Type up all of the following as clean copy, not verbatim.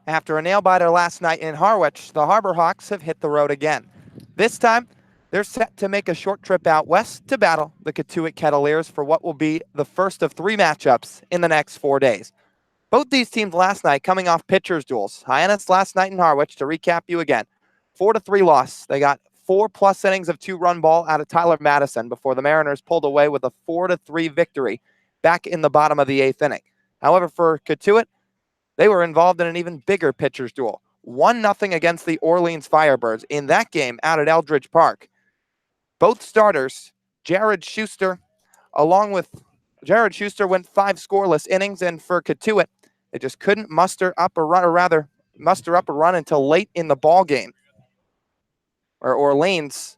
After a nail-biter last night in Harwich, the Harbor Hawks have hit the road again. This time, they're set to make a short trip out west to battle the Cotuit Kettleers for what will be the first of 3 matchups in the next 4 days. Both these teams last night coming off pitchers' duels. Hyannis last night in Harwich, to recap you again, 4-3 loss. They got 4+ innings of 2-run ball out of Tyler Madison before the Mariners pulled away with a 4-3 victory back in the bottom of the 8th inning. However, for Cotuit, they were involved in an even bigger pitchers' duel. 1-0 against the Orleans Firebirds in that game out at Eldridge Park. Both starters, Jared Schuster went 5 scoreless innings, and for Cotuit, they just couldn't muster up a run until late in the ball game. Cotuit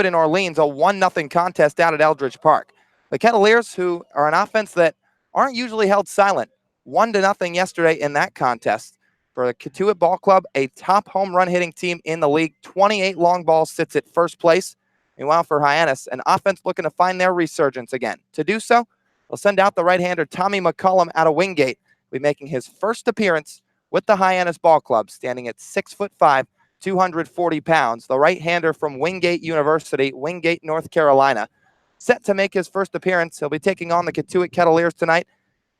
and Orleans, a 1-0 contest out at Eldridge Park. The Kettleers, who are an offense that aren't usually held silent, 1-0 yesterday in that contest. For the Cotuit Ball Club, a top home run hitting team in the league, 28 long balls, sits at first place. Meanwhile, for Hyannis, an offense looking to find their resurgence again. To do so, they'll send out the right-hander Tommy McCullum out of Wingate. He'll be making his first appearance with the Hyannis Ball Club, standing at 6'5", 240 pounds. The right-hander from Wingate University, Wingate, North Carolina. Set to make his first appearance. He'll be taking on the Cotuit Kettleers tonight.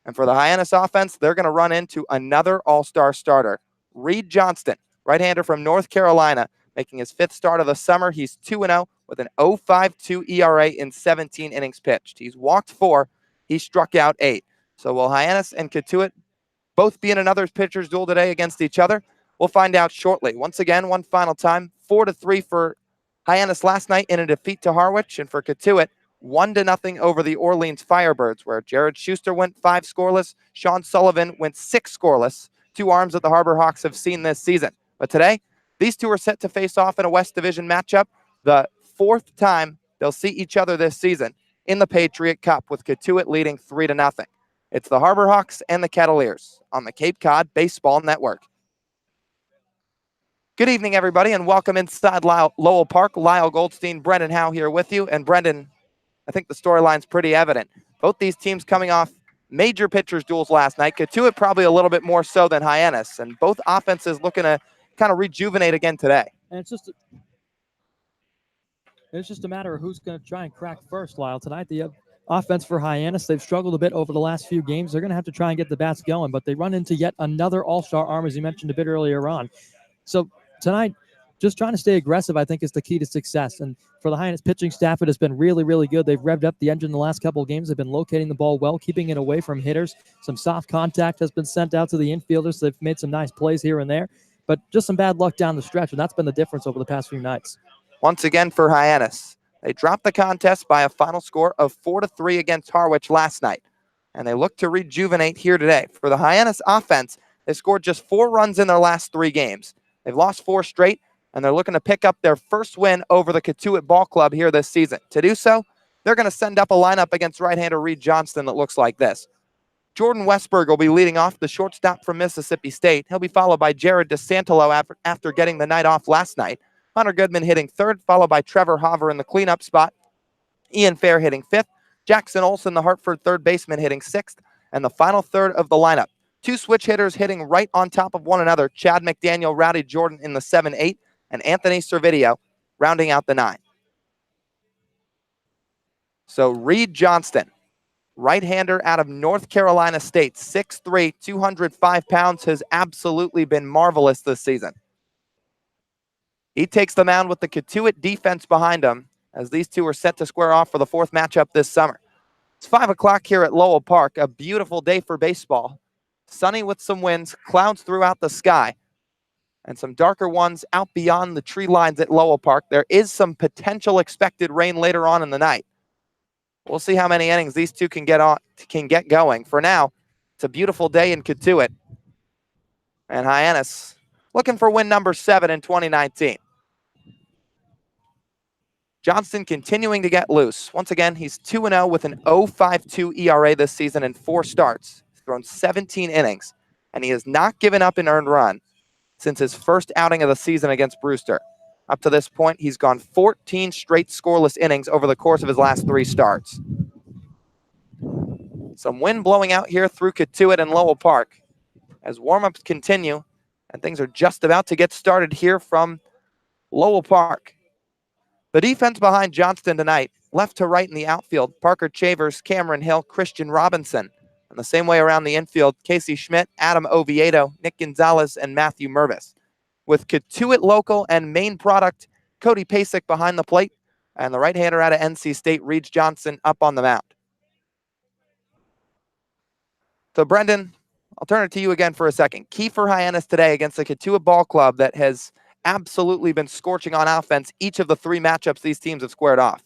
And for the Hyannis offense, they're going to run into another all-star starter, Reed Johnston, right-hander from North Carolina, making his 5th start of the summer. He's 2-0 with an 0.52 ERA in 17 innings pitched. He's walked 4. He struck out 8. So will Hyannis and Cotuit both be in another pitcher's duel today against each other? We'll find out shortly. Once again, one final time, 4-3 for Hyannis last night in a defeat to Harwich, and for Cotuit, 1-0 over the Orleans Firebirds, where Jared Schuster went 5 scoreless. Sean Sullivan went 6 scoreless. 2 arms that the Harbor Hawks have seen this season. But today, these two are set to face off in a West Division matchup, the 4th time they'll see each other this season in the Patriot Cup, with Cotuit leading 3-0. It's the Harbor Hawks and the Kettleers on the Cape Cod Baseball Network. Good evening, everybody, and welcome inside Lowell Park. Lyle Goldstein, Brendan Howe here with you. And Brendan, I think the storyline's pretty evident. Both these teams coming off major pitchers' duels last night. Cotuit probably a little bit more so than Hyannis, and both offenses looking to kind of rejuvenate again today. And it's just a matter of who's going to try and crack first, Lyle. Tonight, the offense for Hyannis, they've struggled a bit over the last few games. They're going to have to try and get the bats going, but they run into yet another all-star arm, as you mentioned a bit earlier on. So tonight, just trying to stay aggressive, I think, is the key to success. And for the Hyannis pitching staff, it has been really, really good. They've revved up the engine the last couple of games. They've been locating the ball well, keeping it away from hitters. Some soft contact has been sent out to the infielders. So they've made some nice plays here and there, but just some bad luck down the stretch, and that's been the difference over the past few nights. Once again for Hyannis, they dropped the contest by a final score of 4-3 against Harwich last night, and they look to rejuvenate here today. For the Hyannis offense, they scored just 4 runs in their last 3 games. They've lost 4 straight, and they're looking to pick up their first win over the Cotuit Ball Club here this season. To do so, they're going to send up a lineup against right-hander Reed Johnston that looks like this. Jordan Westberg will be leading off, the shortstop from Mississippi State. He'll be followed by Jared DeSantolo after getting the night off last night. Hunter Goodman hitting 3rd, followed by Trevor Hover in the cleanup spot. Ian Fair hitting 5th. Jackson Olson, the Hartford third baseman, hitting 6th. And the final third of the lineup, 2 switch hitters hitting right on top of one another. Chad McDaniel, Rowdy Jordan in the 7-8, and Anthony Servideo rounding out the 9. So Reed Johnston, right-hander out of North Carolina State, 6'3", 205 pounds, has absolutely been marvelous this season. He takes the mound with the Cotuit defense behind him, as these two are set to square off for the 4th matchup this summer. It's 5 o'clock here at Lowell Park, a beautiful day for baseball. Sunny with some winds, clouds throughout the sky, and some darker ones out beyond the tree lines at Lowell Park. There is some potential expected rain later on in the night. We'll see how many innings these two can get going. For now, it's a beautiful day in Cotuit, and Hyannis looking for win number 7 in 2019. Johnston continuing to get loose. Once again, he's 2-0 with an 0.52 ERA this season in 4 starts. He's thrown 17 innings, and he has not given up an earned run since his first outing of the season against Brewster. Up to this point, he's gone 14 straight scoreless innings over the course of his last 3 starts. Some wind blowing out here through Cotuit and Lowell Park. as warm-ups continue, and things are just about to get started here from Lowell Park. The defense behind Johnston tonight, left to right in the outfield, Parker Chavers, Cameron Hill, Christian Robinson. And the same way around the infield, Casey Schmidt, Adam Oviedo, Nick Gonzalez, and Matthew Mervis. With Cotuit local and main product, Cody Pasek behind the plate, and the right-hander out of NC State, Reed Johnson, up on the mound. So, Brendan, I'll turn it to you again for a second. Key for Hyannis today against the Cotuit Ball Club that has absolutely been scorching on offense each of the three matchups these teams have squared off.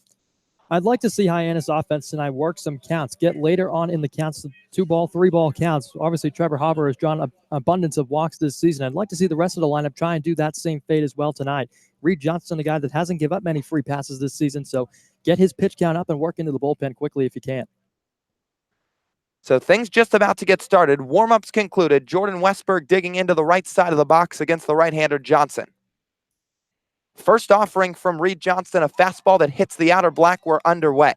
I'd like to see Hyannis offense tonight work some counts, get later on in the counts, 2-ball, 3-ball counts. Obviously, Trevor Hauber has drawn an abundance of walks this season. I'd like to see the rest of the lineup try and do that same fate as well tonight. Reed Johnson, a guy that hasn't given up many free passes this season, so get his pitch count up and work into the bullpen quickly if you can. So things just about to get started. Warm-ups concluded. Jordan Westberg digging into the right side of the box against the right-hander Johnson. First offering from Reed Johnson, a fastball that hits the outer black. We're underway.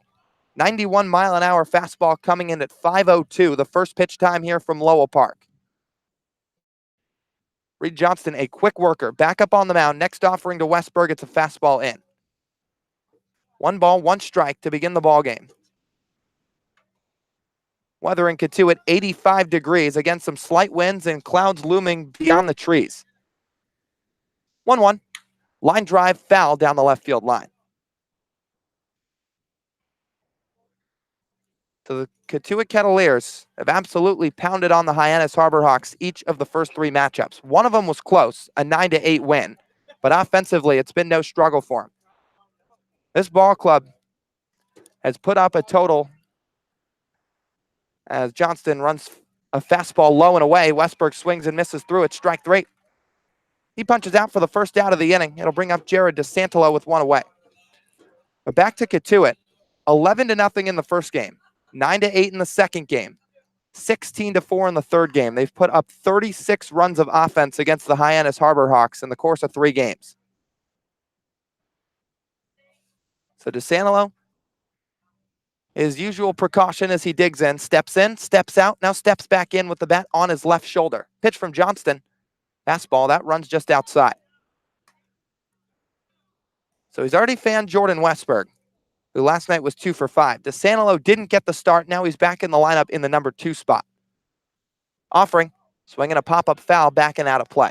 91-mile-an-hour fastball coming in at 5:02, the first pitch time here from Lowell Park. Reed Johnson, a quick worker, back up on the mound. Next offering to Westberg, it's a fastball in. 1 ball, 1 strike to begin the ball game. Weather in Cotuit, 85 degrees against some slight winds and clouds looming beyond the trees. 1-1. Line drive foul down the left field line. So the Cotuit Kettleers have absolutely pounded on the Hyannis Harbor Hawks each of the first 3 matchups. One of them was close, a 9-8 win, but offensively it's been no struggle for them. This ball club has put up a total as Johnston runs a fastball low and away. Westberg swings and misses through it, strike 3. He punches out for the first out of the inning. It'll bring up Jared DeSantolo with 1 away. But back to Cotuit, 11-0 in the first game, 9-8 in the second game, 16-4 in the third game. They've put up 36 runs of offense against the Hyannis Harbor Hawks in the course of 3 games. So DeSantolo, his usual precaution as he digs in, steps out, now steps back in with the bat on his left shoulder. Pitch from Johnston. Fastball, that runs just outside. So he's already fanned Jordan Westberg, who last night was 2 for 5. DeSantolo didn't get the start. Now he's back in the lineup in the number 2 spot. Offering, swinging a pop-up foul, back and out of play.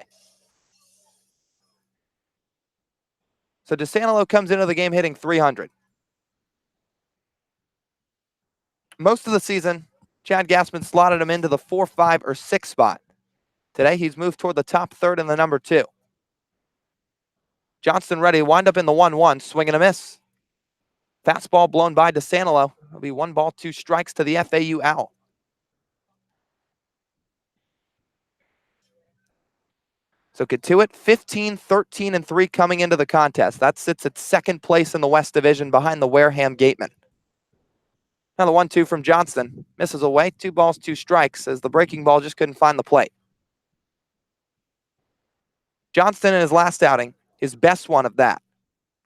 So DeSantolo comes into the game hitting .300. Most of the season, Chad Gassman slotted him into the 4, 5, or 6 spot. Today, he's moved toward the top third in the number 2. Johnston ready to wind up in the 1-1, swing and a miss. Fastball blown by DeSantolo. It'll be 1 ball, 2 strikes to the FAU Owl. So Cotuit 15-13-3 coming into the contest. That sits at second place in the West Division behind the Wareham Gatemen. Now the 1-2 from Johnston. Misses away, 2 balls, 2 strikes as the breaking ball just couldn't find the plate. Johnston in his last outing, his best one of that.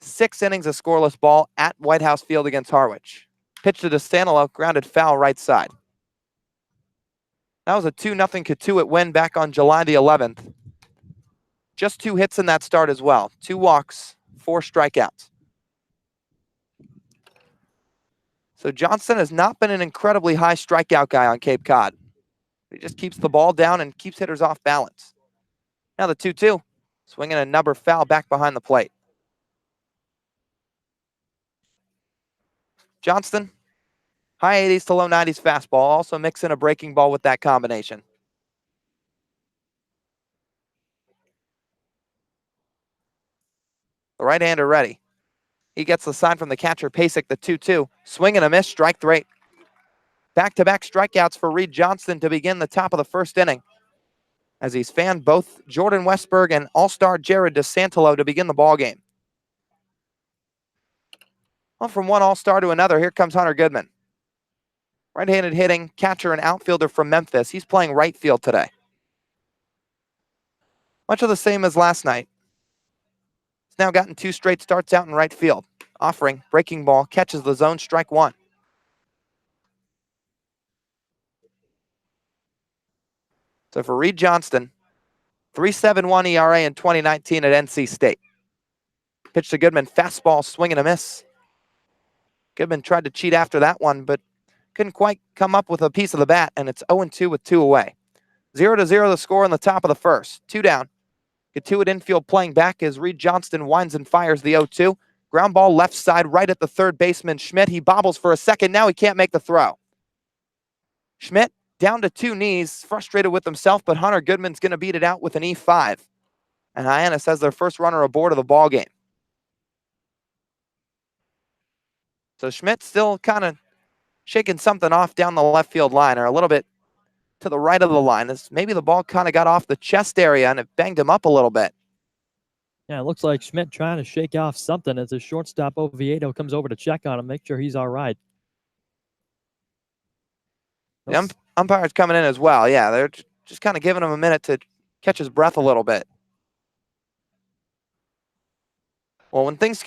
6 innings of scoreless ball at White House Field against Harwich. Pitch to DeSantolo, grounded foul right side. That was a 2-0 Cotuit win back on July the 11th. Just 2 hits in that start as well. 2 walks, 4 strikeouts. So Johnston has not been an incredibly high strikeout guy on Cape Cod. He just keeps the ball down and keeps hitters off balance. Now the 2-2, swinging a number foul back behind the plate. Johnston, high 80s to low 90s fastball, also mixing a breaking ball with that combination. The right-hander ready. He gets the sign from the catcher, Pasek, the 2-2. Swing and a miss, strike 3. Back-to-back strikeouts for Reed Johnston to begin the top of the first inning, as he's fanned both Jordan Westberg and all-star Jared DeSantolo to begin the ballgame. Well, from one all-star to another, here comes Hunter Goodman. Right-handed hitting catcher and outfielder from Memphis. He's playing right field today. Much of the same as last night. He's now gotten 2 straight starts out in right field. Offering, breaking ball, catches the zone, strike 1. So for Reed Johnston, 3.71 ERA in 2019 at NC State. Pitch to Goodman, fastball, swing and a miss. Goodman tried to cheat after that one, but couldn't quite come up with a piece of the bat, and it's 0-2 with 2 away. 0-0 the score in the top of the first. 2 down. Cotuit infield playing back as Reed Johnston winds and fires the 0-2. Ground ball left side right at the third baseman Schmidt. He bobbles for a second. Now he can't make the throw. Schmidt down to 2 knees, frustrated with himself, but Hunter Goodman's going to beat it out with an E5. And Hyannis has their first runner aboard of the ball game. So Schmidt still kind of shaking something off down the left field line, or a little bit to the right of the line, as maybe the ball kind of got off the chest area and it banged him up a little bit. Yeah, it looks like Schmidt trying to shake off something as his shortstop Oviedo comes over to check on him, make sure he's all right. The umpire's coming in as well. Yeah, they're just kind of giving him a minute to catch his breath a little bit. Well, when things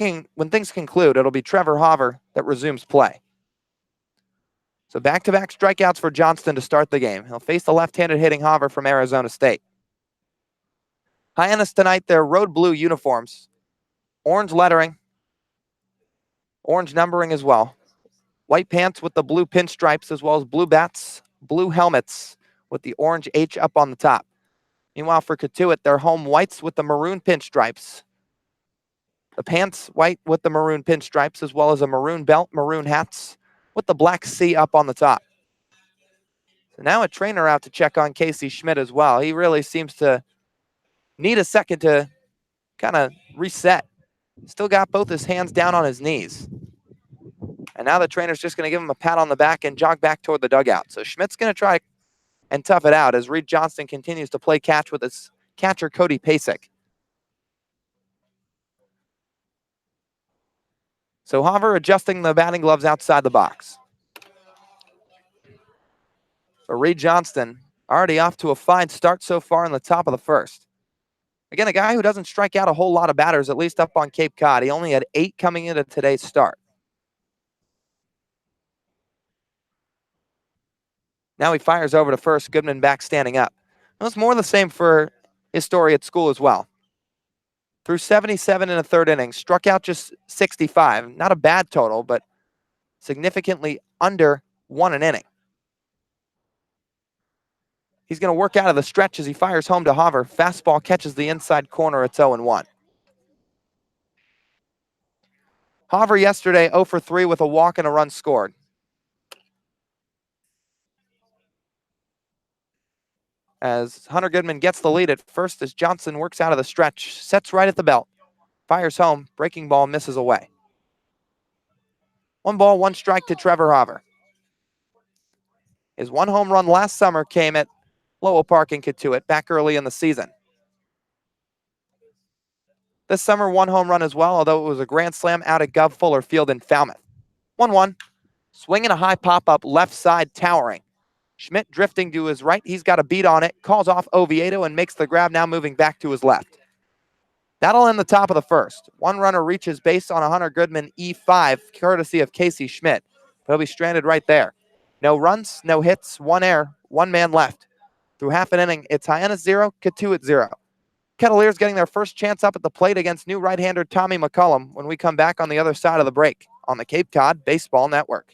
conclude, it'll be Trevor Hauver that resumes play. So back-to-back strikeouts for Johnston to start the game. He'll face the left-handed hitting Hauver from Arizona State. Hyannis tonight, their road blue uniforms. Orange lettering. Orange numbering as well. White pants with the blue pinstripes, as well as blue bats, blue helmets with the orange H up on the top. Meanwhile, for Cotuit, their home whites with the maroon pinstripes. The pants white with the maroon pinstripes, as well as a maroon belt, maroon hats with the black C up on the top. So now a trainer out to check on Casey Schmidt as well. He really seems to need a second to kind of reset. Still got both his hands down on his knees. And now the trainer's just going to give him a pat on the back and jog back toward the dugout. So Schmidt's going to try and tough it out as Reed Johnston continues to play catch with his catcher, Cody Pasek. So Hauver adjusting the batting gloves outside the box. So Reed Johnston already off to a fine start so far in the top of the first. Again, a guy who doesn't strike out a whole lot of batters, at least up on Cape Cod. He only had 8 coming into today's start. Now he fires over to first, Goodman back standing up. It was more the same for his story at school as well. Threw 77 in the third inning, struck out just 65. Not a bad total, but significantly under 1 an inning. He's going to work out of the stretch as he fires home to Hauver. Fastball catches the inside corner. It's 0-1. Hauver yesterday 0 for 3 with a walk and a run scored. As Hunter Goodman gets the lead at first as Johnson works out of the stretch, sets right at the belt, fires home, breaking ball misses away. 1 ball, 1 strike to Trevor Hauver. His 1 home run last summer came at Lowell Park in Cotuit back early in the season. This summer, 1 home run as well, although it was a grand slam out at Gov Fuller Field in Falmouth. 1-1, swinging a high pop-up left side towering. Schmidt drifting to his right. He's got a beat on it, calls off Oviedo and makes the grab, now moving back to his left. That'll end the top of the first. 1 runner reaches base on a Hunter Goodman E5, courtesy of Casey Schmidt. But he'll be stranded right there. No runs, no hits, 1 error, 1 man left. Through half an inning, it's Hyannis 0, Cotuit 0. Kettleers getting their first chance up at the plate against new right-hander Tommy McCullum when we come back on the other side of the break on the Cape Cod Baseball Network.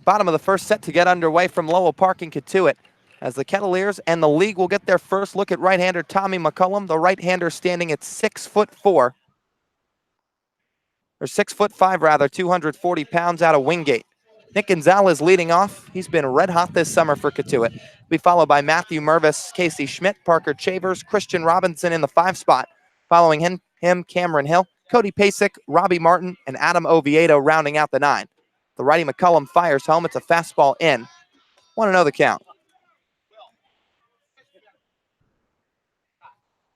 bottom of the first set to get underway from Lowell Park in Cotuit, as the Kettleers and the league will get their first look at right-hander Tommy McCullum, the right-hander standing at 6'4", or 6'5" rather, 240 pounds out of Wingate. Nick Gonzalez leading off. He's been red hot this summer for Cotuit. Be followed by Matthew Mervis, Casey Schmidt, Parker Chavers, Christian Robinson in the 5 spot. Following him Cameron Hill, Cody Pasick, Robbie Martin, and Adam Oviedo rounding out the 9. The righty McCullum fires home. It's a fastball in. 1-0 the count.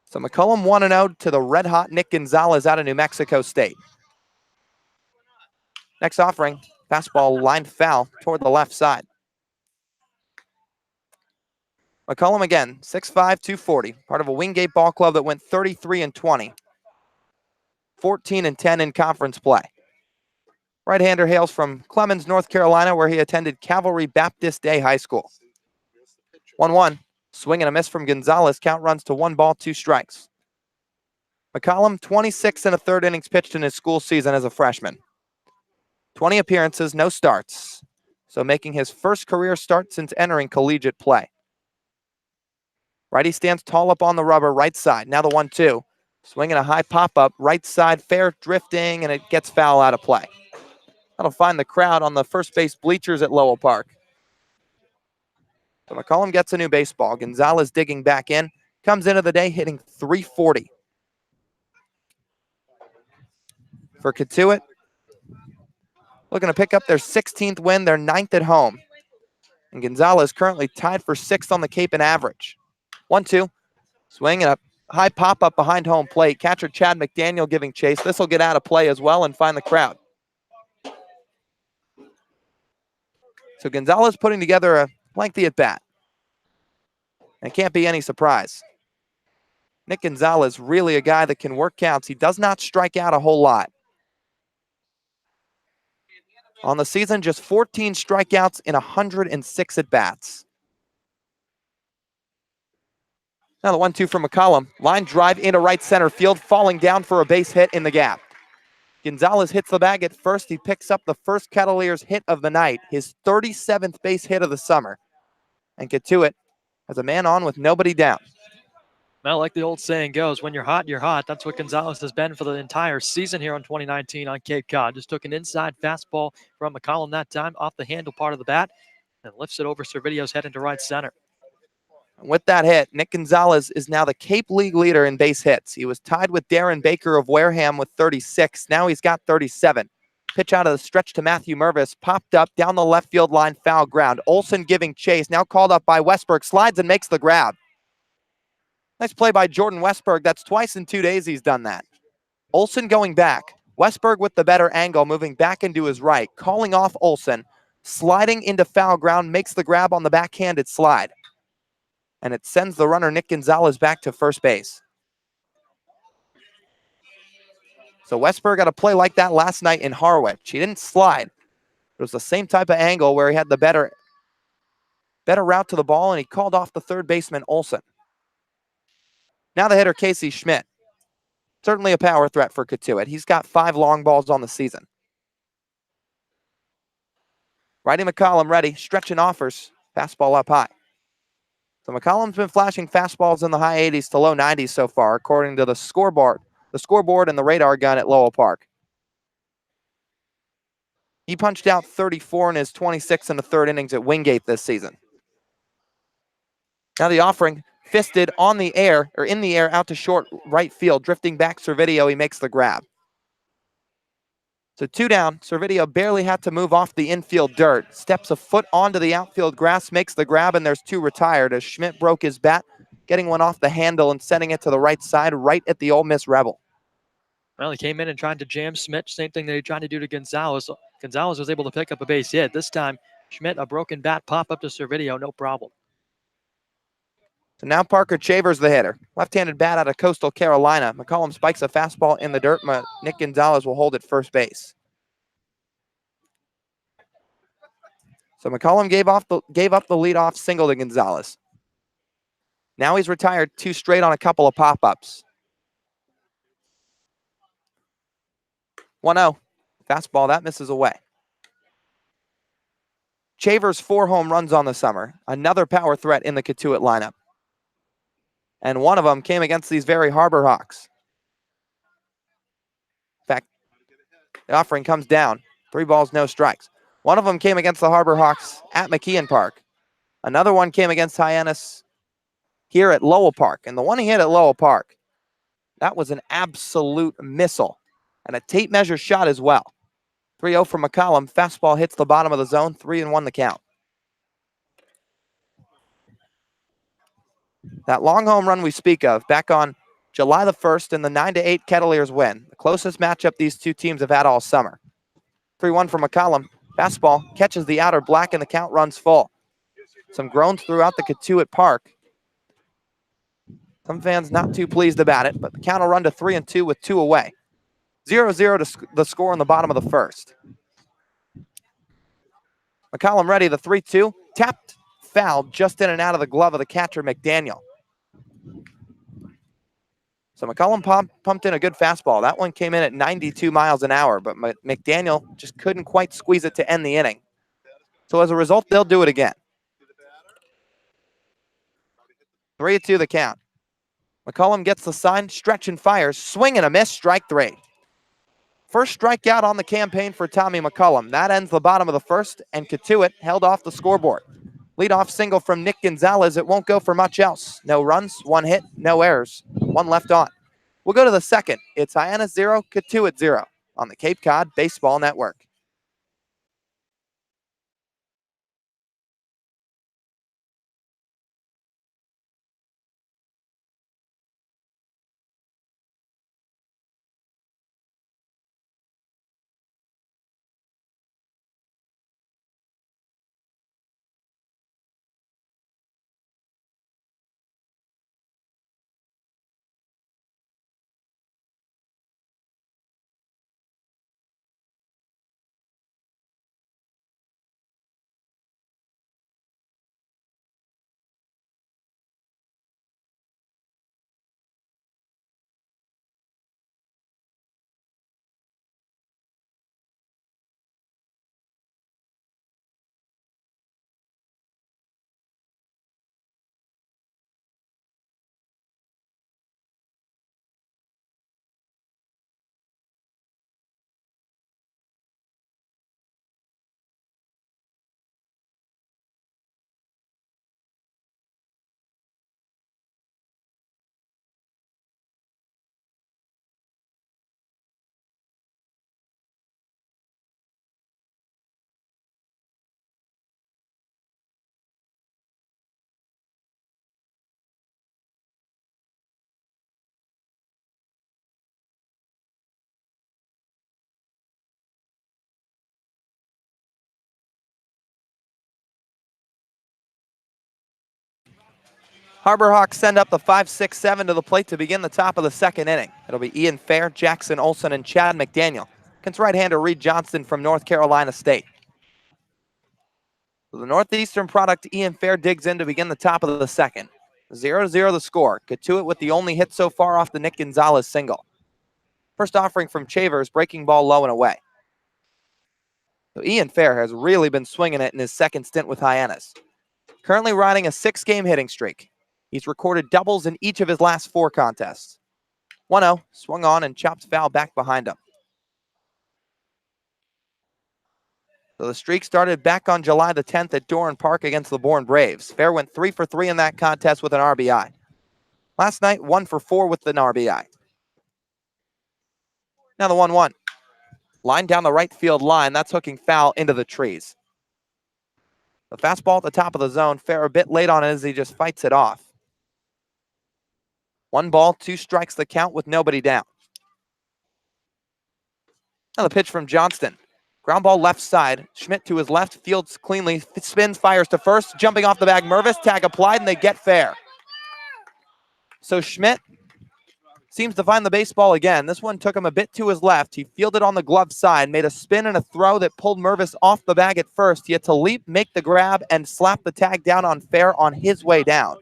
So McCullum 1-0 to the red-hot Nick Gonzalez out of New Mexico State. Next offering, fastball lined foul toward the left side. McCullum again, 6'5", 240, part of a Wingate ball club that went 33-20, 14-10 in conference play. Right-hander hails from Clemens, North Carolina, where he attended Calvary Baptist Day High School. 1-1, swing and a miss from Gonzalez. Count runs to 1 ball, 2 strikes. McCullum, 26 1/3 innings pitched in his school season as a freshman. 20 appearances, no starts. So making his first career start since entering collegiate play. Righty stands tall up on the rubber, right side. Now the 1-2. Swinging a high pop-up, right side, fair drifting, and it gets foul out of play. That'll find the crowd on the first base bleachers at Lowell Park. So McCullum gets a new baseball. Gonzalez digging back in. Comes into the day hitting .340. For Cotuit, looking to pick up their 16th win, their 9th at home. And Gonzalez currently tied for 6th on the Cape in average. 1-2. Swing and a high pop-up behind home plate. Catcher Chad McDaniel giving chase. This will get out of play as well and find the crowd. So Gonzalez putting together a lengthy at-bat. And it can't be any surprise. Nick Gonzalez, really a guy that can work counts. He does not strike out a whole lot. On the season, just 14 strikeouts in 106 at-bats. Now the 1-2 from McCullum. Line drive into right center field, falling down for a base hit in the gap. Gonzalez hits the bag at first. He picks up the first Kettleers hit of the night, his 37th base hit of the summer. And Cotuit has a man on with nobody down. Well, like the old saying goes, when you're hot, you're hot. That's what Gonzalez has been for the entire season here in 2019 on Cape Cod. Just took an inside fastball from McCullum that time off the handle part of the bat and lifts it over Servidio's head into right center. With that hit, Nick Gonzalez is now the Cape League leader in base hits. He was tied with Darren Baker of Wareham with 36. Now he's got 37. Pitch out of the stretch to Matthew Mervis. Popped up down the left field line, foul ground. Olson giving chase. Now called up by Westberg. Slides and makes the grab. Nice play by Jordan Westberg. That's twice in 2 days he's done that. Olson going back. Westberg with the better angle, moving back into his right. Calling off Olson. Sliding into foul ground. Makes the grab on the backhanded slide. And it sends the runner Nick Gonzalez back to first base. So Westberg got a play like that last night in Harwich. He didn't slide. It was the same type of angle where he had the better route to the ball, and he called off the third baseman, Olson. Now the hitter, Casey Schmidt. Certainly a power threat for Cotuit. He's got 5 long balls on the season. Righty McCullum ready, stretching offers. Fastball up high. So McCullum's been flashing fastballs in the high 80s to low 90s so far, according to the scoreboard and the radar gun at Lowell Park. He punched out 34 in his 26 1/3 innings at Wingate this season. Now the offering, fisted on the air, or in the air, out to short right field, drifting back Servidio. He makes the grab. So 2 down. Servidio barely had to move off the infield dirt. Steps a foot onto the outfield grass, makes the grab, and there's 2 retired as Schmidt broke his bat, getting one off the handle and sending it to the right side, right at the Ole Miss Rebel. Well, he came in and tried to jam Schmidt, same thing that he tried to do to Gonzalez. Gonzalez was able to pick up a base hit. This time, Schmidt, a broken bat, pop up to Servidio, no problem. So now Parker Chavers the hitter. Left-handed bat out of Coastal Carolina. McCullum spikes a fastball in the dirt. Nick Gonzalez will hold at first base. So McCullum gave up the leadoff single to Gonzalez. Now he's retired 2 straight on a couple of pop-ups. 1-0. Fastball, that misses away. Chavers 4 home runs on the summer, another power threat in the Cotuit lineup. And one of them came against these very Harbor Hawks. In fact, the offering comes down. 3 balls, no strikes. One of them came against the Harbor Hawks at McKeon Park. Another one came against Hyannis here at Lowell Park. And the one he hit at Lowell Park, that was an absolute missile. And a tape measure shot as well. 3-0 from McCollum. Fastball hits the bottom of the zone. 3-1 the count. That long home run we speak of back on July the 1st in the 9-8 Kettleers win. The closest matchup these two teams have had all summer. 3-1 from McCollum. Fastball catches the outer black and the count runs full. Some groans throughout the Cotuit Park. Some fans not too pleased about it, but the count will run to 3-2 with 2 away. 0-0 to the score in the bottom of the first. McCollum ready, the 3-2. Tapped, fouled, just in and out of the glove of the catcher, McDaniel. So McCollum pumped in a good fastball. That one came in at 92 miles an hour, but McDaniel just couldn't quite squeeze it to end the inning. So as a result, they'll do it again. 3-2 the count. McCollum gets the sign, stretch and fires, swing and a miss, strike 3. First strikeout on the campaign for Tommy McCollum. That ends the bottom of the first, and Cotuit held off the scoreboard. Leadoff single from Nick Gonzalez. It won't go for much else. No runs, 1 hit, no errors, 1 left on. We'll go to the second. It's Hyannis 0, Cotuit 0 on the Cape Cod Baseball Network. Harbor Hawks send up the 5-6-7 to the plate to begin the top of the second inning. It'll be Ian Fair, Jackson Olson, and Chad McDaniel against right-hander Reed Johnston from North Carolina State. So the Northeastern product Ian Fair digs in to begin the top of the second. 0-0 the score. Cotuit with the only hit so far off the Nick Gonzalez single. First offering from Chavers, breaking ball low and away. So Ian Fair has really been swinging it in his second stint with Hyannis. Currently riding a 6-game hitting streak. He's recorded doubles in each of his last 4 contests. 1-0, swung on and chopped foul back behind him. So the streak started back on July the 10th at Doran Park against the Bourne Braves. Fair went 3 for 3 in that contest with an RBI. Last night, 1 for 4 with an RBI. Now the 1-1. Line down the right field line. That's hooking foul into the trees. The fastball at the top of the zone. Fair a bit late on it as he just fights it off. 1 ball, 2 strikes the count with nobody down. Now the pitch from Johnston. Ground ball left side. Schmidt to his left, fields cleanly, spins, fires to first. Jumping off the bag, Mervis, tag applied, and they get Fair. So Schmidt seems to find the baseball again. This one took him a bit to his left. He fielded on the glove side, made a spin and a throw that pulled Mervis off the bag at first. He had to leap, make the grab, and slap the tag down on Fair on his way down.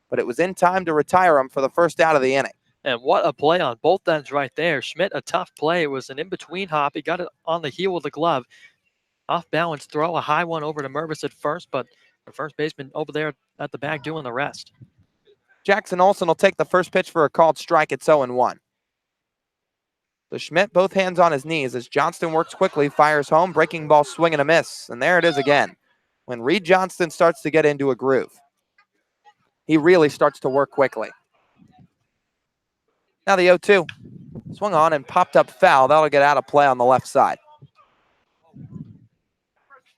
But it was in time to retire him for the first out of the inning. And what a play on both ends right there. Schmidt, a tough play. It was an in-between hop. He got it on the heel of the glove. off-balance throw, a high one over to Mervis at first, but the first baseman over there at the bag doing the rest. Jackson Olsen will take the first pitch for a called strike. It's 0-1. So Schmidt, both hands on his knees as Johnston works quickly, fires home, breaking ball, swing and a miss. And there it is again. When Reed Johnston starts to get into a groove, he really starts to work quickly. Now the 0-2. Swung on and popped up foul. That'll get out of play on the left side.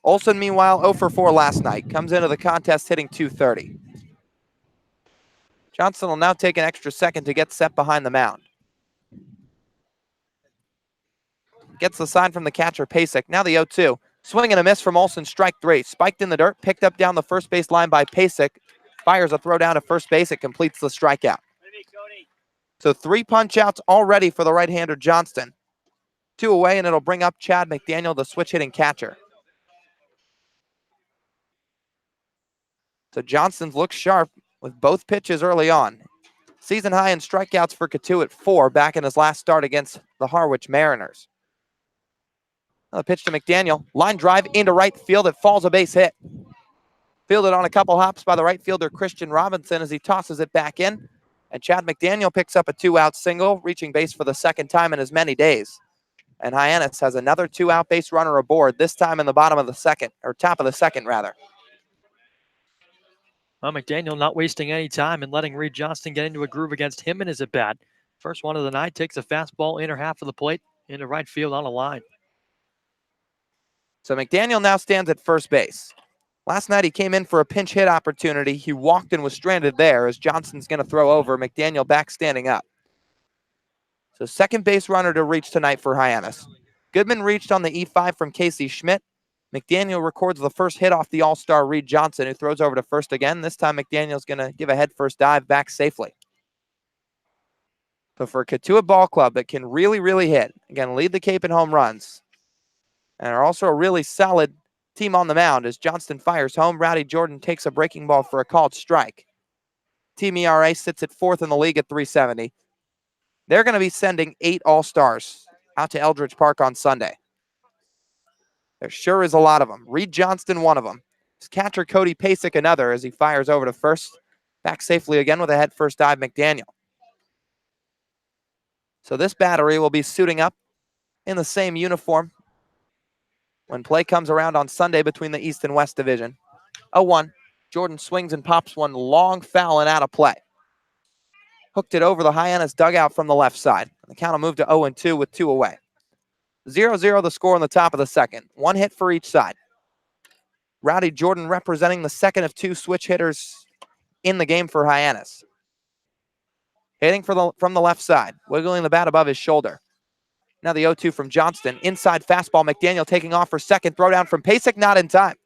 Olsen, meanwhile, 0 for 4 last night. Comes into the contest hitting .230. Johnston will now take an extra second to get set behind the mound. Gets the sign from the catcher, Pasek. Now the 0-2. Swing and a miss from Olsen, strike 3. Spiked in the dirt, picked up down the first base line by Pasek. Fires a throw down to first base. It completes the strikeout. So 3 punch-outs already for the right-hander Johnston. 2 away, and it'll bring up Chad McDaniel, the switch-hitting catcher. So Johnston looks sharp with both pitches early on. Season high in strikeouts for Cotuit, 4 back in his last start against the Harwich Mariners. Another pitch to McDaniel. Line drive into right field. It falls a base hit. Fielded on a couple hops by the right fielder Christian Robinson as he tosses it back in. And Chad McDaniel picks up a 2-out single, reaching base for the second time in as many days. And Hyannis has another 2-out base runner aboard, this time in the bottom of the second, or top of the second, rather. Well, McDaniel not wasting any time and letting Reed Johnston get into a groove against him in his at-bat. First one of the night, takes a fastball inner half of the plate into right field on a line. So McDaniel now stands at first base. Last night he came in for a pinch hit opportunity. He walked and was stranded there as Johnston's going to throw over. McDaniel back standing up. So second base runner to reach tonight for Hyannis. Goodman reached on the E5 from Casey Schmidt. McDaniel records the first hit off the all-star Reed Johnson, who throws over to first again. This time McDaniel's going to give a head-first dive back safely. So for a Cotuit ball club that can really, really hit, again, lead the Cape in home runs, and are also a really solid team on the mound as Johnston fires home. Rowdy Jordan takes a breaking ball for a called strike. Team ERA sits at 4th in the league at .370. They're going to be sending 8 all-stars out to Eldridge Park on Sunday. There sure is a lot of them. Reed Johnston, one of them. His catcher Cody Pasek, another, as he fires over to first. Back safely again with a head-first dive, McDaniel. So this battery will be suiting up in the same uniform when play comes around on Sunday between the East and West Division. 0-1. Jordan swings and pops one long foul and out of play. Hooked it over the Hyannis dugout from the left side. The count will move to 0-2 with 2 away. 0-0 the score in the top of the second. 1 hit for each side. Rowdy Jordan representing the second of 2 switch hitters in the game for Hyannis. Hitting from the left side, wiggling the bat above his shoulder. Now the 0-2 from Johnston. Inside fastball, McDaniel taking off for second. Throw down from Pasek, not in time.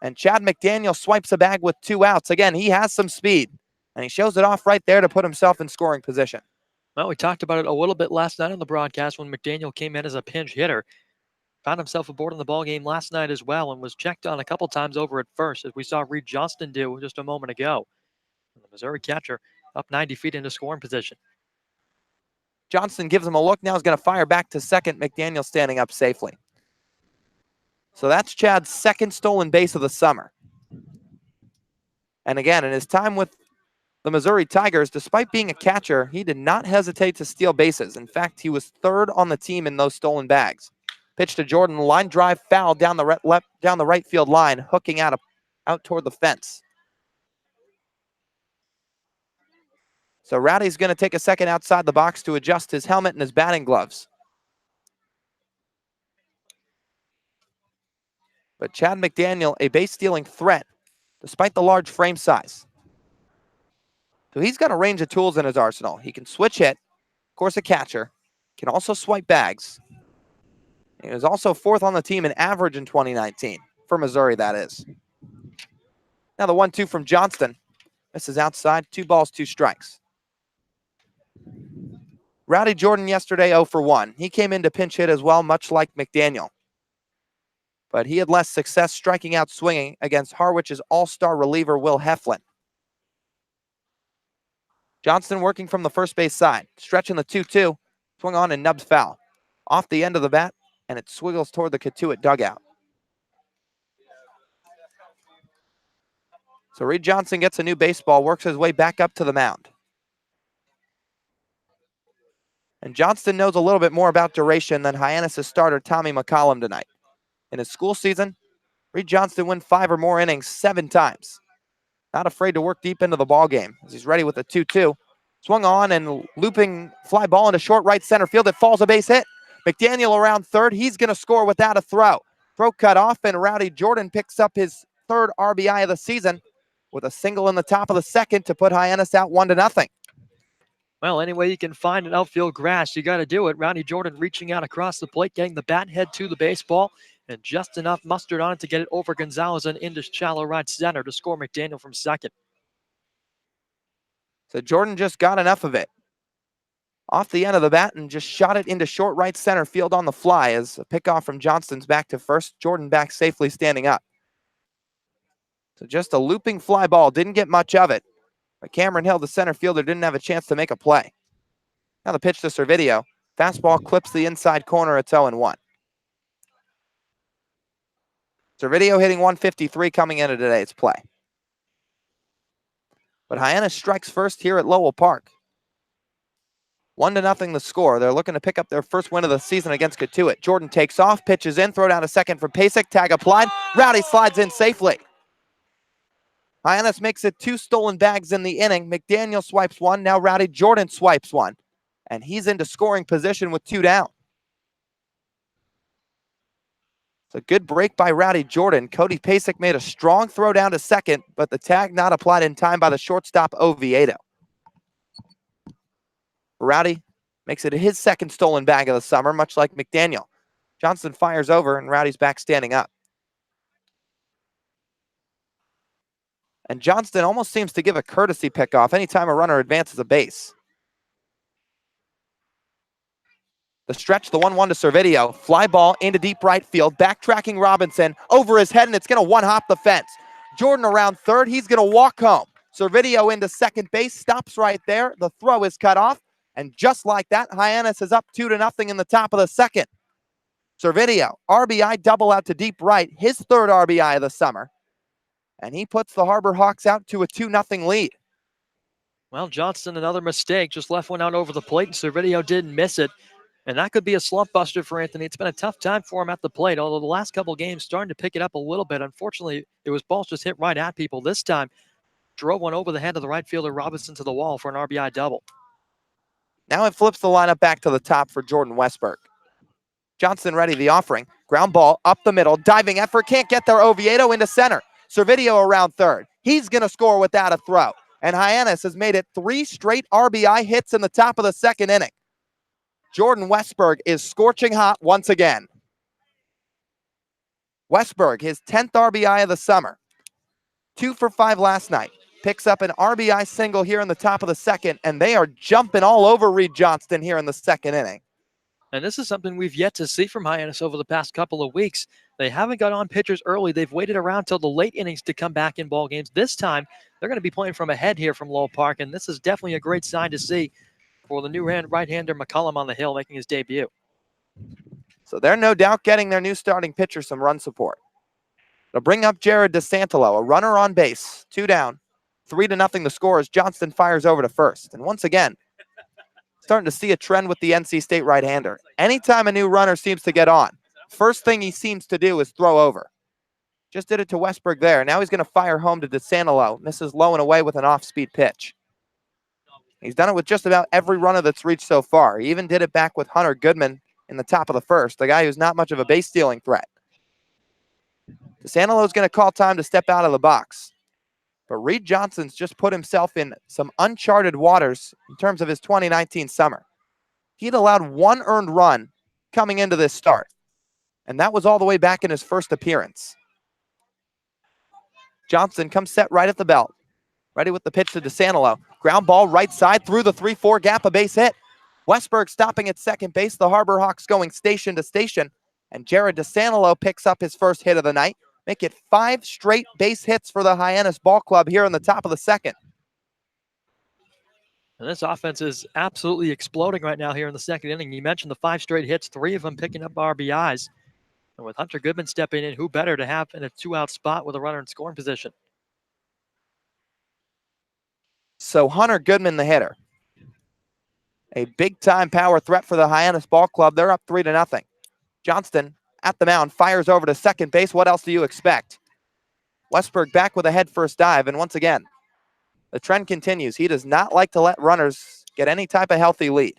And Chad McDaniel swipes a bag with 2 outs. Again, he has some speed, and he shows it off right there to put himself in scoring position. Well, we talked about it a little bit last night on the broadcast when McDaniel came in as a pinch hitter. Found himself aboard in the ballgame last night as well and was checked on a couple times over at first, as we saw Reed Johnston do just a moment ago. And the Missouri catcher up 90 feet into scoring position. Johnston gives him a look. Now he's going to fire back to second. McDaniel standing up safely. So that's Chad's second stolen base of the summer. And again, in his time with the Missouri Tigers, despite being a catcher, he did not hesitate to steal bases. In fact, he was 3rd on the team in those stolen bags. Pitch to Jordan, line drive foul down the right field line, hooking out toward the fence. So Rowdy's going to take a second outside the box to adjust his helmet and his batting gloves. But Chad McDaniel, a base-stealing threat, despite the large frame size. So he's got a range of tools in his arsenal. He can switch hit, of course a catcher, can also swipe bags. He was also 4th on the team in average in 2019, for Missouri that is. Now the 1-2 from Johnston. This is outside, 2 balls, 2 strikes. Rowdy Jordan yesterday 0 for 1. He came in to pinch hit as well, much like McDaniel. But he had less success striking out swinging against Harwich's all-star reliever Will Heflin. Johnston working from the first base side, stretching the 2-2, swung on and nubs foul. Off the end of the bat, and it swiggles toward the Cotuit dugout. So Reed Johnson gets a new baseball, works his way back up to the mound. And Johnston knows a little bit more about duration than Hyannis' starter Tommy McCollum tonight. In his school season, Reed Johnston went 5 or more innings 7 times. Not afraid to work deep into the ball game as he's ready with a 2-2. Swung on and looping fly ball into short right center field. It falls a base hit. McDaniel around third. He's going to score without a throw. Throw cut off, and Rowdy Jordan picks up his 3rd RBI of the season with a single in the top of the 2nd to put Hyannis out 1-0. Well, any way you can find an outfield grass, you got to do it. Rowdy Jordan reaching out across the plate, getting the bat head to the baseball, and just enough mustard on it to get it over Gonzalez and into shallow right center to score McDaniel from second. So Jordan just got enough of it off the end of the bat and just shot it into short right center field on the fly as a pickoff from Johnston's back to first. Jordan back safely standing up. So just a looping fly ball, didn't get much of it. But Cameron Hill, the center fielder, didn't have a chance to make a play. Now the pitch to Servideo. Fastball clips the inside corner. It's 0-1. Servideo hitting 153 coming into today's play. But Hyannis strikes first here at Lowell Park. 1-0 the score. They're looking to pick up their first win of the season against Cotuit. Jordan takes off, pitches in, throw down to second for Pasek. Tag applied. Rowdy slides in safely. Hyannis makes it 2 stolen bags in the inning. McDaniel swipes one. Now Rowdy Jordan swipes one. And he's into scoring position with 2 down. It's a good break by Rowdy Jordan. Cody Pasek made a strong throw down to second, but the tag not applied in time by the shortstop Oviedo. Rowdy makes it his 2nd stolen bag of the summer, much like McDaniel. Johnston fires over, and Rowdy's back standing up. And Johnston almost seems to give a courtesy pickoff anytime a runner advances a base. The stretch, the 1-1 to Servideo. Fly ball into deep right field. Backtracking Robinson over his head, and it's going to one-hop the fence. Jordan around third. He's going to walk home. Servideo into second base. Stops right there. The throw is cut off. And just like that, Hyannis is up 2-0 in the top of the 2nd. Servideo, RBI double out to deep right. His 3rd RBI of the summer. And he puts the Harbor Hawks out to a 2-0 lead. Well, Johnston, another mistake. Just left one out over the plate, and Servideo didn't miss it. And that could be a slump buster for Anthony. It's been a tough time for him at the plate, although the last couple games starting to pick it up a little bit. Unfortunately, it was balls just hit right at people. This time, drove one over the head of the right fielder Robinson to the wall for an RBI double. Now it flips the lineup back to the top for Jordan Westberg. Johnston ready, the offering. Ground ball up the middle. Diving effort. Can't get there. Oviedo into center. Servideo around third. He's going to score without a throw. And Hyannis has made it 3 straight RBI hits in the top of the 2nd inning. Jordan Westberg is scorching hot once again. Westberg, his 10th RBI of the summer. 2 for 5 last night. Picks up an RBI single here in the top of the 2nd, and they are jumping all over Reed Johnston here in the 2nd inning. And this is something we've yet to see from Hyannis over the past couple of weeks. They haven't got on pitchers early. They've waited around till the late innings to come back in ball games. This time, they're going to be playing from ahead here from Lowell Park, and this is definitely a great sign to see for the new right-hander McCollum on the hill making his debut. So they're no doubt getting their new starting pitcher some run support. They'll bring up Jared DeSantolo, a runner on base, 2 down, 3-0 the score as Johnston fires over to first. And once again, starting to see a trend with the NC State right-hander. Anytime a new runner seems to get on, first thing he seems to do is throw over. Just did it to Westberg there. Now he's going to fire home to DeSantolo. Misses low and away with an off-speed pitch. He's done it with just about every runner that's reached so far. He even did it back with Hunter Goodman in the top of the 1st, the guy who's not much of a base-stealing threat. DeSantolo's going to call time to step out of the box. But Reed Johnson's just put himself in some uncharted waters in terms of his 2019 summer. He'd allowed 1 earned run coming into this start, and that was all the way back in his first appearance. Johnston comes set right at the belt. Ready with the pitch to DeSantolo. Ground ball right side through the 3-4 gap, a base hit. Westberg stopping at second base. The Harbor Hawks going station to station. And Jared DeSantolo picks up his first hit of the night. Make it 5 straight base hits for the Hyannis Ball Club here in the top of the 2nd. And this offense is absolutely exploding right now here in the second inning. You mentioned the 5 straight hits, 3 of them picking up RBIs. And with Hunter Goodman stepping in, who better to have in a 2-out spot with a runner in scoring position? So Hunter Goodman, the hitter. A big-time power threat for the Hyannis Ball Club. They're up 3-0. Johnston at the mound, fires over to second base. What else do you expect? Westberg back with a head-first dive, and once again, the trend continues. He does not like to let runners get any type of healthy lead.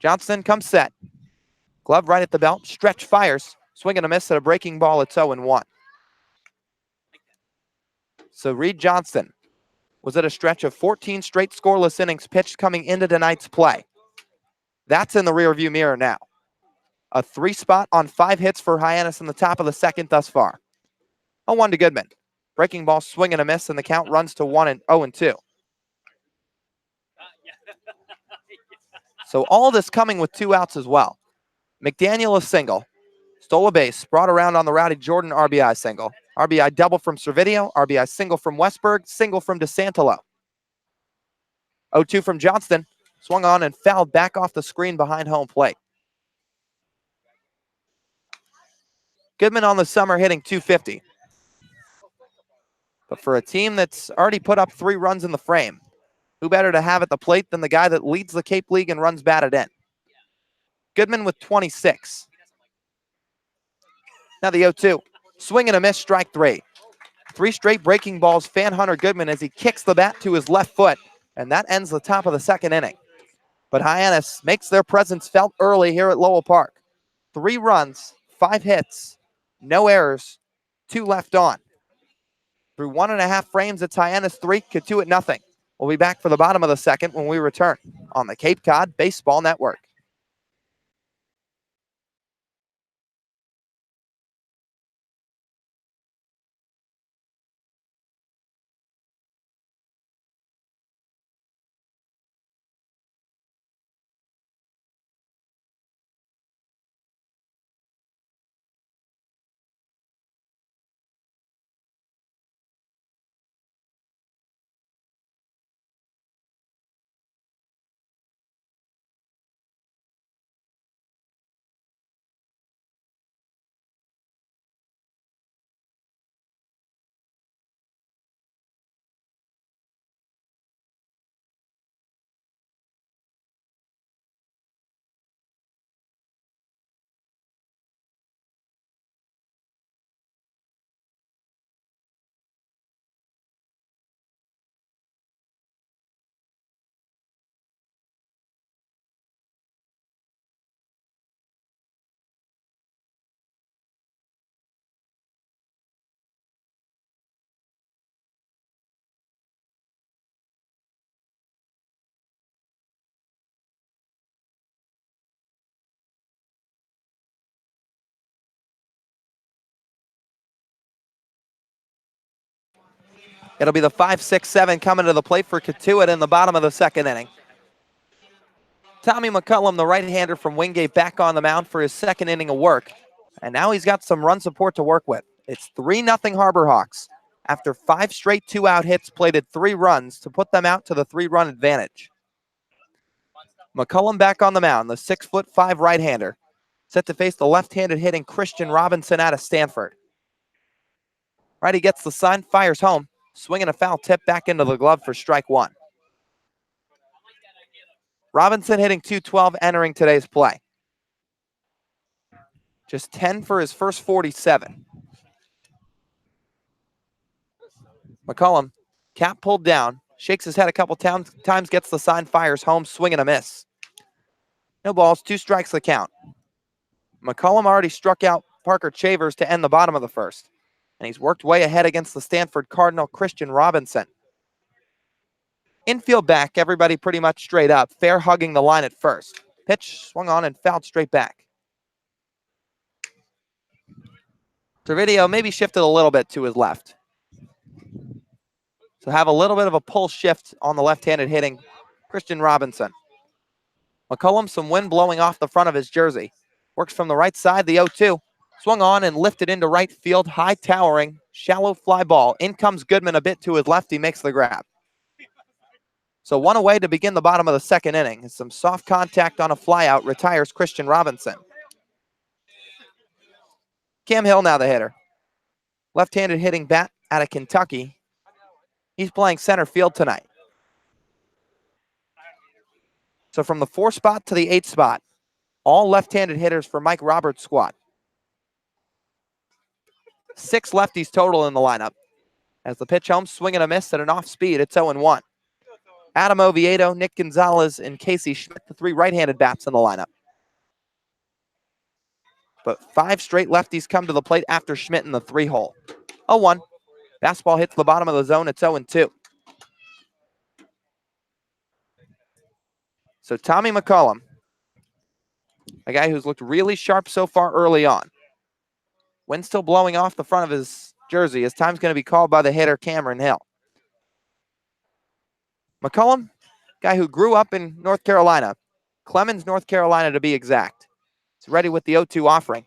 Johnston comes set. Glove right at the belt. Stretch fires. Swing and a miss at a breaking ball. It's 0-1. So Reed Johnston was at a stretch of 14 straight scoreless innings pitched coming into tonight's play. That's in the rearview mirror now. A 3-spot on 5 hits for Hyannis in the top of the second thus far. 0-1 to Goodman. Breaking ball, swing and a miss, and the count runs to 0-2. So all this coming with 2 outs as well. McDaniel a single. Stole a base, brought around on the Rowdy Jordan RBI single. RBI double from Servideo, RBI single from Westberg, single from DeSantolo. 0-2 from Johnston. Swung on and fouled back off the screen behind home plate. Goodman on the summer hitting .250. But for a team that's already put up 3 runs in the frame, who better to have at the plate than the guy that leads the Cape League and runs batted in? Goodman with 26. Now the 0-2. Swing and a miss, strike 3. 3 straight breaking balls fan Hunter Goodman as he kicks the bat to his left foot, and that ends the top of the second inning. But Hyannis makes their presence felt early here at Lowell Park. 3 runs, 5 hits, no errors, 2 left on. Through 1.5 frames, it's Hyannis 3, Cotuit nothing. We'll be back for the bottom of the second when we return on the Cape Cod Baseball Network. It'll be the 5, 6, 7 coming to the plate for Cotuit in the bottom of the second inning. Tommy McCullum, the right-hander from Wingate, back on the mound for his second inning of work. And now he's got some run support to work with. It's 3-0 Harbor Hawks after 5 straight 2-out hits plated 3 runs to put them out to the 3-run advantage. McCullum back on the mound, the 6'5" right-hander, set to face the left-handed hitting Christian Robinson out of Stanford. Righty gets the sign, fires home, swinging a foul tip back into the glove for strike 1. Robinson hitting .212 entering today's play. Just 10 for his first 47. McCullum, cap pulled down, shakes his head a couple times, gets the sign, fires home, swing and a miss. No balls, 2 strikes the count. McCullum already struck out Parker Chavers to end the bottom of the first, and he's worked way ahead against the Stanford Cardinal Christian Robinson. Infield back, everybody pretty much straight up, fair hugging the line at first. Pitch swung on and fouled straight back. Servideo maybe shifted a little bit to his left. So have a little bit of a pull shift on the left-handed hitting Christian Robinson. McCullum, some wind blowing off the front of his jersey. Works from the right side, the 0-2. Swung on and lifted into right field, high towering, shallow fly ball. In comes Goodman a bit to his left. He makes the grab. So one away to begin the bottom of the second inning. Some soft contact on a flyout retires Christian Robinson. Cam Hill now the hitter. Left-handed hitting bat out of Kentucky. He's playing center field tonight. So from the 4 spot to the 8 spot, all left-handed hitters for Mike Roberts' squad. 6 lefties total in the lineup. As the pitch home, swing and a miss at an off speed, it's 0-1. Adam Oviedo, Nick Gonzalez, and Casey Schmidt, the 3 right-handed bats in the lineup. But 5 straight lefties come to the plate after Schmidt in the 3-hole. 0-1. Fastball hits the bottom of the zone, it's 0-2. So Tommy McCollum, a guy who's looked really sharp so far early on. Wind still blowing off the front of his jersey. His time's going to be called by the hitter, Cameron Hill. McCollum, guy who grew up in North Carolina, Clemens, North Carolina to be exact. He's ready with the 0-2 offering.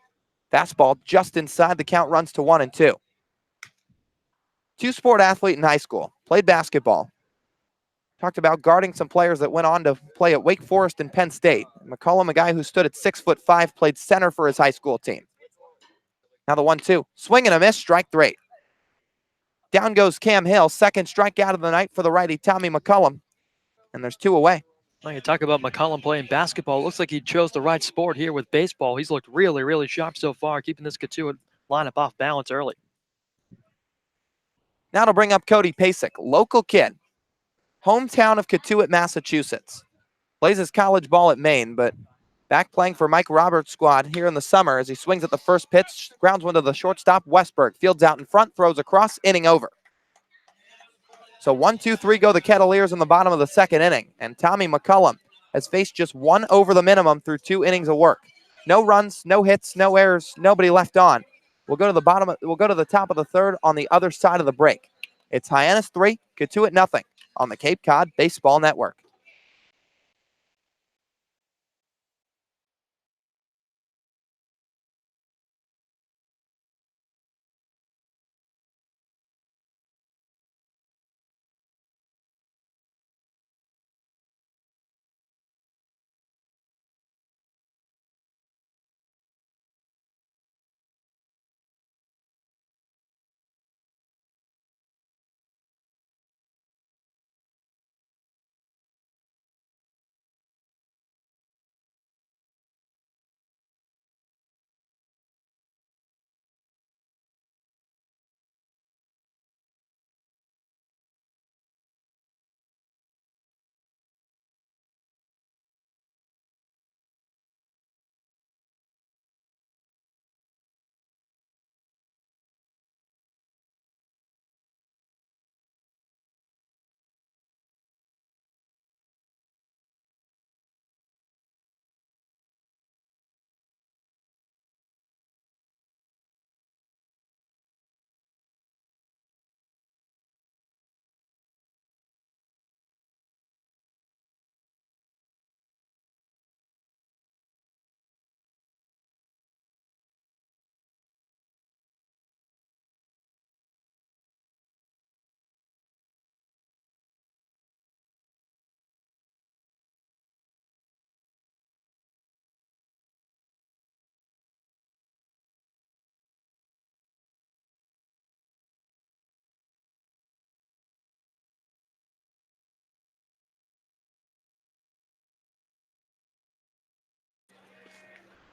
Fastball just inside, the count runs to 1-2. Two-sport athlete in high school, played basketball. Talked about guarding some players that went on to play at Wake Forest and Penn State. McCollum, a guy who stood at 6'5", played center for his high school team. Now the 1-2. Swing and a miss, strike 3. Down goes Cam Hill. Second strikeout of the night for the righty Tommy McCollum. And there's 2 away. Well, you talk about McCollum playing basketball. It looks like he chose the right sport here with baseball. He's looked really, really sharp so far, keeping this Cotuit lineup off balance early. Now to bring up Cody Pasek, local kid. Hometown of Cotuit, Massachusetts. Plays his college ball at Maine, but back playing for Mike Roberts' squad here in the summer as he swings at the first pitch, grounds one to the shortstop, Westberg. Fields out in front, throws across, inning over. So 1-2-3 go the Kettleers in the bottom of the second inning, and Tommy McCollum has faced just 1 over the minimum through 2 innings of work. No runs, no hits, no errors, nobody left on. We'll go to the top of the third on the other side of the break. It's Hyannis 3, Cotuit 0 on the Cape Cod Baseball Network.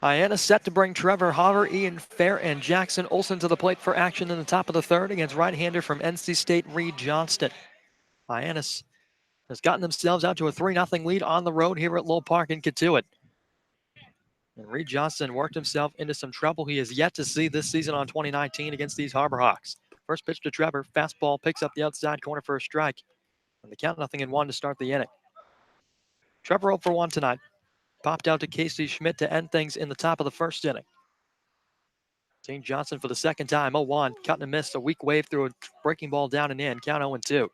Hyannis set to bring Trevor Hover, Ian Fair, and Jackson Olsen to the plate for action in the top of the third against right-hander from NC State, Reed Johnston. Hyannis has gotten themselves out to a 3-0 lead on the road here at Lowell Park in Cotuit. And Reed Johnston worked himself into some trouble he has yet to see this season on 2019 against these Harbor Hawks. First pitch to Trevor, fastball picks up the outside corner for a strike. And the count 0-1 to start the inning. Trevor 0 for 1 tonight. Popped out to Casey Schmidt to end things in the top of the first inning. St. Johnson for the second time, 0-1, cut and miss, a weak wave through a breaking ball down and in, count 0-2.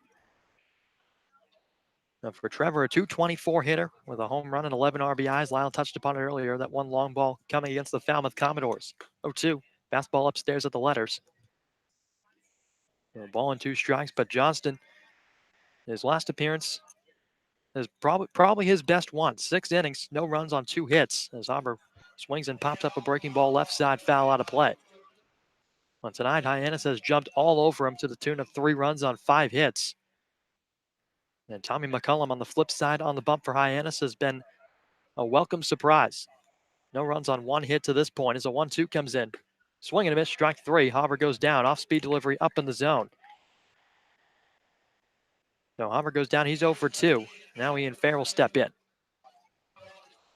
Now for Trevor, a .224 hitter with a home run and 11 RBIs. Lyle touched upon it earlier, that one long ball coming against the Falmouth Commodores. 0-2. Fastball upstairs at the letters. Ball and 2 strikes, but Johnston, his last appearance is probably his best one. 6 innings, no runs on 2 hits as Hopper swings and pops up a breaking ball left side, foul out of play. Well, tonight, Hyannis has jumped all over him to the tune of 3 runs on 5 hits. And Tommy McCullum on the flip side on the bump for Hyannis has been a welcome surprise. No runs on 1 hit to this point as a 1-2 comes in. Swing and a miss, strike 3. Hopper goes down, off-speed delivery up in the zone. So Hopper goes down, he's 0 for 2. Now Ian Fair will step in.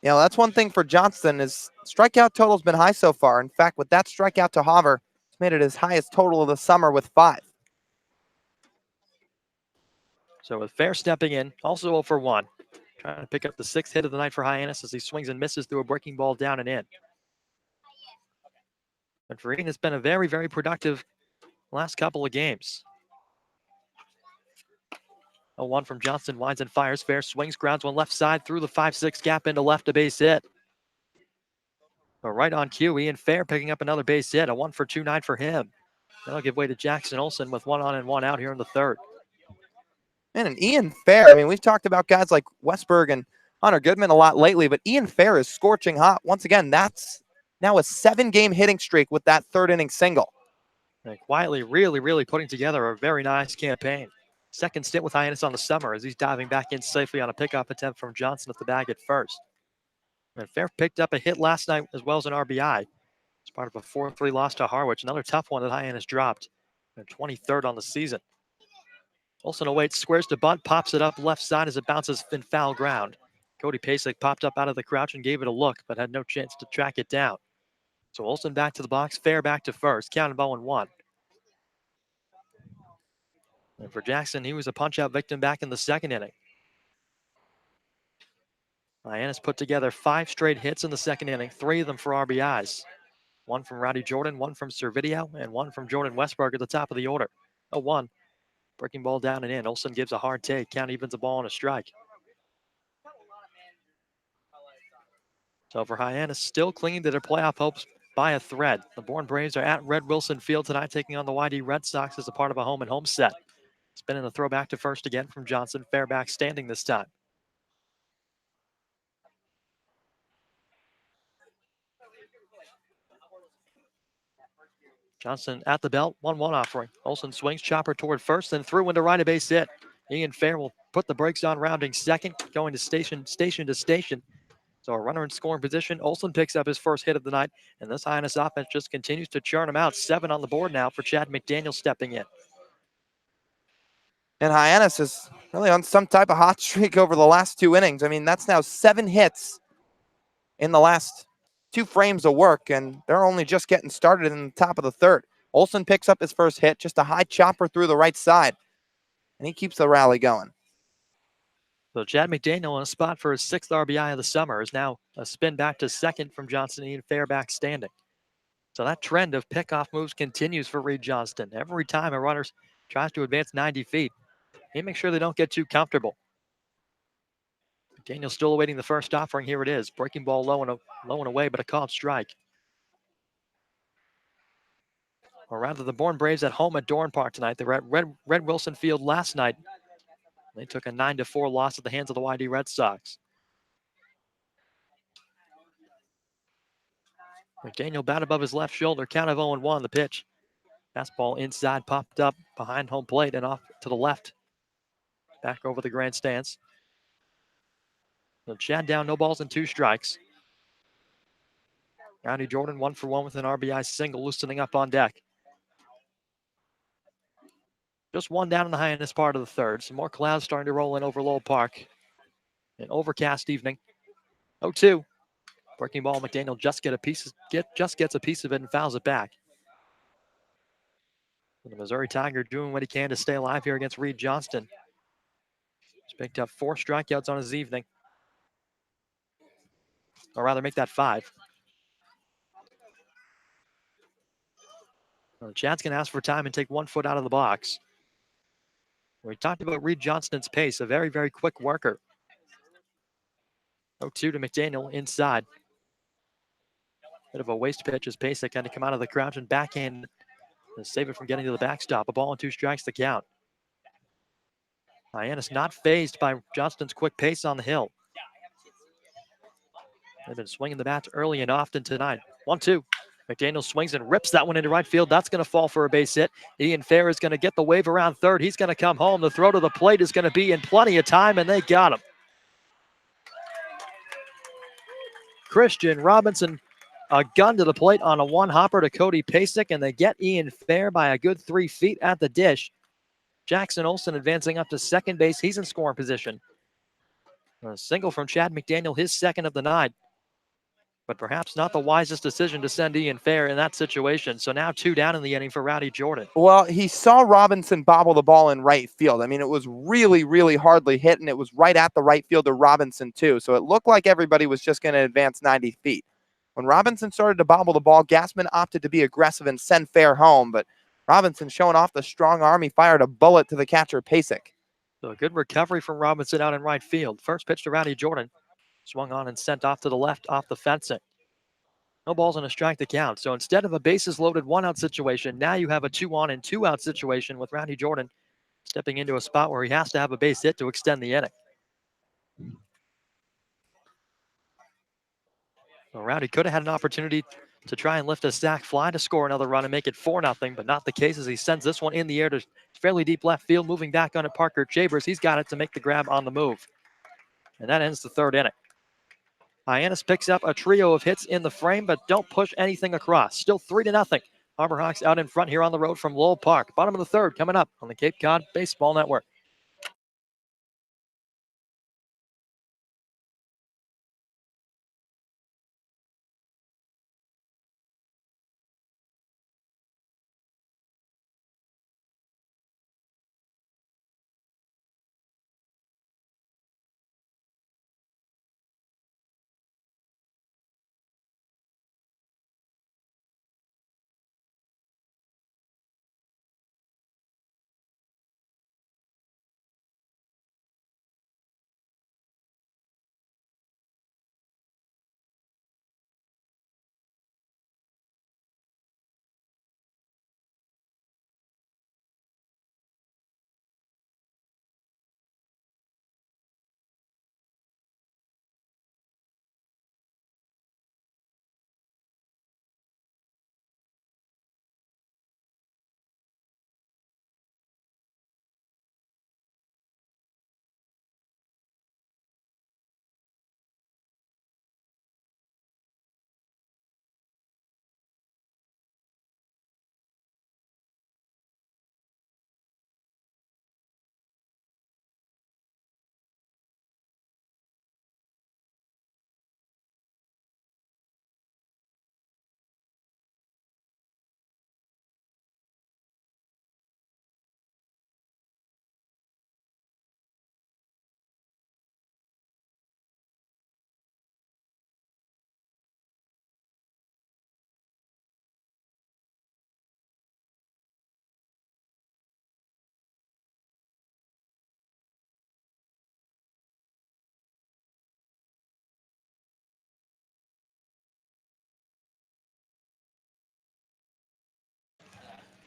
You know, that's one thing for Johnston is strikeout total's been high so far. In fact, with that strikeout to Hopper, it's made it his highest total of the summer with 5. So with Fair stepping in, also 0 for 1. Trying to pick up the 6th hit of the night for Hyannis as he swings and misses through a breaking ball down and in. But for Ian, it's been a very, very productive last couple of games. 0-1 from Johnston, winds and fires. Fair swings, grounds one left side through the 5-6 gap into left, a base hit. But right on cue, Ian Fair picking up another base hit, a 1 for 2 night for him. That'll give way to Jackson Olsen with 1 on and 1 out here in the 3rd. And Ian Fair, I mean, we've talked about guys like Westberg and Hunter Goodman a lot lately, but Ian Fair is scorching hot. Once again, that's now a 7-game hitting streak with that 3rd inning single. And quietly, really putting together a very nice campaign. 2nd stint with Hyannis on the summer as he's diving back in safely on a pickoff attempt from Johnson at the bag at first. And Fair picked up a hit last night as well as an RBI. It's part of a 4-3 loss to Harwich. Another tough one that Hyannis dropped. Their 23rd on the season. Olsen awaits, squares to bunt, pops it up left side as it bounces in foul ground. Cody Pasek popped up out of the crouch and gave it a look, but had no chance to track it down. So Olsen back to the box, Fair back to first, counted 0-1. And for Jackson, he was a punch-out victim back in the 2nd inning. Hyannis put together 5 straight hits in the 2nd inning, 3 of them for RBIs. 1 from Rowdy Jordan, 1 from Servideo, and 1 from Jordan Westberg at the top of the order. 0-1. Breaking ball down and in. Olsen gives a hard take. Count evens a ball and a strike. So for Hyannis, still clinging to their playoff hopes by a thread. The Bourne Braves are at Red Wilson Field tonight, taking on the YD Red Sox as a part of a home-and-home set. Spinning the throw back to first again from Johnson. Fair back standing this time. Johnson at the belt, 1-1 offering. Olsen swings, chopper toward first, then through into right, a base hit. Ian Fair will put the brakes on, rounding second, going to station to station. So a runner in scoring position. Olsen picks up his first hit of the night, and this Hyannis offense just continues to churn him out. 7 on the board now for Chad McDaniel stepping in. And Hyannis is really on some type of hot streak over the last 2 innings. I mean, that's now 7 hits in the last 2 frames of work, and they're only just getting started in the top of the 3rd. Olsen picks up his first hit, just a high chopper through the right side, and he keeps the rally going. So Chad McDaniel on a spot for his 6th RBI of the summer is now a spin back to second from Johnson. Ian Fair back standing. So that trend of pickoff moves continues for Reed Johnston. Every time a runner tries to advance 90 feet, he makes sure they don't get too comfortable. McDaniel still awaiting the first offering. Here it is. Breaking ball low and away, but a called strike. Or rather, the Bourne Braves at home at Dorn Park tonight. They were at Red Wilson Field last night. They took a 9-4 loss at the hands of the YD Red Sox. McDaniel bat above his left shoulder. Count of 0-1. The pitch. Fastball inside, popped up behind home plate and off to the left. Back over the grandstands. So Chad down, no balls and 2 strikes. Rowdy Jordan 1 for 1 with an RBI single, loosening up on deck. Just 1 down in the Hyannis part of the 3rd. Some more clouds starting to roll in over Lowell Park. An overcast evening. 0-2. Breaking ball. McDaniel just gets a piece of it and fouls it back. And the Missouri Tiger doing what he can to stay alive here against Reed Johnston. He's picked up 4 strikeouts on his evening. Or rather, make that 5. Well, Chad's going to ask for time and take 1 foot out of the box. We talked about Reed Johnston's pace, a very, very quick worker. 0-2 to McDaniel inside. Bit of a waste pitch as Pasek had to come out of the crouch and backhand to save it from getting to the backstop. A ball and 2 strikes to count. Hyannis not phased by Johnston's quick pace on the hill. They've been swinging the bats early and often tonight. 1-2. McDaniel swings and rips that one into right field. That's going to fall for a base hit. Ian Fair is going to get the wave around third. He's going to come home. The throw to the plate is going to be in plenty of time, and they got him. Christian Robinson, a gun to the plate on a one-hopper to Cody Pasek, and they get Ian Fair by a good 3 feet at the dish. Jackson Olsen advancing up to second base. He's in scoring position. A single from Chad McDaniel, his second of the night. But perhaps not the wisest decision to send Ian Fair in that situation. So now 2 down in the inning for Rowdy Jordan. Well, he saw Robinson bobble the ball in right field. I mean, it was really, really hardly hit, and it was right at the right fielder Robinson, too. So it looked like everybody was just going to advance 90 feet. When Robinson started to bobble the ball, Gassman opted to be aggressive and send Fair home. But Robinson, showing off the strong arm, he fired a bullet to the catcher, Pasek. So a good recovery from Robinson out in right field. First pitch to Rowdy Jordan. Swung on and sent off to the left, off the fencing. No balls and a strike to count. So instead of a bases loaded 1-out situation, now you have a 2-on and 2-out situation with Rowdy Jordan stepping into a spot where he has to have a base hit to extend the inning. So Rowdy could have had an opportunity to try and lift a sac fly to score another run and make it 4-0, but not the case as he sends this one in the air to fairly deep left field, moving back on it Parker Chambers. He's got it to make the grab on the move. And that ends the 3rd inning. Hyannis picks up a trio of hits in the frame, but don't push anything across. Still 3-0. Harbor Hawks out in front here on the road from Lowell Park. Bottom of the 3rd coming up on the Cape Cod Baseball Network.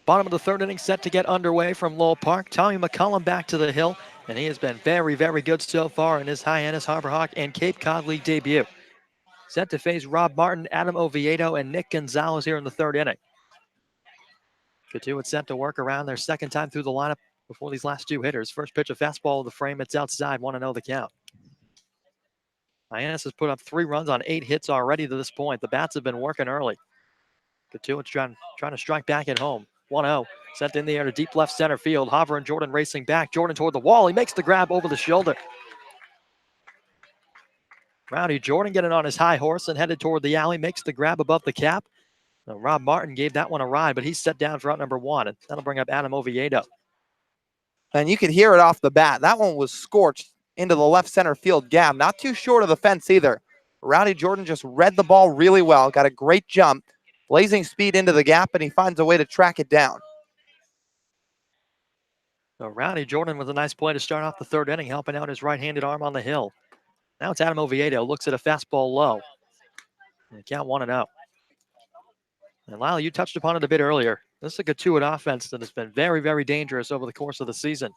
Bottom of the 3rd inning set to get underway from Lowell Park. Tommy McCullum back to the hill, and he has been very, very good so far in his Hyannis, Harbor Hawk, and Cape Cod League debut. Set to face Rob Martin, Adam Oviedo, and Nick Gonzalez here in the 3rd inning. Cotuit set to work around their 2nd time through the lineup before these last 2 hitters. First pitch, a fastball to the frame. It's outside. 1-0 the count. Hyannis has put up 3 runs on 8 hits already to this point. The bats have been working early. Cotuit's trying to strike back at home. 1-0. Sent in the air to deep left center field. Hover and Jordan racing back. Jordan toward the wall. He makes the grab over the shoulder. Rowdy Jordan getting on his high horse and headed toward the alley. Makes the grab above the cap. Now, Rob Martin gave that one a ride, but he's set down for out number 1. And that'll bring up Adam Oviedo. And you could hear it off the bat. That one was scorched into the left center field gap. Not too short of the fence either. Rowdy Jordan just read the ball really well. Got a great jump. Blazing speed into the gap, and he finds a way to track it down. So Rowdy Jordan with a nice play to start off the 3rd inning, helping out his right-handed arm on the hill. Now it's Adam Oviedo. Looks at a fastball low. And count 1-0. And Lyle, you touched upon it a bit earlier. This is a Cotuit offense that has been very, very dangerous over the course of the season.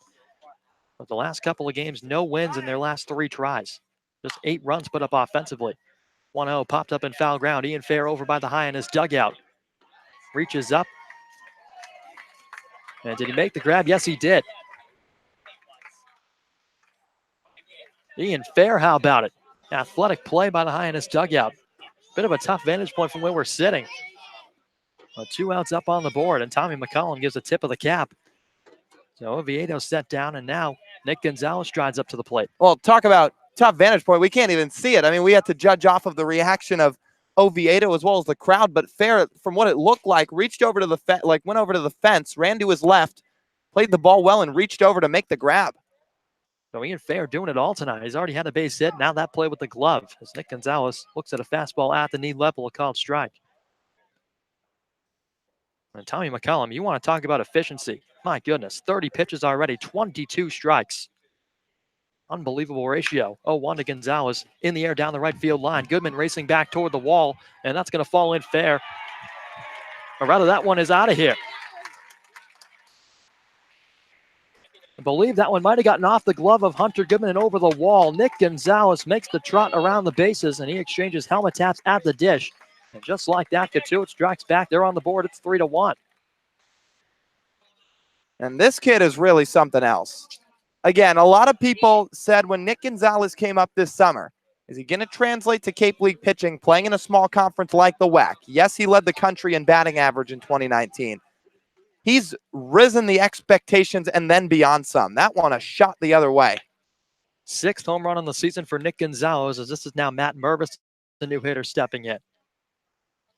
But the last couple of games, no wins in their last 3 tries. Just 8 runs put up offensively. 1-0 popped up in foul ground. Ian Fair over by the Hyannis dugout. Reaches up. And did he make the grab? Yes, he did. Ian Fair, how about it? Athletic play by the Hyannis dugout. Bit of a tough vantage point from where we're sitting. 2 outs up on the board, and Tommy McCollum gives a tip of the cap. So Oviedo set down, and now Nick Gonzalez strides up to the plate. Well, talk about tough vantage point. We can't even see it. I mean, we had to judge off of the reaction of Oviedo as well as the crowd, but Fair, from what it looked like, reached over to the went over to the fence, ran to his left, played the ball well, and reached over to make the grab. So Ian Fair doing it all tonight. He's already had a base hit. Now that play with the glove as Nick Gonzalez looks at a fastball at the knee level, a called strike. And Tommy McCollum, you want to talk about efficiency. My goodness, 30 pitches already, 22 strikes. Unbelievable ratio. 0-1 to Gonzalez in the air down the right field line. Goodman racing back toward the wall, and that's going to fall in fair. Or rather, that one is out of here. I believe that one might have gotten off the glove of Hunter Goodman and over the wall. Nick Gonzalez makes the trot around the bases, and he exchanges helmet taps at the dish. And just like that, Cotuit strikes back. They're on the board. It's 3-1. And this kid is really something else. Again, a lot of people said when Nick Gonzalez came up this summer, is he going to translate to Cape League pitching, playing in a small conference like the WAC? Yes, he led the country in batting average in 2019. He's risen the expectations and then beyond some. That one a shot the other way. 6th home run on the season for Nick Gonzalez, as this is now Matt Mervis, the new hitter, stepping in.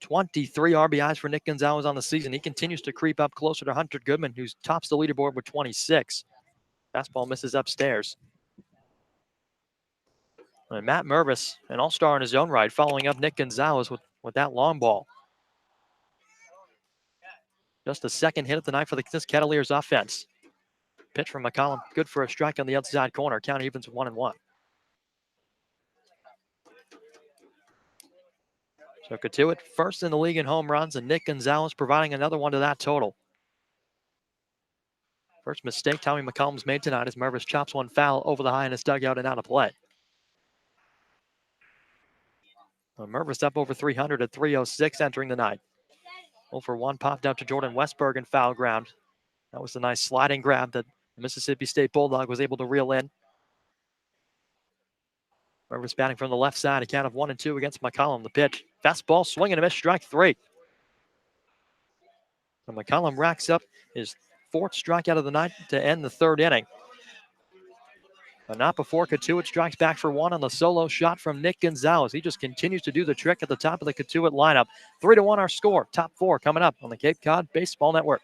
23 RBIs for Nick Gonzalez on the season. He continues to creep up closer to Hunter Goodman, who tops the leaderboard with 26. Fastball misses upstairs. And Matt Mervis, an all-star in his own right, following up Nick Gonzalez with that long ball. Just the second hit of the night for this Cavaliers offense. Pitch from McCollum, good for a strike on the outside corner. Count evens 1-1. So Cotuit first in the league in home runs, and Nick Gonzalez providing another one to that total. First mistake Tommy McCollum's made tonight as Mervis chops one foul over the Hyannis dugout and out of play. Well, Mervis up over 300 at 306 entering the night. 0-for-1 popped out to Jordan Westberg in foul ground. That was a nice sliding grab that the Mississippi State Bulldog was able to reel in. Mervis batting from the left side, a count of 1-2 against McCollum. The pitch, fastball, swing and a miss, strike 3. So McCollum racks up his 4th strikeout of the night to end the 3rd inning. But not before Cotuit strikes back for 1 on the solo shot from Nick Gonzalez. He just continues to do the trick at the top of the Cotuit lineup. 3-1 our score. Top 4 coming up on the Cape Cod Baseball Network.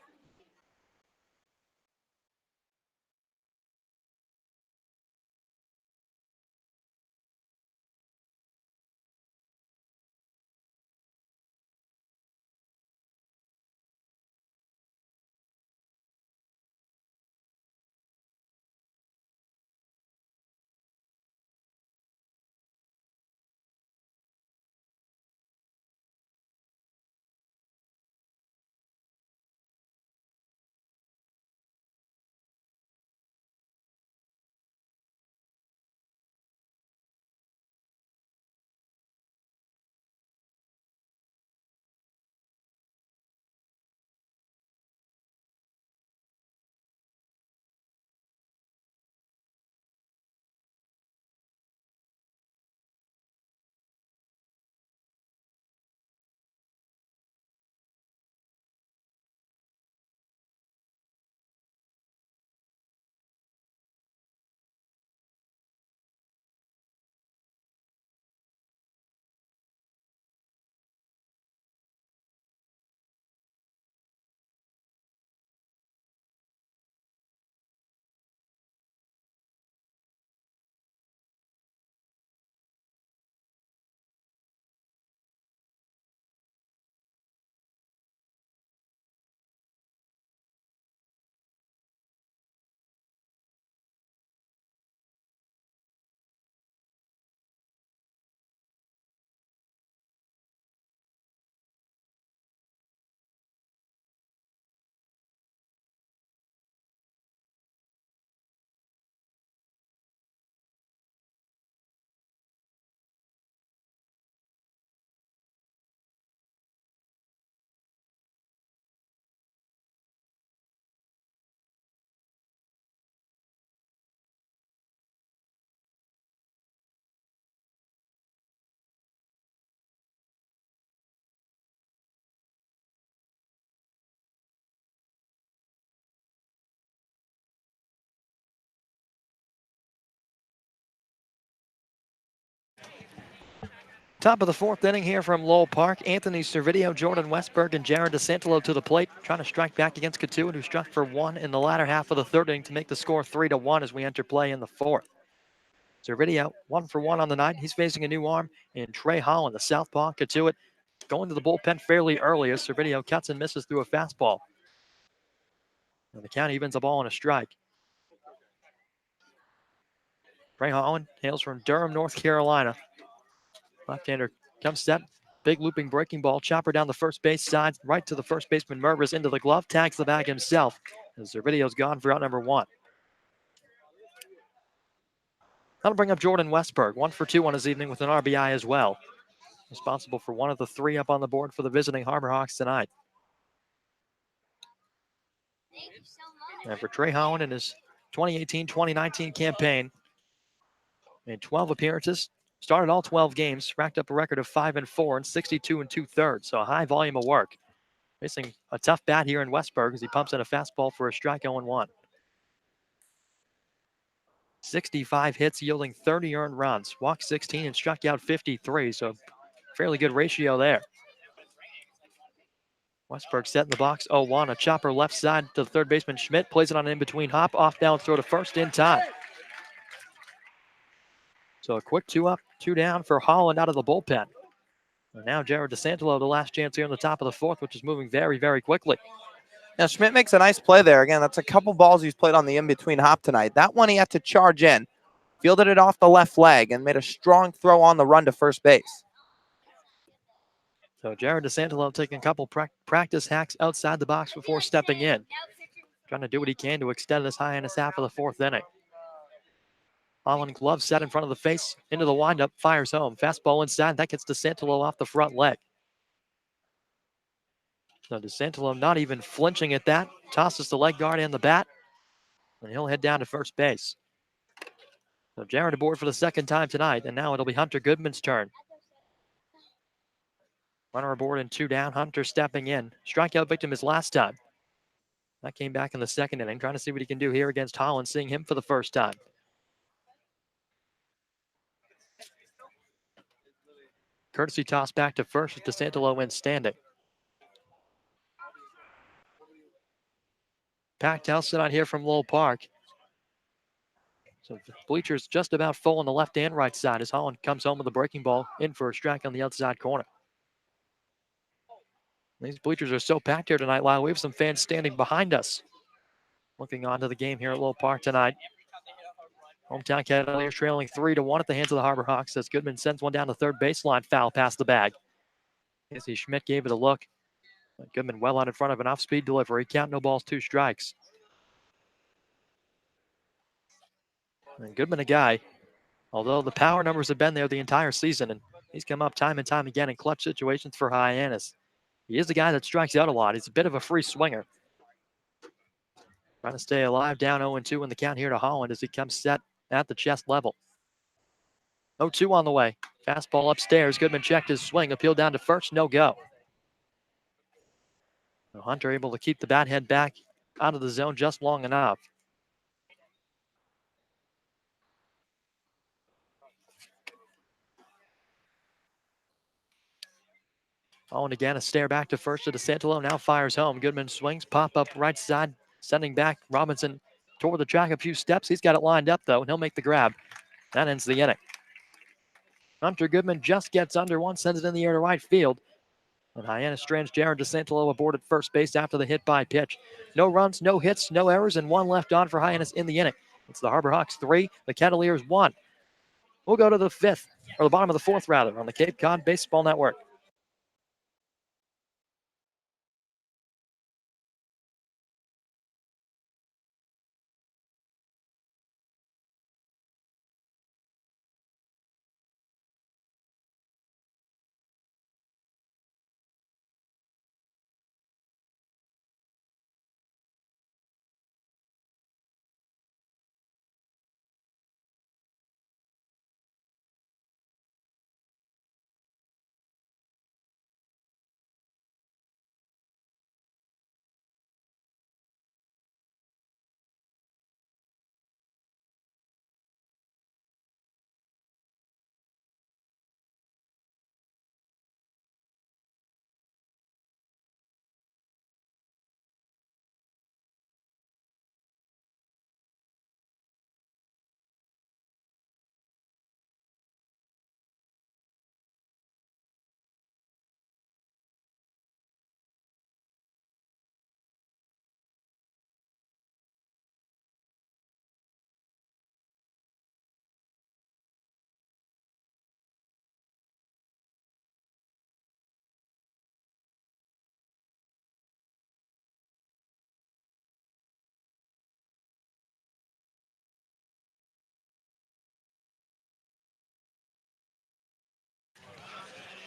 Top of the fourth inning here from Lowell Park. Anthony Servideo, Jordan Westberg, and Jared DeSantelo to the plate, trying to strike back against Cotuit, who struck for one in the latter half of the third inning to make the score 3-1 as we enter play in the fourth. Servideo, 1 for 1 on the night. He's facing a new arm in Trey Holland, the southpaw. Cotuit going to the bullpen fairly early as Servideo cuts and misses through a fastball. And the count evens a ball and a strike. Trey Holland hails from Durham, North Carolina. Left-hander comes set. Big looping breaking ball. Chopper down the first base side. Right to the first baseman Mervis into the glove. Tags the bag himself. And Servidio's gone for out number 1. That'll bring up Jordan Westberg. 1 for 2 on his evening with an RBI as well. Responsible for one of the 3 up on the board for the visiting Harbor Hawks tonight. And for Trey Holland in his 2018-2019 campaign, made 12 appearances, started all 12 games, racked up a record of 5-4 and 62 2/3. So a high volume of work. Facing a tough bat here in Westberg as he pumps in a fastball for a strike 0-1. 65 hits yielding 30 earned runs. Walked 16 and struck out 53, so fairly good ratio there. Westberg set in the box 0-1. A chopper left side to the third baseman Schmidt. Plays it on an in-between hop. Off balance throw to first in time. So a quick 2 up, 2 down for Holland out of the bullpen. And now Jared DeSantelo, the last chance here in the top of the fourth, which is moving very, very quickly. Now, Schmidt makes a nice play there. Again, that's a couple balls he's played on the in-between hop tonight. That one he had to charge in. Fielded it off the left leg and made a strong throw on the run to first base. So Jared DeSantelo taking a couple practice hacks outside the box before stepping in. Trying to do what he can to extend this Hyannis half of the fourth inning. Holland glove set in front of the face, into the windup, fires home. Fastball inside, that gets DeSantelo off the front leg. So DeSantelo not even flinching at that. Tosses the leg guard and the bat, and he'll head down to first base. So Jared aboard for the second time tonight, and now it'll be Hunter Goodman's turn. Runner aboard and 2 down. Hunter stepping in. Strikeout victim his last time. That came back in the second inning. Trying to see what he can do here against Holland, seeing him for the first time. Courtesy toss back to first with DeSantelo in standing. Packed house tonight here from Lowell Park. So bleachers just about full on the left and right side as Holland comes home with a breaking ball in for a strike on the outside corner. These bleachers are so packed here tonight, Lyle. We have some fans standing behind us. Looking on to the game here at Lowell Park tonight. Hometown Cavaliers trailing 3-1 at the hands of the Harbor Hawks as Goodman sends one down the third baseline, foul past the bag. Casey Schmidt gave it a look. Goodman well out in front of an off-speed delivery. Count, no balls, 2 strikes. And Goodman, a guy, although the power numbers have been there the entire season, and he's come up time and time again in clutch situations for Hyannis. He is a guy that strikes out a lot. He's a bit of a free swinger. Trying to stay alive, down 0-2 in the count here to Holland as he comes set at the chest level. 0-2 on the way. Fastball upstairs. Goodman checked his swing. Appeal down to first. No go. Hunter able to keep the bat head back out of the zone just long enough. And again, a stare back to first to DeSantelo. Now fires home. Goodman swings. Pop up right side. Sending back Robinson toward the track a few steps. He's got it lined up, though, and he'll make the grab. That ends the inning. Hunter Goodman just gets under one, sends it in the air to right field. And Hyannis strands Jared DeSantelo aboard at first base after the hit by pitch. No runs, no hits, no errors, and 1 left on for Hyannis in the inning. It's the Harbor Hawks 3, the Cavaliers 1. We'll go to the fifth, or the bottom of the fourth, rather, on the Cape Cod Baseball Network.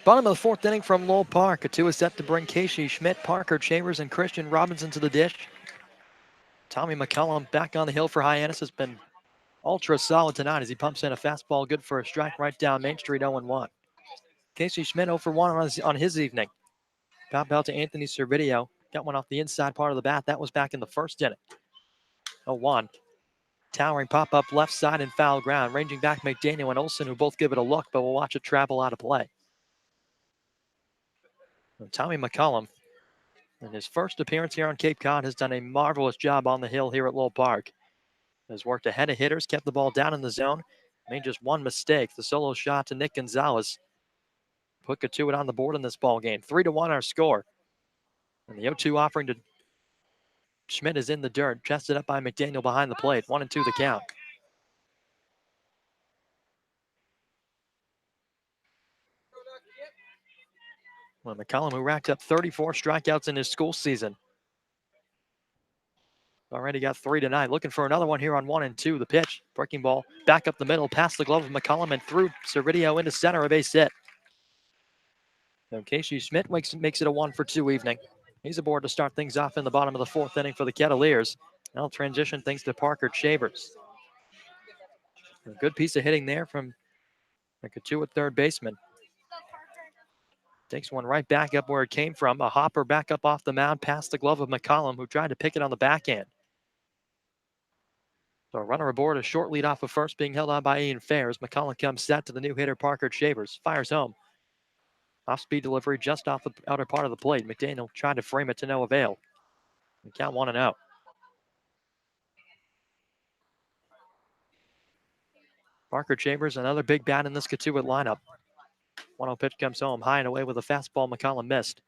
Bottom of the fourth inning from Lowell Park. Cotuit is set to bring Casey Schmidt, Parker Chambers, and Christian Robinson to the dish. Tommy McCullum back on the hill for Hyannis has been ultra solid tonight as he pumps in a fastball good for a strike right down Main Street, 0-1. Casey Schmidt 0 for 1 on his evening. Pop out to Anthony Servideo. Got one off the inside part of the bat. That was back in the first inning. 0-1. Towering pop-up left side and foul ground. Ranging back McDaniel and Olsen, who both give it a look, but we'll watch it travel out of play. And Tommy McCullum, in his first appearance here on Cape Cod, has done a marvelous job on the hill here at Lowell Park. Has worked ahead of hitters, kept the ball down in the zone, made just one mistake. The solo shot to Nick Gonzalez put Cotuit on the board in this ball game. 3-1 our score. And the 0-2 offering to Schmidt is in the dirt, chested up by McDaniel behind the plate. 1-2 the count. Well, McCullum, who racked up 34 strikeouts in his school season, already got 3 tonight. Looking for another one here on 1-2. The pitch, breaking ball, back up the middle, past the glove of McCullum and through Servideo into center, a base hit. So Casey Schmidt makes it a 1-for-2 evening. He's aboard to start things off in the bottom of the fourth inning for the Kettleers. Now transition things to Parker Chambers. A good piece of hitting there from the Cotuit third baseman. Takes one right back up where it came from. A hopper back up off the mound past the glove of McCullum, who tried to pick it on the backhand. So a runner aboard, a short lead off of first, being held on by Ian Fairs. McCullum comes set to the new hitter, Parker Chambers. Fires home. Off-speed delivery just off the outer part of the plate. McDaniel tried to frame it to no avail. The count 1-0. Parker Chambers, another big bat in this Cotuit lineup. 1-0 pitch comes home, high and away with a fastball. McCullum missed.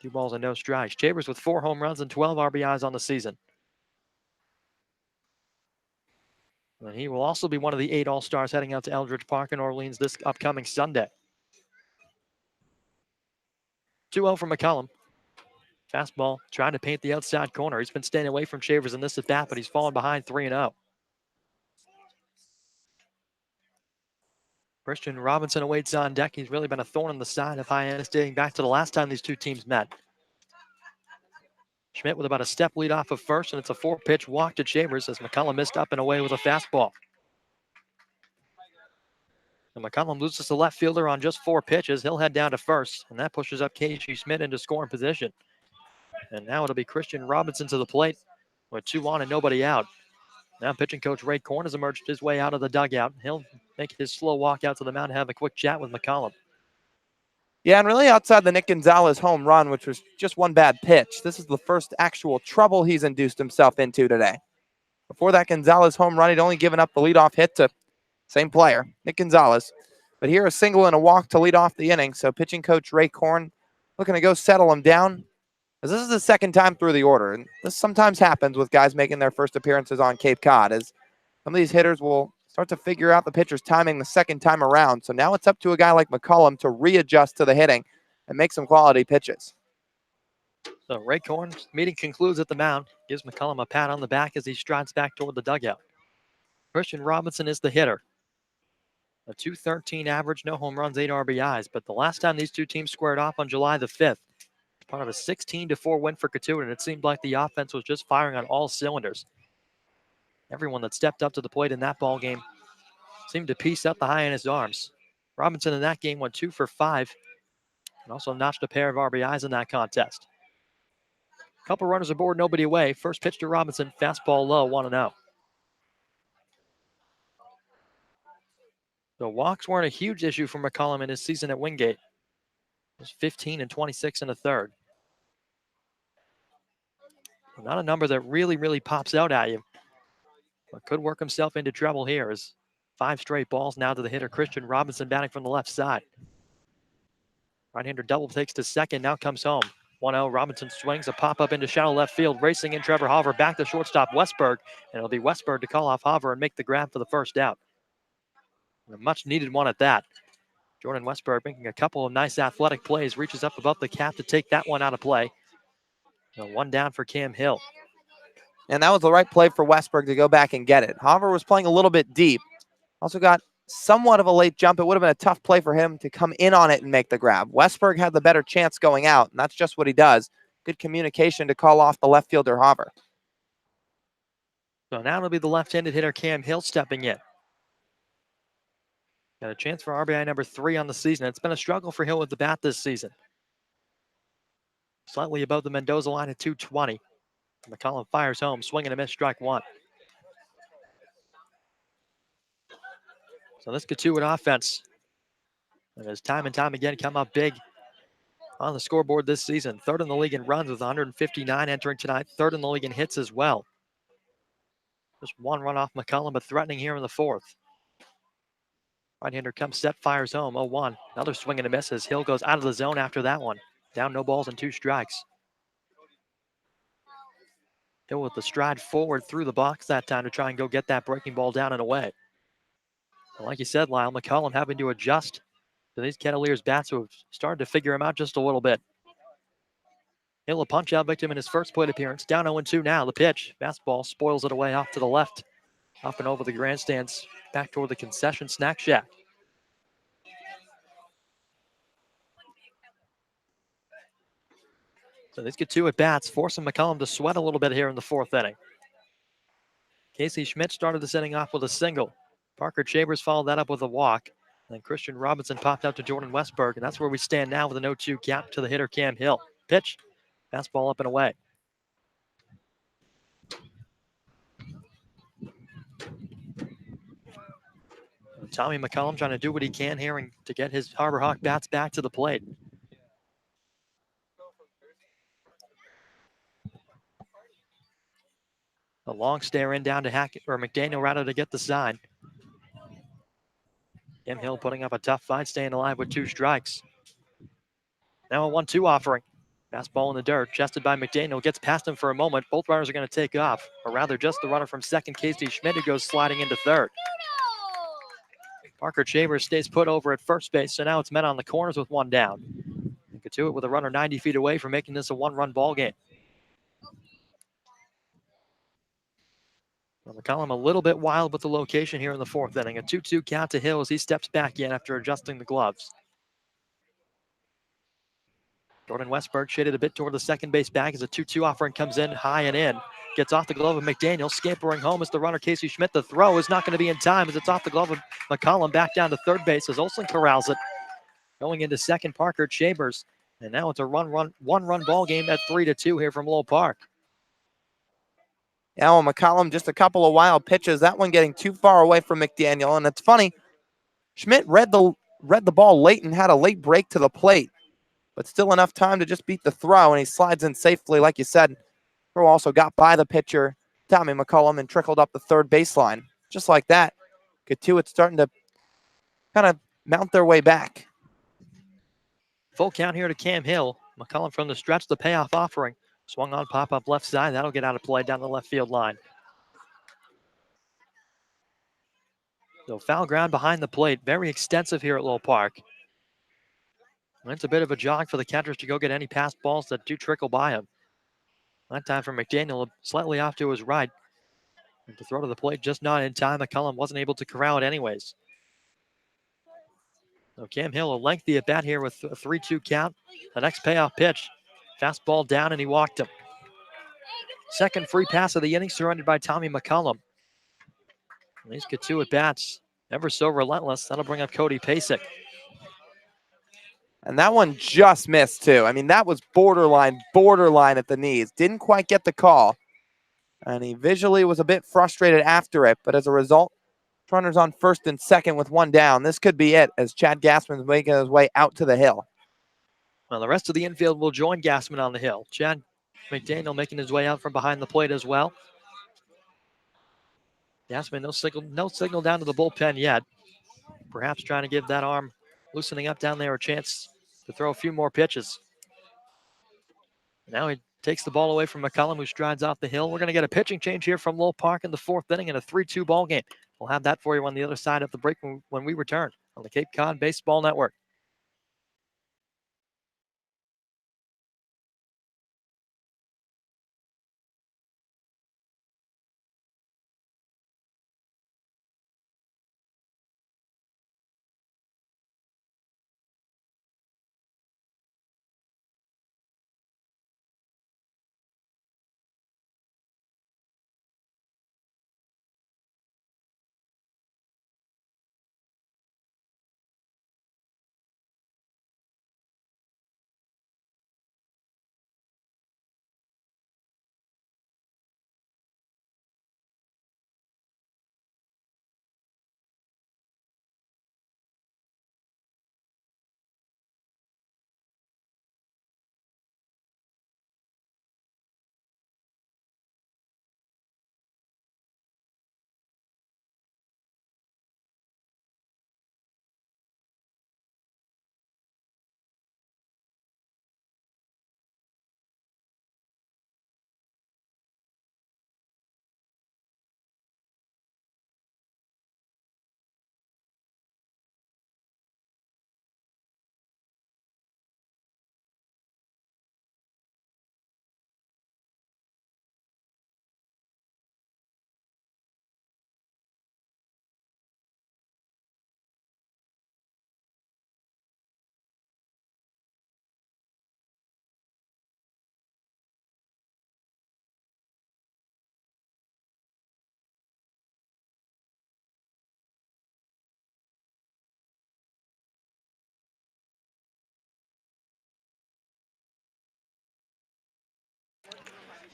2 balls and no strikes. Chambers with 4 home runs and 12 RBIs on the season. And he will also be one of the 8 All-Stars heading out to Eldridge Park in Orleans this upcoming Sunday. 2-0 for McCullum. Fastball trying to paint the outside corner. He's been staying away from Chambers in this at bat, but he's fallen behind 3-0. Christian Robinson awaits on deck. He's really been a thorn in the side of Hyannis dating back to the last time these two teams met. Schmidt with about a step lead off of first, and it's a 4-pitch walk to Chambers as McCullum missed up and away with a fastball. And McCullum loses the left fielder on just 4 pitches. He'll head down to first, and that pushes up Casey Schmidt into scoring position. And now it'll be Christian Robinson to the plate with 2 on and nobody out. Now pitching coach Ray Korn has emerged his way out of the dugout. He'll make his slow walk out to the mound and have a quick chat with McCullum. Yeah, and really outside the Nick Gonzalez home run, which was just one bad pitch, this is the first actual trouble he's induced himself into today. Before that Gonzalez home run, he'd only given up the leadoff hit to same player, Nick Gonzalez. But here a single and a walk to lead off the inning. So pitching coach Ray Korn looking to go settle him down. As this is the second time through the order, and this sometimes happens with guys making their first appearances on Cape Cod, as some of these hitters will start to figure out the pitcher's timing the second time around. So now it's up to a guy like McCullum to readjust to the hitting and make some quality pitches. So Ray Korn's meeting concludes at the mound, gives McCullum a pat on the back as he strides back toward the dugout. Christian Robinson is the hitter. A .213 average, no home runs, 8 RBIs. But the last time these two teams squared off on July the 5th, part of a 16-4 win for Cotuit, and it seemed like the offense was just firing on all cylinders. Everyone that stepped up to the plate in that ball game seemed to piece up the Hyannis arms. Robinson in that game went 2 for 5 and also notched a pair of RBIs in that contest. Couple runners aboard, nobody away. First pitch to Robinson, fastball low, 1-0. The walks weren't a huge issue for McCullum in his season at Wingate. It was 15 and 26 in the third. Not a number that really pops out at you, but could work himself into trouble here as 5 straight balls now to the hitter, Christian Robinson, batting from the left side. Right-hander double takes to second, now comes home. 1-0, Robinson swings a pop-up into shallow left field, racing in Trevor Hover, back to shortstop Westberg, and it'll be Westberg to call off Hover and make the grab for the first out. A much-needed one at that. Jordan Westberg making a couple of nice athletic plays, reaches up above the cap to take that one out of play. So 1 down for Cam Hill. And that was the right play for Westberg to go back and get it. Hover was playing a little bit deep. Also got somewhat of a late jump. It would have been a tough play for him to come in on it and make the grab. Westberg had the better chance going out, and that's just what he does. Good communication to call off the left fielder Hopper. So now it'll be the left-handed hitter Cam Hill stepping in. Got a chance for RBI number 3 on the season. It's been a struggle for Hill with the bat this season. Slightly above the Mendoza line at 220. McCollum fires home, swing and a miss, strike 1. So this Cotuit offense, and has time and time again come up big on the scoreboard this season. 3rd in the league in runs with 159 entering tonight. 3rd in the league in hits as well. Just 1 run off McCollum, but threatening here in the 4th. Right-hander comes set, fires home, 0-1. Another swing and a miss as Hill goes out of the zone after that one. Down, no balls and 2 strikes. Hill with the stride forward through the box that time to try and go get that breaking ball down and away. And like you said, Lyle, McCollum having to adjust to these Cavaliers bats who have started to figure him out just a little bit. Hill a punch-out victim in his first plate appearance. Down 0-2 now. The pitch. Fastball spoils it away off to the left. Up and over the grandstands. Back toward the concession snack shack. So these get 2 at bats, forcing McCollum to sweat a little bit here in the 4th inning. Casey Schmidt started this inning off with a single. Parker Chambers followed that up with a walk. Then Christian Robinson popped out to Jordan Westberg, and that's where we stand now with an 0-2 gap to the hitter Cam Hill. Pitch, fastball up and away. Tommy McCollum trying to do what he can here and to get his Harbor Hawk bats back to the plate. A long stare in down to Hackett, or McDaniel rather, to get the sign. Cam Hill putting up a tough fight, staying alive with 2 strikes. Now a 1-2 offering. Fastball in the dirt, chested by McDaniel, gets past him for a moment. Both runners are going to take off, or rather just the runner from second, Casey Schmidt, who goes sliding into third. Parker Chambers stays put over at first base, so now it's men on the corners with 1 down. And Cotuit with a runner 90 feet away from making this a 1-run ball game. Well, McCollum a little bit wild with the location here in the 4th inning. A 2-2 count to Hill as he steps back in after adjusting the gloves. Jordan Westberg shaded a bit toward the second base bag as a 2-2 offering comes in high and in. Gets off the glove of McDaniel, scampering home as the runner Casey Schmidt. The throw is not going to be in time as it's off the glove of McCollum, back down to third base as Olsen corrals it. Going into second, Parker Chambers. And now it's a one-run ball game at 3-2 here from Lowell Park. Yeah, well, McCollum, just a couple of wild pitches. That one getting too far away from McDaniel. And it's funny, Schmidt read the ball late and had a late break to the plate, but still enough time to just beat the throw, and he slides in safely, like you said. Throw also got by the pitcher, Tommy McCollum, and trickled up the third baseline. Just like that, Cotuit's starting to kind of mount their way back. Full count here to Cam Hill. McCollum from the stretch, the payoff offering. Swung on, pop-up left side. That'll get out of play down the left field line. So foul ground behind the plate. Very extensive here at Lowell Park. And it's a bit of a jog for the catchers to go get any pass balls that do trickle by him. That time for McDaniel, slightly off to his right. And to throw to the plate, just not in time. McCollum wasn't able to corral it anyways. So Cam Hill, a lengthy at bat here with a 3-2 count. The next payoff pitch. Fastball down, and he walked him. Second free pass of the inning, surrendered by Tommy McCollum. And these Cotuit bats, ever so relentless. That'll bring up Cody Pasek. And that one just missed, too. I mean, that was borderline at the knees. Didn't quite get the call. And he visually was a bit frustrated after it. But as a result, runners on first and second with 1 down. This could be it as Chad Gassman's making his way out to the hill. Well, the rest of the infield will join Gassman on the hill. Chad McDaniel making his way out from behind the plate as well. Gassman, no signal down to the bullpen yet. Perhaps trying to give that arm loosening up down there a chance to throw a few more pitches. Now he takes the ball away from McCollum, who strides off the hill. We're going to get a pitching change here from Lowell Park in the 4th inning and a 3-2 ball game. We'll have that for you on the other side of the break when we return on the Cape Cod Baseball Network.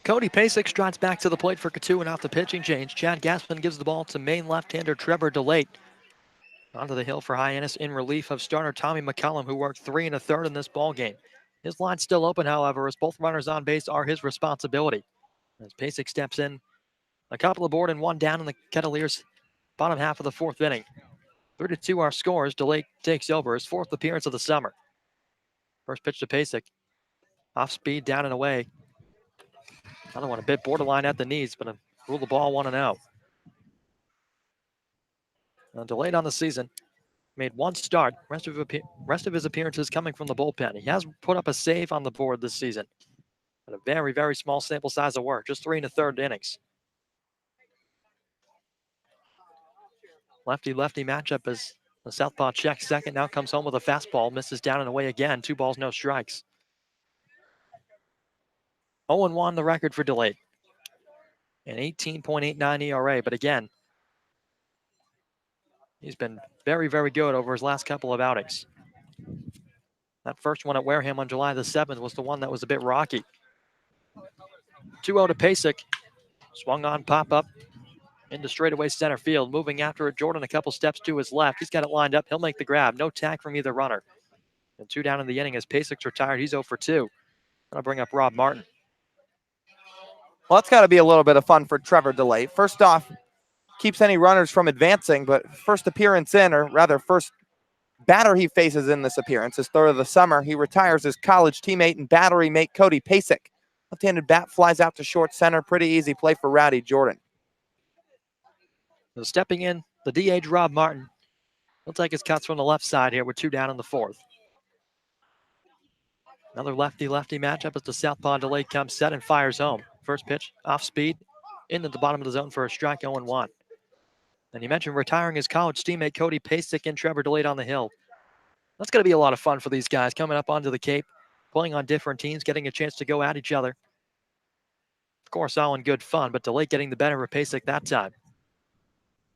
Cody Pasek strides back to the plate for Cotuit off the pitching change. Chad Gaspin gives the ball to main left-hander Trevor DeLate. Onto the hill for Hyannis in relief of starter Tommy McCullum, who worked 3 1/3 in this ball game. His line's still open, however, as both runners on base are his responsibility. As Pasek steps in, a couple aboard and one down in the Kettleers' bottom half of the fourth inning. 3-2 our scores. DeLate takes over his 4th appearance of the summer. First pitch to Pasek. Off speed, down and away. Another one a bit borderline at the knees, but rule the ball 1-0. DeLate on the season. Made one start. Rest of his appearances coming from the bullpen. He has put up a save on the board this season. But a very, very small sample size of work. Just 3 1/3 innings. Lefty-lefty matchup as the southpaw checks second. Now comes home with a fastball. Misses down and away again. 2 balls, no strikes. 0-1 the record for DeLate. An 18.89 ERA. But again, he's been very, very good over his last couple of outings. That first one at Wareham on July the 7th was the one that was a bit rocky. 2-0 to Pasek. Swung on, pop-up into straightaway center field. Moving after it, Jordan a couple steps to his left. He's got it lined up. He'll make the grab. No tag from either runner. And 2 down in the inning as Pasek's retired. He's 0 for 2. That'll bring up Rob Martin. Well, that's got to be a little bit of fun for Trevor DeLate. First off, keeps any runners from advancing, but first appearance in, or rather first batter he faces in this appearance, his 3rd of the summer, he retires his college teammate and battery mate Cody Pasek. Left-handed bat flies out to short center. Pretty easy play for Rowdy Jordan. So stepping in, the DH Rob Martin. He'll take his cuts from the left side here with 2 down in the 4th. Another lefty-lefty matchup as the southpaw DeLate comes set and fires home. First pitch, off speed, into the bottom of the zone for a strike, 0-1. And you mentioned retiring his college teammate Cody Pasek and Trevor DeLate on the hill. That's going to be a lot of fun for these guys coming up onto the Cape, playing on different teams, getting a chance to go at each other. Of course, all in good fun, but DeLate getting the better of Pasek that time.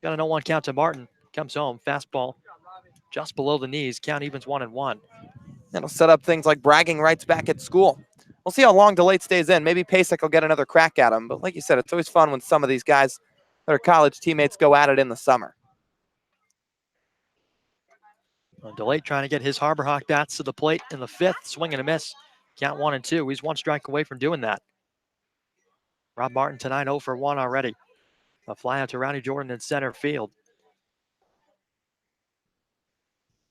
Got a 0-1 count to Martin. Comes home, fastball just below the knees. Count evens 1-1. That'll set up things like bragging rights back at school. We'll see how long DeLate stays in. Maybe Pasek will get another crack at him. But like you said, it's always fun when some of these guys that are college teammates go at it in the summer. DeLate trying to get his Harbor Hawk bats to the plate in the 5th. Swing and a miss. Count 1-2. He's 1 strike away from doing that. Rob Martin tonight 0 for 1 already. A fly out to Rowdy Jordan in center field.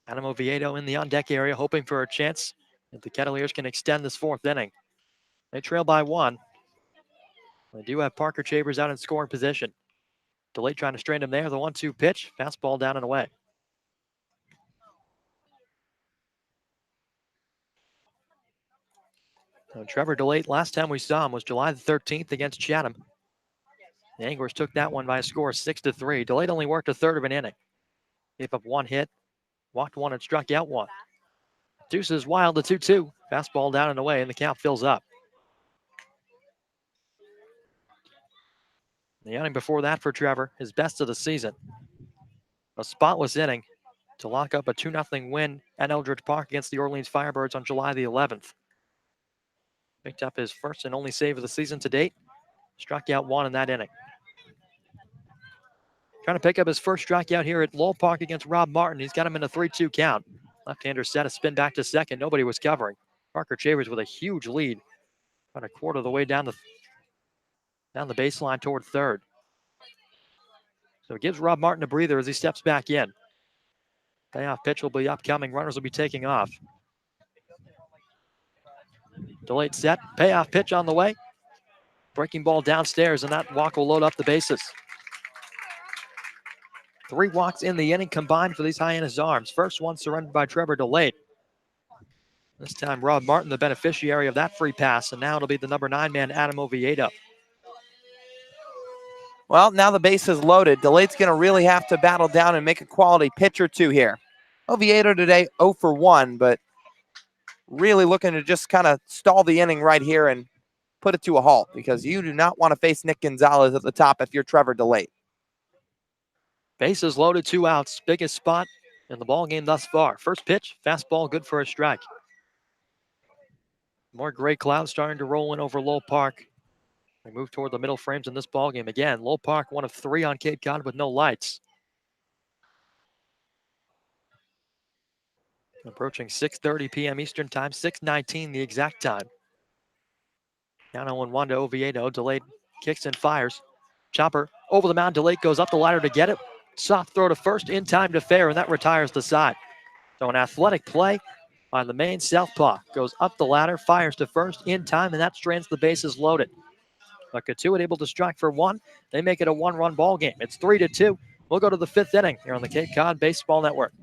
Adam Oviedo in the on-deck area hoping for a chance if the Kettleers can extend this 4th inning. They trail by 1. They do have Parker Chambers out in scoring position. DeLate trying to strain him there. The 1-2 pitch. Fastball down and away. So Trevor DeLate, last time we saw him was July the 13th against Chatham. The Anglers took that one by a score of 6-3. DeLate only worked a 1/3 of an inning. Gave up 1 hit, walked 1 and struck out 1. Deuces wild, the 2-2. Fastball down and away, and the count fills up. The inning before that for Trevor, his best of the season. A spotless inning to lock up a 2-0 win at Eldridge Park against the Orleans Firebirds on July the 11th. Picked up his first and only save of the season to date. Struck out 1 in that inning. Trying to pick up his first strikeout here at Lowell Park against Rob Martin. He's got him in a 3-2 count. Left-hander set a spin back to second. Nobody was covering. Parker Chambers with a huge lead. About a quarter of the way down the baseline toward third. So it gives Rob Martin a breather as he steps back in. Payoff pitch will be upcoming. Runners will be taking off. DeLate set. Payoff pitch on the way. Breaking ball downstairs, and that walk will load up the bases. 3 walks in the inning combined for these Hyannis Arms. First one surrendered by Trevor DeLate. This time Rob Martin the beneficiary of that free pass, and now it'll be the number 9 man, Adam Oviedo. Well, now the base is loaded. DeLate's going to really have to battle down and make a quality pitch or two here. Oviedo today 0 for 1, but really looking to just kind of stall the inning right here and put it to a halt, because you do not want to face Nick Gonzalez at the top if you're Trevor DeLate. Bases loaded, 2 outs. Biggest spot in the ball game thus far. First pitch, fastball, good for a strike. More gray clouds starting to roll in over Lowell Park. They move toward the middle frames in this ballgame. Again, Lowell Park, 1 of 3 on Cape Cod with no lights. Approaching 6:30 p.m. Eastern Time, 6:19 the exact time. Down 0-1 to Oviedo. Delayed kicks and fires. Chopper over the mound. Delayed goes up the ladder to get it. Soft throw to first in time to fair, and that retires the side. So an athletic play on the main southpaw. Goes up the ladder, fires to first in time, and that strands the bases loaded. But Cotuit able to strike for 1. They make it a 1-run ball game. It's 3-2. We'll go to the 5th inning here on the Cape Cod Baseball Network.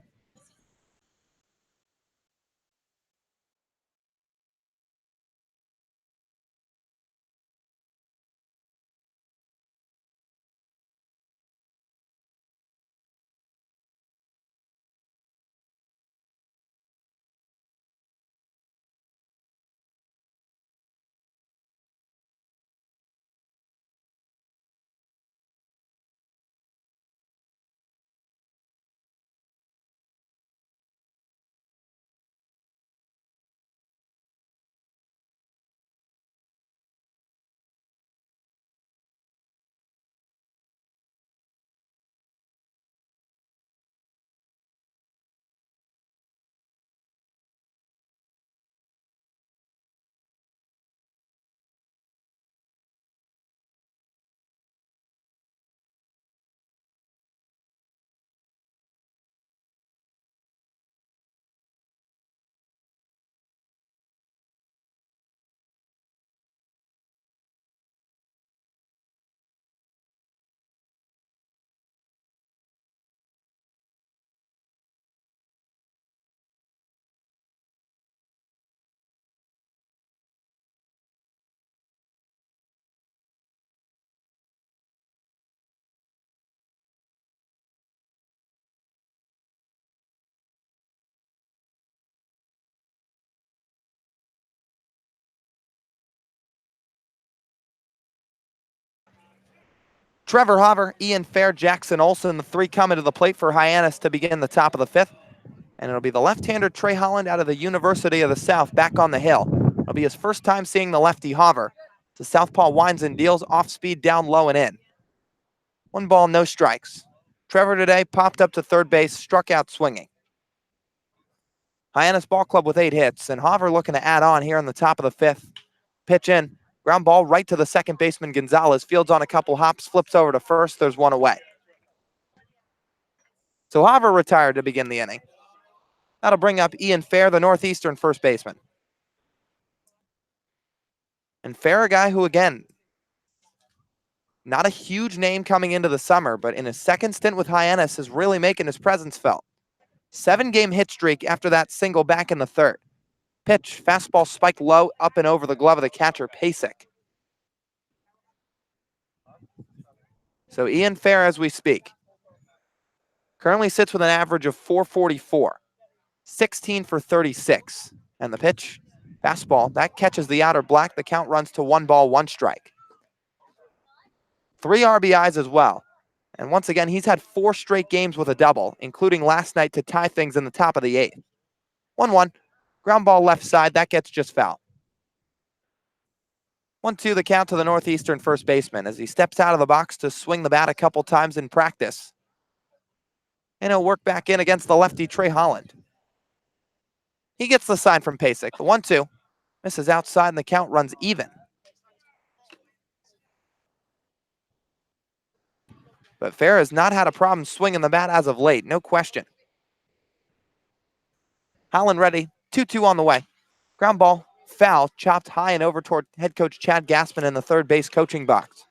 Trevor Hover, Ian Fair, Jackson Olson, the 3 coming to the plate for Hyannis to begin the top of the 5th. And it'll be the left-hander Trey Holland out of the University of the South back on the hill. It'll be his first time seeing the lefty Hover. The southpaw winds and deals, off speed, down low and in. 1 ball, no strikes. Trevor today popped up to third base, struck out swinging. Hyannis Ball Club with 8 hits, and Hover looking to add on here in the top of the 5th. Pitch in, ground ball right to the second baseman Gonzalez. Fields on a couple hops, flips over to first. There's 1 away. So Hover retired to begin the inning. That'll bring up Ian Fair, the Northeastern first baseman. And Fair, a guy who, again, not a huge name coming into the summer, but in his second stint with Hyannis is really making his presence felt. 7-game hit streak after that single back in the 3rd. Pitch, fastball spiked low, up and over the glove of the catcher, Pasek. So Ian Fair, as we speak, currently sits with an average of .444, 16 for 36. And the pitch, fastball, that catches the outer black. The count runs to 1 ball, 1 strike. 3 RBIs as well. And once again, he's had 4 straight games with a double, including last night to tie things in the top of the 8th. 1-1, ground ball left side, that gets just foul. 1-2 the count to the Northeastern first baseman as he steps out of the box to swing the bat a couple times in practice. And he'll work back in against the lefty Trey Holland. He gets the sign from Pasek. The 1-2 misses outside and the count runs even. But Fair has not had a problem swinging the bat as of late, no question. Holland ready, 2-2 on the way. Ground ball, foul, chopped high and over toward head coach Chad Gassman in the third base coaching box.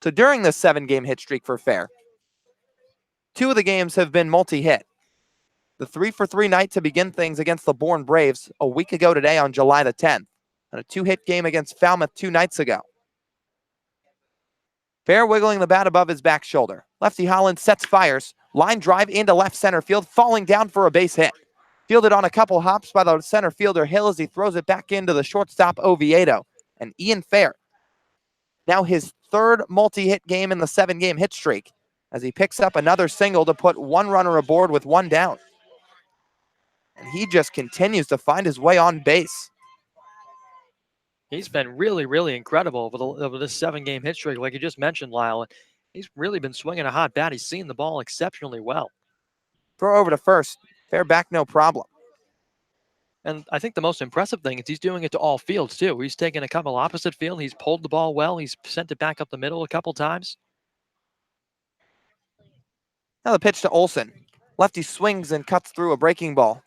So during this 7-game hit streak for Fair, 2 of the games have been multi-hit. The 3-for-3 night to begin things against the Bourne Braves a week ago today on July the 10th, and a 2-hit game against Falmouth 2 nights ago. Fair wiggling the bat above his back shoulder. Lefty Holland sets fires. Line drive into left center field, falling down for a base hit. Fielded on a couple hops by the center fielder Hill as he throws it back into the shortstop Oviedo. And Ian Fair, now his 3rd multi-hit game in the 7-game hit streak, as he picks up another single to put 1 runner aboard with 1 down. And he just continues to find his way on base. He's been really, really incredible over this 7-game hit streak, like you just mentioned, Lyle. And he's really been swinging a hot bat. He's seen the ball exceptionally well. Throw over to first. Fair back, no problem. And I think the most impressive thing is he's doing it to all fields, too. He's taken a couple opposite field. He's pulled the ball well. He's sent it back up the middle a couple times. Now the pitch to Olson. Lefty swings and cuts through a breaking ball.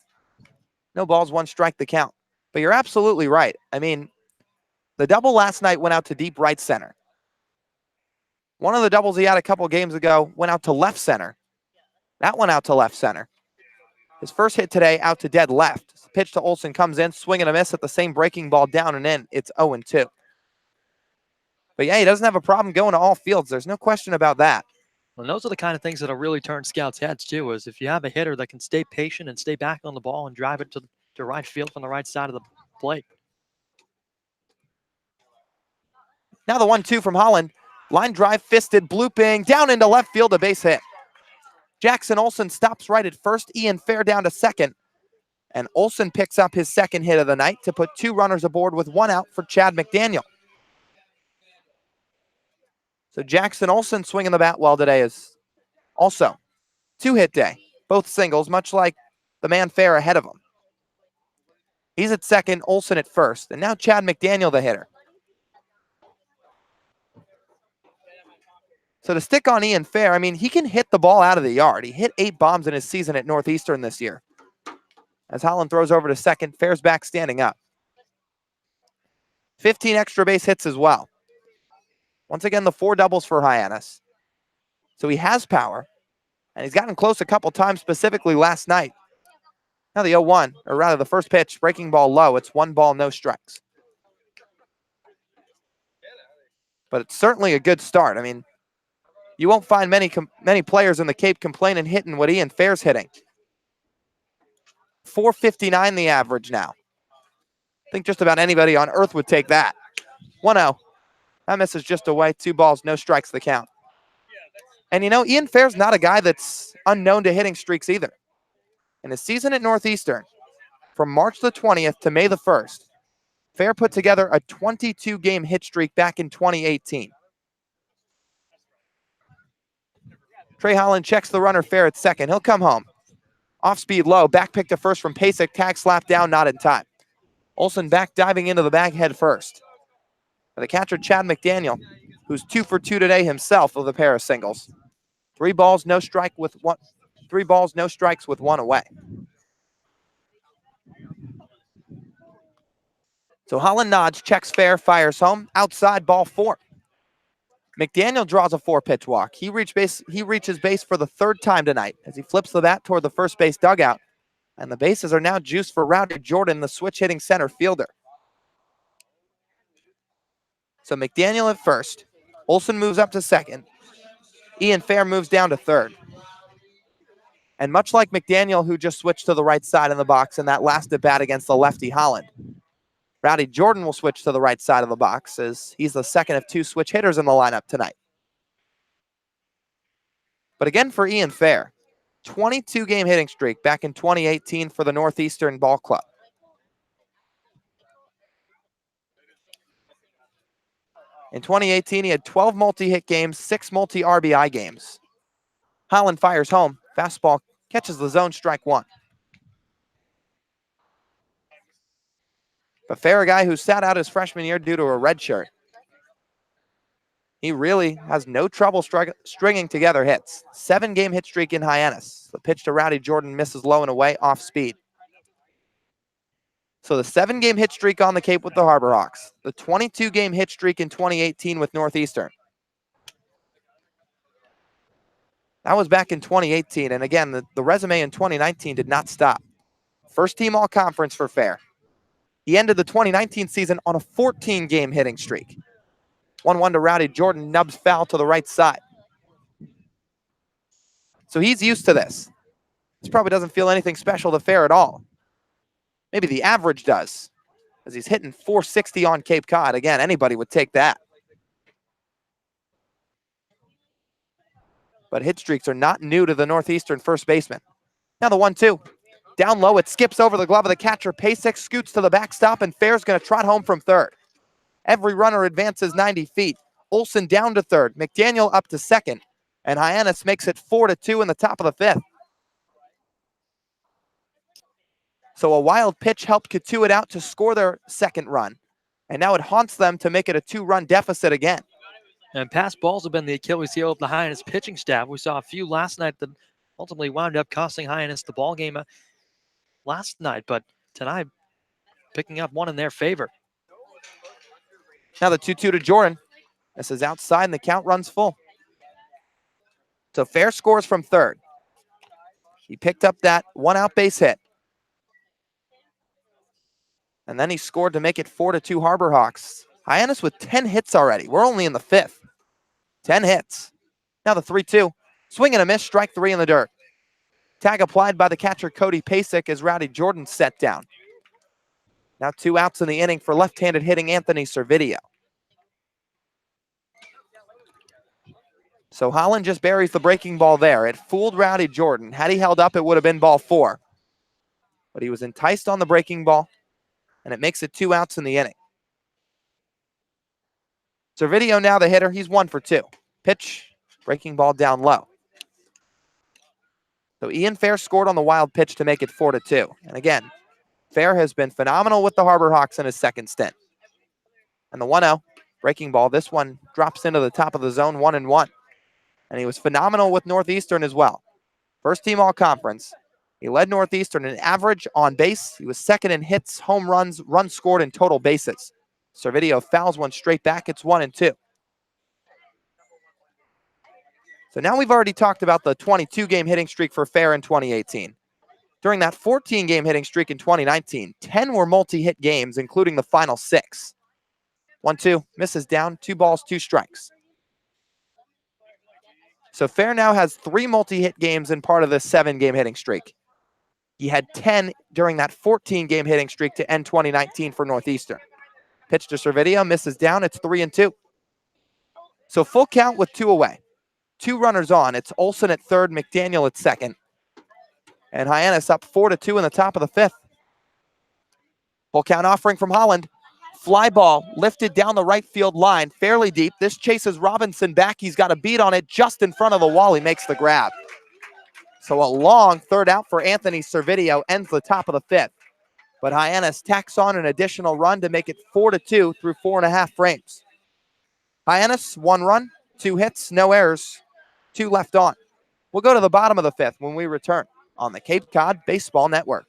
No balls, 1 strike the count. But you're absolutely right. I mean, the double last night went out to deep right center. One of the doubles he had a couple games ago went out to left center. That went out to left center. His first hit today out to dead left. Pitch to Olson comes in, swing and a miss at the same breaking ball down and in. It's 0-2. But yeah, he doesn't have a problem going to all fields. There's no question about that. And those are the kind of things that'll really turn scouts' heads, too, is if you have a hitter that can stay patient and stay back on the ball and drive it to right field from the right side of the plate. Now the 1-2 from Holland. Line drive, fisted, blooping, down into left field, a base hit. Jackson Olson stops right at first. Ian Fair down to second. And Olson picks up his second hit of the night to put 2 runners aboard with 1 out for Chad McDaniel. So Jackson Olson swinging the bat well today is also 2-hit day. Both singles, much like the man Fair ahead of him. He's at second, Olson at first. And now Chad McDaniel, the hitter. So to stick on Ian Fair, I mean, he can hit the ball out of the yard. He hit 8 bombs in his season at Northeastern this year. As Holland throws over to second, Fair's back standing up. 15 extra base hits as well. Once again, the 4 doubles for Hyannis. So he has power, and he's gotten close a couple times, specifically last night. Now the 0-1, or rather the first pitch, breaking ball low. It's 1 ball, no strikes. But it's certainly a good start. I mean, you won't find many players in the Cape complaining hitting what Ian Fair's hitting. 459 the average now. I think just about anybody on earth would take that. 1-0. That misses just away. 2 balls, no strikes the count. And you know, Ian Fair's not a guy that's unknown to hitting streaks either. In his season at Northeastern, from March the 20th to May the 1st, Fair put together a 22-game hit streak back in 2018. Trey Holland checks the runner Fair at second. He'll come home. Off speed low, back pick to first from Pasek, tag slap down, not in time. Olson back diving into the bag head first. The catcher Chad McDaniel, who's 2 for 2 today himself with a pair of singles. 3 balls, no strikes with 1 away. So Holland nods, checks Fair, fires home, outside ball 4. McDaniel draws a 4-pitch walk. He reaches base for the 3rd time tonight as he flips the bat toward the first base dugout. And the bases are now juiced for Rowdy Jordan, the switch-hitting center fielder. So McDaniel at first. Olson moves up to second. Ian Fair moves down to third. And much like McDaniel, who just switched to the right side of the box in that last at bat against the lefty Holland, Rowdy Jordan will switch to the right side of the box as he's the second of 2 switch hitters in the lineup tonight. But again for Ian Fair, 22-game hitting streak back in 2018 for the Northeastern Ball Club. In 2018, he had 12 multi-hit games, 6 multi-RBI games. Holland fires home. Fastball catches the zone, strike 1. But Fair, a guy who sat out his freshman year due to a red shirt. He really has no trouble stringing together hits. 7-game hit streak in Hyannis. The pitch to Rowdy Jordan misses low and away, off speed. So the 7-game hit streak on the Cape with the Harbor Hawks. The 22-game hit streak in 2018 with Northeastern. That was back in 2018. And again, the resume in 2019 did not stop. First team all-conference for Fair. He ended the 2019 season on a 14-game hitting streak. 1-1 to Rowdy Jordan, nubs foul to the right side. So he's used to this. This probably doesn't feel anything special to Fair at all. Maybe the average does, as he's hitting 460 on Cape Cod. Again, anybody would take that. But hit streaks are not new to the Northeastern first baseman. Now the 1-2. Down low, it skips over the glove of the catcher. Pasek scoots to the backstop, and Fair's going to trot home from third. Every runner advances 90 feet. Olson down to third. McDaniel up to second. And Hyannis makes it 4-2 in the top of the fifth. So a wild pitch helped Cotuit out to score their second run. And now it haunts them to make it a 2-run deficit again. And pass balls have been the Achilles heel of the Hyannis pitching staff. We saw a few last night that ultimately wound up costing Hyannis the ball game last night, but tonight picking up one in their favor. Now the 2-2 to Jordan. This is outside and the count runs full. So Fair scores from third. He picked up that 1-out base hit. And then he scored to make it 4-2 Harbor Hawks. Hyannis with 10 hits already. We're only in the fifth. 10 hits. Now the 3-2. Swing and a miss, strike 3 in the dirt. Tag applied by the catcher Cody Pasek as Rowdy Jordan set down. Now 2 outs in the inning for left-handed hitting Anthony Servideo. So Holland just buries the breaking ball there. It fooled Rowdy Jordan. Had he held up, it would have been ball 4. But he was enticed on the breaking ball, and it makes it 2 outs in the inning. Servideo now the hitter. He's 1 for 2. Pitch, breaking ball down low. So Ian Fair scored on the wild pitch to make it 4-2. And again, Fair has been phenomenal with the Harbor Hawks in his second stint. And the 1-0, breaking ball. This one drops into the top of the zone, 1-1. And he was phenomenal with Northeastern as well. First team all-conference. He led Northeastern in average on base. He was second in hits, home runs, runs scored, and total bases. Servideo fouls one straight back. It's 1-2. So now we've already talked about the 22-game hitting streak for Fair in 2018. During that 14-game hitting streak in 2019, 10 were multi-hit games, including the final 6. 1-2, misses down, 2 balls, 2 strikes. So Fair now has 3 multi-hit games in part of this 7-game hitting streak. He had 10 during that 14-game hitting streak to end 2019 for Northeastern. Pitch to Servideo, misses down, it's 3-2. So full count with 2 away. 2 runners on. It's Olson at third, McDaniel at second. And Hyannis up 4-2 in the top of the fifth. Full count offering from Holland. Fly ball lifted down the right field line, fairly deep. This chases Robinson back. He's got a beat on it just in front of the wall. He makes the grab. So a long third out for Anthony Servideo ends the top of the fifth. But Hyannis tacks on an additional run to make it 4-2 through 4.5 frames. Hyannis, 1 run, 2 hits, no errors, 2 left on. We'll go to the bottom of the fifth when we return on the Cape Cod Baseball Network.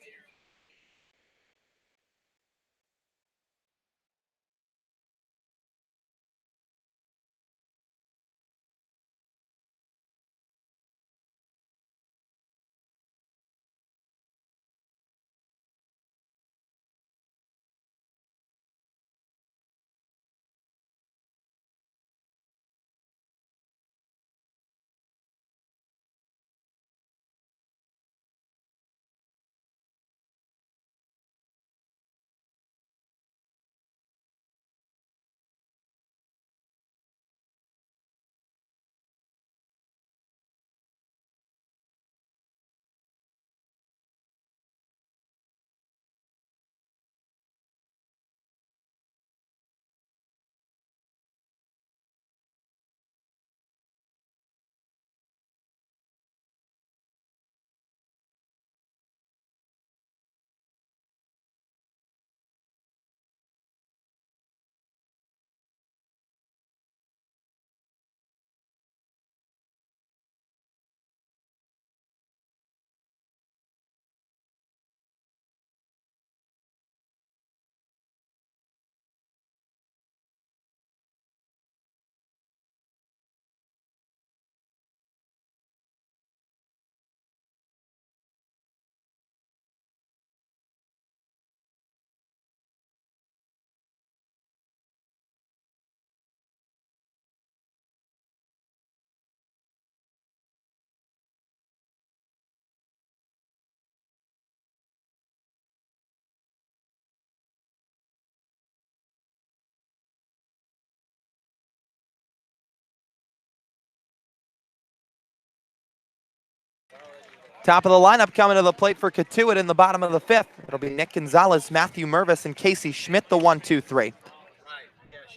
Top of the lineup coming to the plate for Cotuit in the bottom of the fifth. It'll be Nick Gonzalez, Matthew Mervis, and Casey Schmidt, the 1-2-3.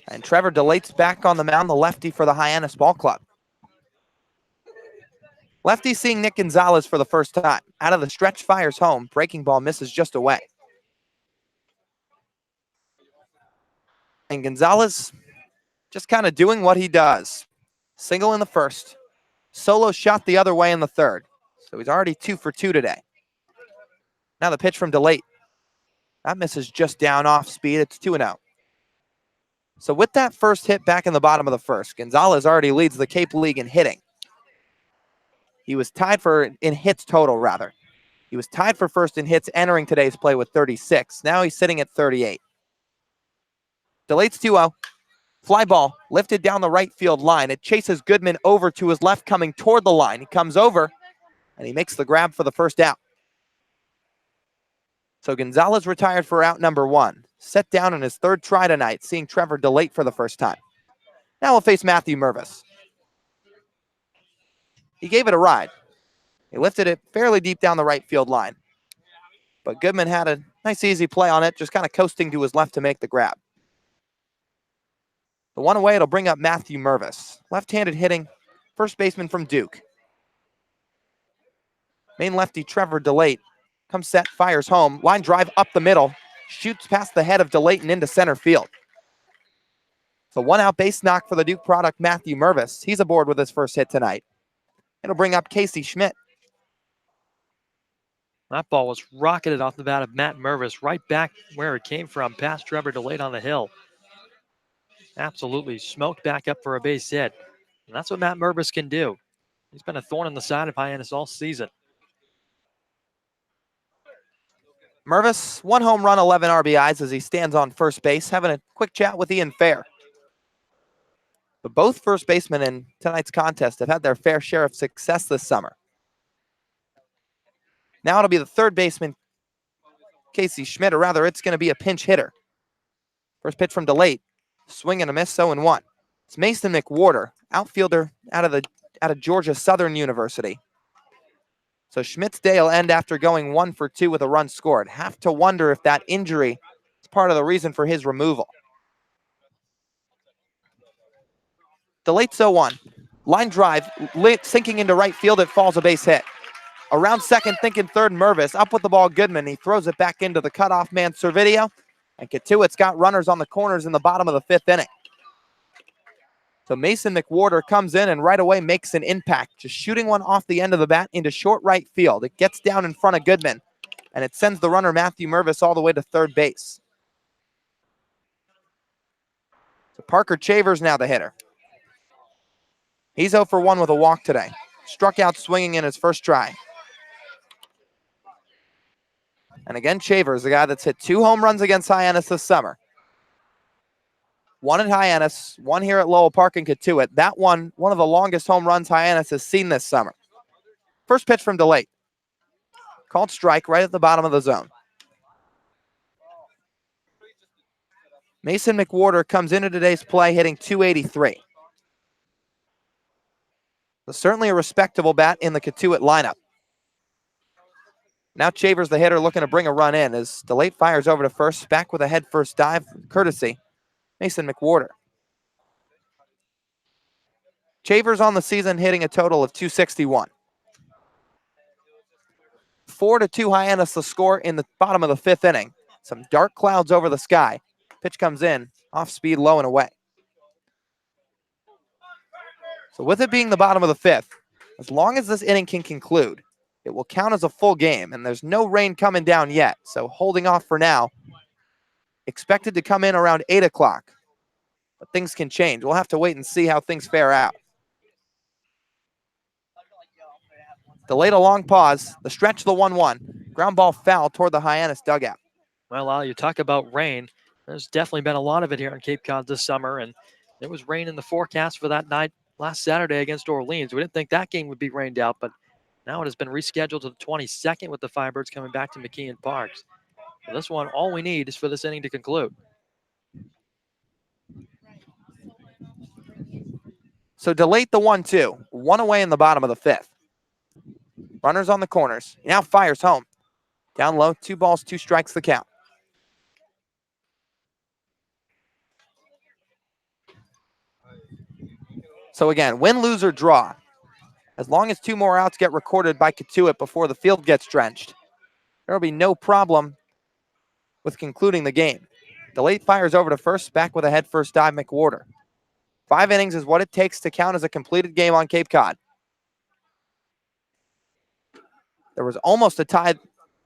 And Trevor Delate's back on the mound, the lefty for the Hyannis Ball Club. Lefty seeing Nick Gonzalez for the first time. Out of the stretch, fires home. Breaking ball misses just away. And Gonzalez just kind of doing what he does. Single in the first. Solo shot the other way in the third. So he's already 2 for 2 today. Now the pitch from Delate. That misses just down off speed. It's 2-0. So with that first hit back in the bottom of the first, Gonzalez already leads the Cape League in hitting. He was tied for, in hits total rather. He was tied for first in hits entering today's play with 36. Now he's sitting at 38. Delate's 2-0. Fly ball lifted down the right field line. It chases Goodman over to his left coming toward the line. He comes over and he makes the grab for the first out. So Gonzalez retired for out number 1. Set down in his third try tonight, seeing Trevor Delate for the first time. Now we'll face Matthew Mervis. He gave it a ride. He lifted it fairly deep down the right field line. But Goodman had a nice easy play on it, just kind of coasting to his left to make the grab. The one away, it'll bring up Matthew Mervis. Left-handed hitting first baseman from Duke. Main lefty Trevor Delate comes set, fires home. Line drive up the middle. Shoots past the head of Delate and into center field. So one out base knock for the Duke product, Matthew Mervis. He's aboard with his first hit tonight. It'll bring up Casey Schmidt. That ball was rocketed off the bat of Matt Mervis right back where it came from, past Trevor Delate on the hill. Absolutely smoked back up for a base hit. And that's what Matt Mervis can do. He's been a thorn in the side of Hyannis all season. Mervis, 1 home run, 11 RBIs as he stands on first base, having a quick chat with Ian Fair. But both first basemen in tonight's contest have had their fair share of success this summer. Now it'll be the third baseman, Casey Schmidt, or rather it's going to be a pinch hitter. First pitch from Delate. Swing and a miss, 0-1. It's Mason McWhorter, outfielder out of Georgia Southern University. So Schmidt's day will end after going 1 for 2 with a run scored. Have to wonder if that injury is part of the reason for his removal. Delate's 0-1. Line drive, sinking into right field, it falls a base hit. Around second, thinking third, Mervis. Up with the ball, Goodman. He throws it back into the cutoff man, Servideo. And Cotuit's got runners on the corners in the bottom of the 5th inning. So Mason McWhorter comes in and right away makes an impact, just shooting one off the end of the bat into short right field. It gets down in front of Goodman, and it sends the runner Matthew Mervis all the way to third base. So Parker Chavers now the hitter. He's 0 for 1 with a walk today. Struck out swinging in his first try. And again, Chavers, the guy that's hit 2 home runs against Hyannis this summer. 1 at Hyannis, 1 here at Lowell Park in Cotuit. That one of the longest home runs Hyannis has seen this summer. First pitch from Delate. Called strike right at the bottom of the zone. Mason McWhorter comes into today's play hitting .283. So certainly a respectable bat in the Cotuit lineup. Now Chavers, the hitter, looking to bring a run in as Delate fires over to first, back with a head first dive, courtesy Mason McWhorter. Chavers on the season hitting a total of .261. 4-2 Hyannis the score in the bottom of the 5th inning. Some dark clouds over the sky. Pitch comes in, off speed, low and away. So with it being the bottom of the 5th, as long as this inning can conclude, it will count as a full game, and there's no rain coming down yet, so holding off for now. Expected to come in around 8 o'clock, but things can change. We'll have to wait and see how things fare out. Delayed a long pause. The stretch, the 1-1. Ground ball foul toward the Hyannis dugout. Well, Al, you talk about rain. There's definitely been a lot of it here in Cape Cod this summer, and there was rain in the forecast for that night last Saturday against Orleans. We didn't think that game would be rained out, but now it has been rescheduled to the 22nd with the Firebirds coming back to McKeon Parks. For this one, all we need is for this inning to conclude. So Delate the 1-2. 1 away in the bottom of the 5th. Runners on the corners. He now fires home. Down low, 2 balls, 2 strikes the count. So again, win, lose, or draw. As long as 2 more outs get recorded by Cotuit before the field gets drenched, there will be no problem with concluding the game. DeLate fires over to first, back with a head-first dive, McWhorter. 5 innings is what it takes to count as a completed game on Cape Cod. There was almost a tie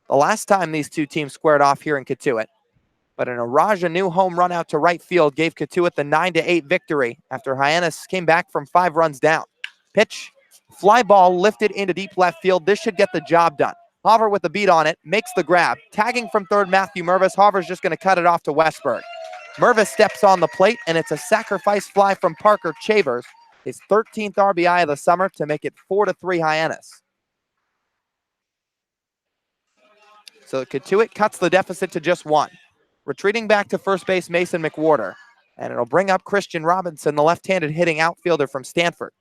the last time these two teams squared off here in Cotuit, but an Araja new home run out to right field gave Cotuit the 9-8 victory after Hyannis came back from 5 runs down. Pitch, fly ball lifted into deep left field. This should get the job done. Hover with the beat on it, makes the grab. Tagging from third, Matthew Mervis. Hover's just going to cut it off to Westberg. Mervis steps on the plate, and it's a sacrifice fly from Parker Chavers, his 13th RBI of the summer, to make it 4-3 Hyannis. So Cotuit cuts the deficit to just 1. Retreating back to first base, Mason McWhorter. And it'll bring up Christian Robinson, the left-handed hitting outfielder from Stanford.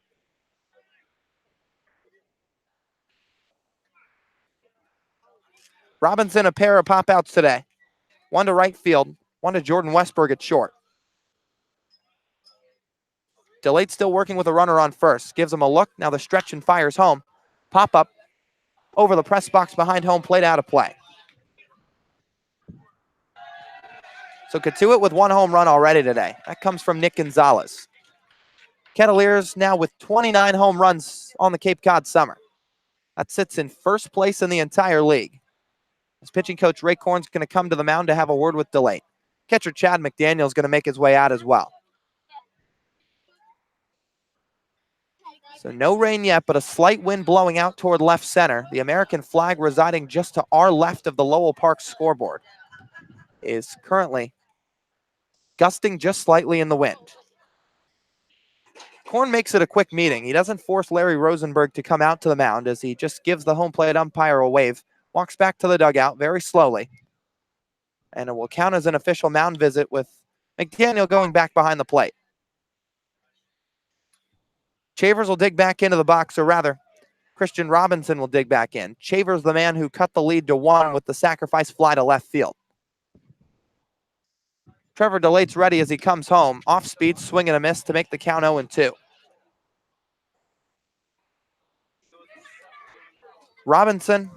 Robinson, a pair of pop-outs today. 1 to right field, 1 to Jordan Westberg at short. DeLate still working with a runner on first. Gives him a look. Now the stretch and fires home. Pop-up over the press box behind home plate, out of play. So Cotuit with 1 home run already today. That comes from Nick Gonzalez. Kettleers now with 29 home runs on the Cape Cod summer. That sits in first place in the entire league. As pitching coach Ray Korn's going to come to the mound to have a word with DeLate. Catcher Chad McDaniel is going to make his way out as well. So no rain yet, but a slight wind blowing out toward left center. The American flag residing just to our left of the Lowell Park scoreboard is currently gusting just slightly in the wind. Korn makes it a quick meeting. He doesn't force Larry Rosenberg to come out to the mound, as he just gives the home plate umpire a wave, walks back to the dugout very slowly, and it will count as an official mound visit with McDaniel going back behind the plate. Chavers will dig back into the box, or rather, Christian Robinson will dig back in. Chavers, the man who cut the lead to 1 with the sacrifice fly to left field. Trevor DeLate's ready as he comes home. Off speed, swing and a miss to make the count 0-2. Robinson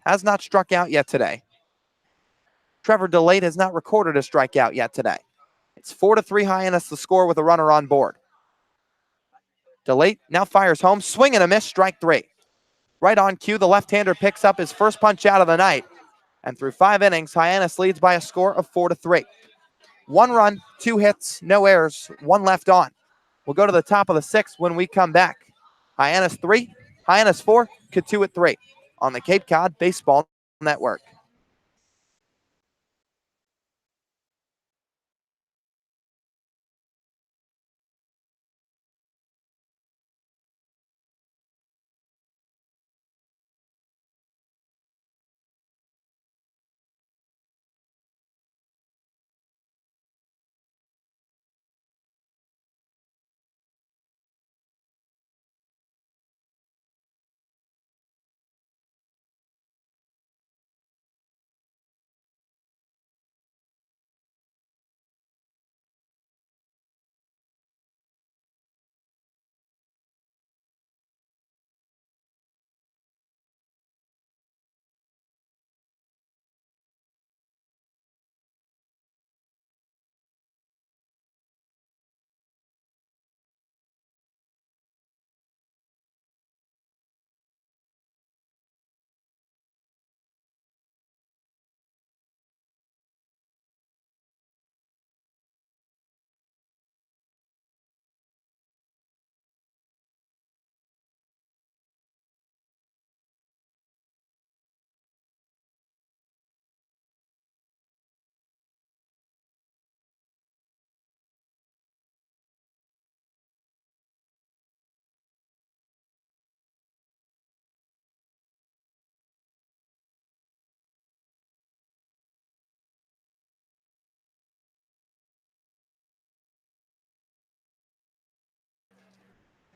has not struck out yet today. Trevor DeLate has not recorded a strikeout yet today. It's 4-3 Hyannis, the score with a runner on board. DeLate now fires home. Swing and a miss, strike 3. Right on cue, the left-hander picks up his first punch out of the night. And through 5 innings, Hyannis leads by a score of 4-3. 1 run, 2 hits, no errors, 1 left on. We'll go to the top of the 6th when we come back. Hyannis 3, Hyannis 4, Cotuit 3 on the Cape Cod Baseball Network.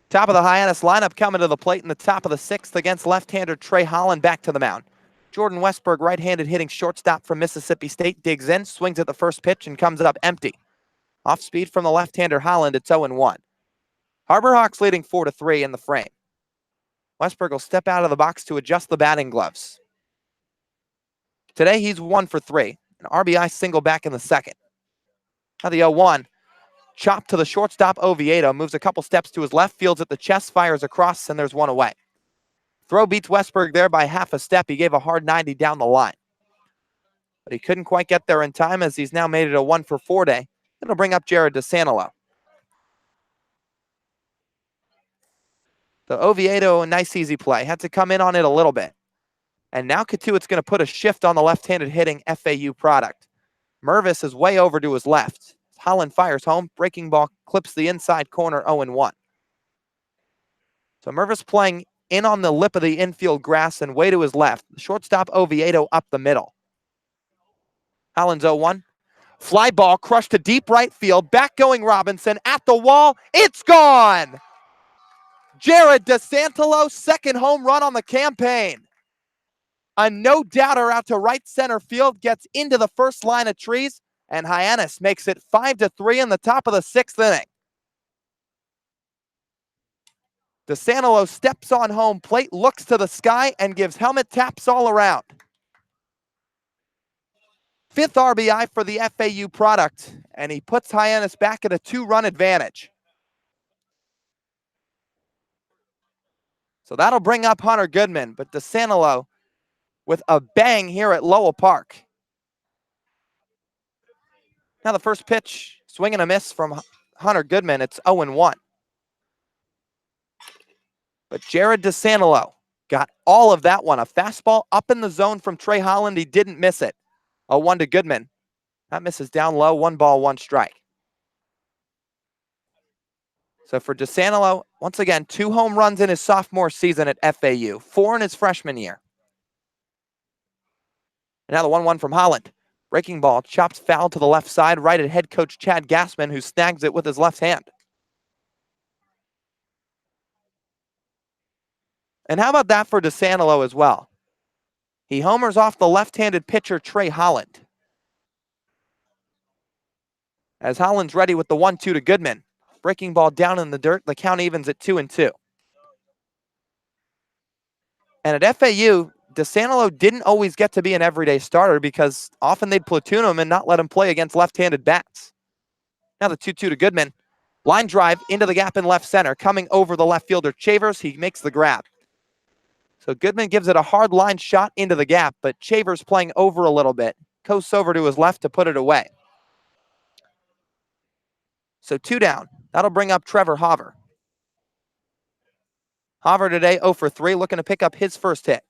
Top of the Hyannis lineup coming to the plate in the top of the 6th against left-hander Trey Holland, back to the mound. Jordan Westberg, right-handed hitting shortstop from Mississippi State, digs in, swings at the first pitch, and comes up empty. Off speed from the left-hander Holland, it's 0-1. Harbor Hawks leading 4-3 in the frame. Westberg will step out of the box to adjust the batting gloves. Today he's 1 for 3. An RBI single back in the second. Now the 0-1. Chop to the shortstop Oviedo. Moves a couple steps to his left. Fields at the chest. Fires across, and there's one away. Throw beats Westberg there by half a step. He gave a hard 90 down the line. But he couldn't quite get there in time as he's now made it a 1 for 4 day. It'll bring up Jared DeSantillo. So Oviedo, a nice easy play. Had to come in on it a little bit. And now Cotuit's going to put a shift on the left-handed hitting FAU product. Mervis is way over to his left. Holland fires home. Breaking ball clips the inside corner, 0-1. So Mervis playing in on the lip of the infield grass and way to his left. The shortstop Oviedo up the middle. Holland's 0-1. Fly ball crushed to deep right field. Back going Robinson at the wall. It's gone! Jared DeSantillo, second home run on the campaign. A no-doubter out to right center field, gets into the first line of trees, and Hyannis makes it 5-3 in the top of the 6th inning. DeSantillo steps on home plate, looks to the sky, and gives helmet taps all around. 5th RBI for the FAU product, and he puts Hyannis back at a 2-run advantage. So that'll bring up Hunter Goodman, but DeSantillo with a bang here at Lowell Park. Now the first pitch, swing and a miss from Hunter Goodman. It's 0-1. But Jared DeSantillo got all of that one. A fastball up in the zone from Trey Holland. He didn't miss it. 0-1 to Goodman. That misses down low. 1 ball, 1 strike. So for DeSantillo, once again, 2 home runs in his sophomore season at FAU. 4 in his freshman year. And now the 1-1 from Holland. Breaking ball, chopped foul to the left side, right at head coach Chad Gassman, who snags it with his left hand. And how about that for DeSantillo as well? He homers off the left-handed pitcher Trey Holland. As Holland's ready with the 1-2 to Goodman. Breaking ball down in the dirt, the count evens at 2-2. And at FAU, DeSantillo didn't always get to be an everyday starter because often they'd platoon him and not let him play against left-handed bats. Now the 2-2 to Goodman. Line drive into the gap in left center. Coming over the left fielder Chavers, he makes the grab. So Goodman gives it a hard line shot into the gap, but Chavers playing over a little bit. Coasts over to his left to put it away. So 2 down. That'll bring up Trevor Hauver. Hauver today 0 for 3, looking to pick up his first hit.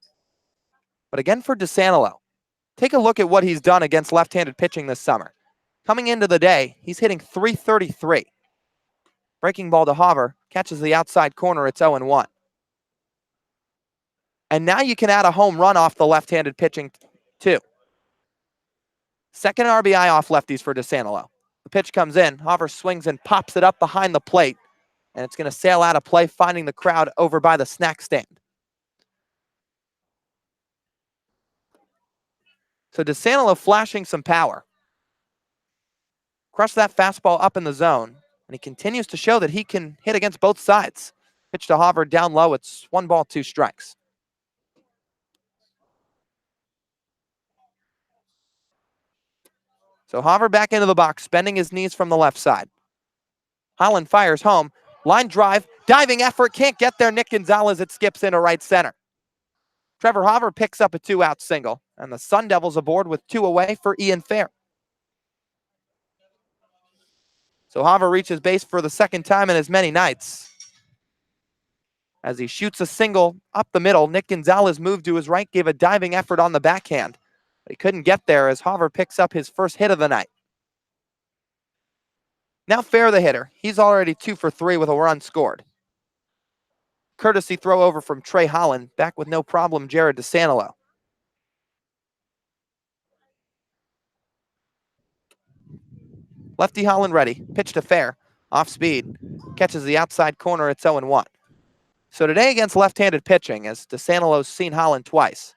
But again for DeSantillo, take a look at what he's done against left-handed pitching this summer. Coming into the day, he's hitting .333. Breaking ball to Hauver, catches the outside corner, it's 0-1. And now you can add a home run off the left-handed pitching too. Second RBI off lefties for DeSantillo. The pitch comes in, Hauver swings and pops it up behind the plate, and it's going to sail out of play, finding the crowd over by the snack stand. So DeSantillo flashing some power. Crushed that fastball up in the zone, and he continues to show that he can hit against both sides. Pitch to Hauver down low, it's 1 ball, 2 strikes. So Hauver back into the box, bending his knees from the left side. Holland fires home. Line drive, diving effort, can't get there. Nick Gonzalez, it skips into right center. Trevor Hauver picks up a 2-out single, and the Sun Devils aboard with 2 away for Ian Fair. So Hauver reaches base for the second time in as many nights. As he shoots a single up the middle, Nick Gonzalez moved to his right, gave a diving effort on the backhand. But he couldn't get there as Hauver picks up his first hit of the night. Now Fair the hitter. He's already 2 for 3 with a run scored. Courtesy throw over from Trey Holland. Back with no problem, Jared DeSantillo. Lefty Holland ready. Pitch to Fair. Off speed. Catches the outside corner. It's 0-1. So today against left-handed pitching, as DeSantillo's seen Holland twice.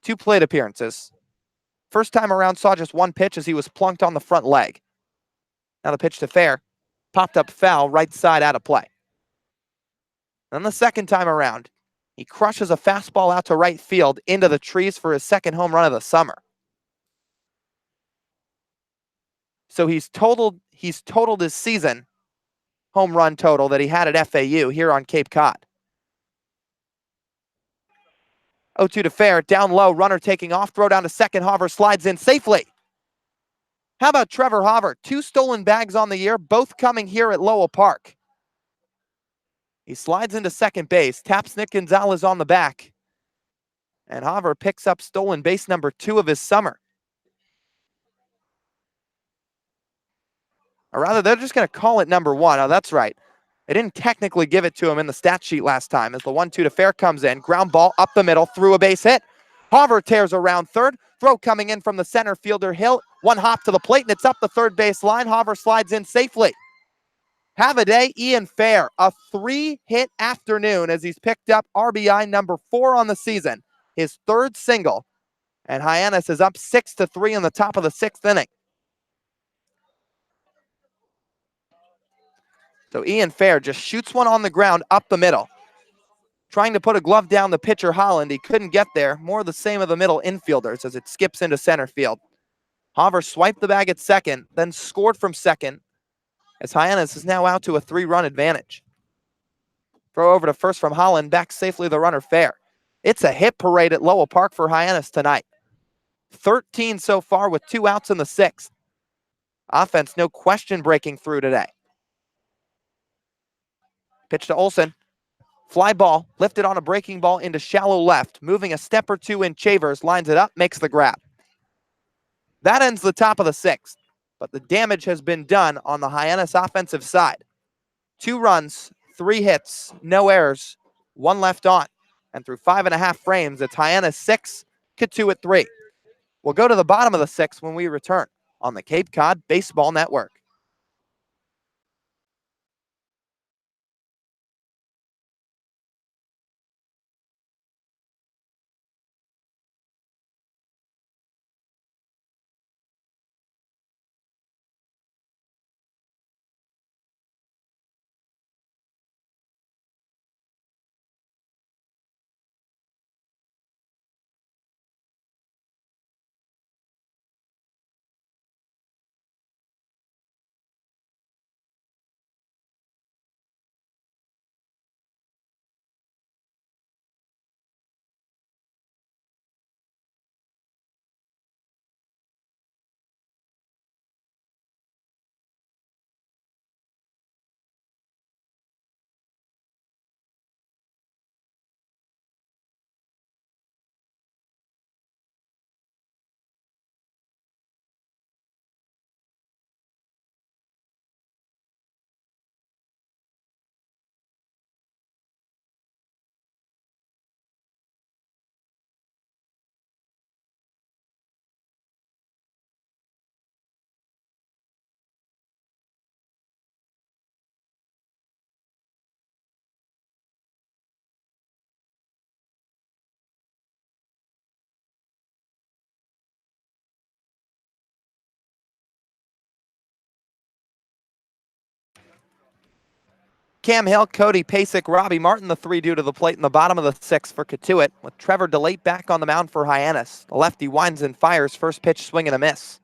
2 plate appearances. First time around saw just 1 pitch as he was plunked on the front leg. Now the pitch to Fair. popped up foul, right side out of play. Then the second time around, he crushes a fastball out to right field into the trees for his second home run of the summer. So he's totaled his season home run total that he had at FAU here on Cape Cod. 0-2 to Fair, down low, runner taking off, throw down to second, Hauver slides in safely. How about Trevor Hauver? 2 stolen bags on the year, both coming here at Lowell Park. He slides into second base, taps Nick Gonzalez on the back, and Hauver picks up stolen base number 2 of his summer. Or rather, they're just going to call it number 1. Oh, that's right. They didn't technically give it to him in the stat sheet last time as the 1-2 to Fair comes in. Ground ball up the middle, through a base hit. Hauver tears around third. Throw coming in from the center fielder, Hill. One hop to the plate, and it's up the third base line. Hauver slides in safely. Have a day, Ian Fair. A 3-hit afternoon as he's picked up RBI number 4 on the season. His third single. And Hyannis is up 6-3 in the top of the 6th inning. So Ian Fair just shoots one on the ground up the middle. Trying to put a glove down the pitcher Holland. He couldn't get there. More the same of the middle infielders as it skips into center field. Hauver swiped the bag at second, then scored from second as Hyannis is now out to a 3-run advantage. Throw over to first from Holland, back safely the runner Fair. It's a hit parade at Lowell Park for Hyannis tonight. 13 so far with 2 outs in the 6th. Offense, no question, breaking through today. Pitch to Olsen. Fly ball, lifted on a breaking ball into shallow left. Moving a step or two in Chavers, lines it up, makes the grab. That ends the top of the 6th, but the damage has been done on the Hyannis offensive side. 2 runs, 3 hits, no errors, 1 left on. And through 5.5 frames, it's Hyannis 6, Cotuit 3. We'll go to the bottom of the 6th when we return on the Cape Cod Baseball Network. Cam Hill, Cody Pasek, Robbie Martin, the 3 due to the plate in the bottom of the 6th for Cotuit, with Trevor DeLate back on the mound for Hyannis. The lefty winds and fires, first pitch swing and a miss.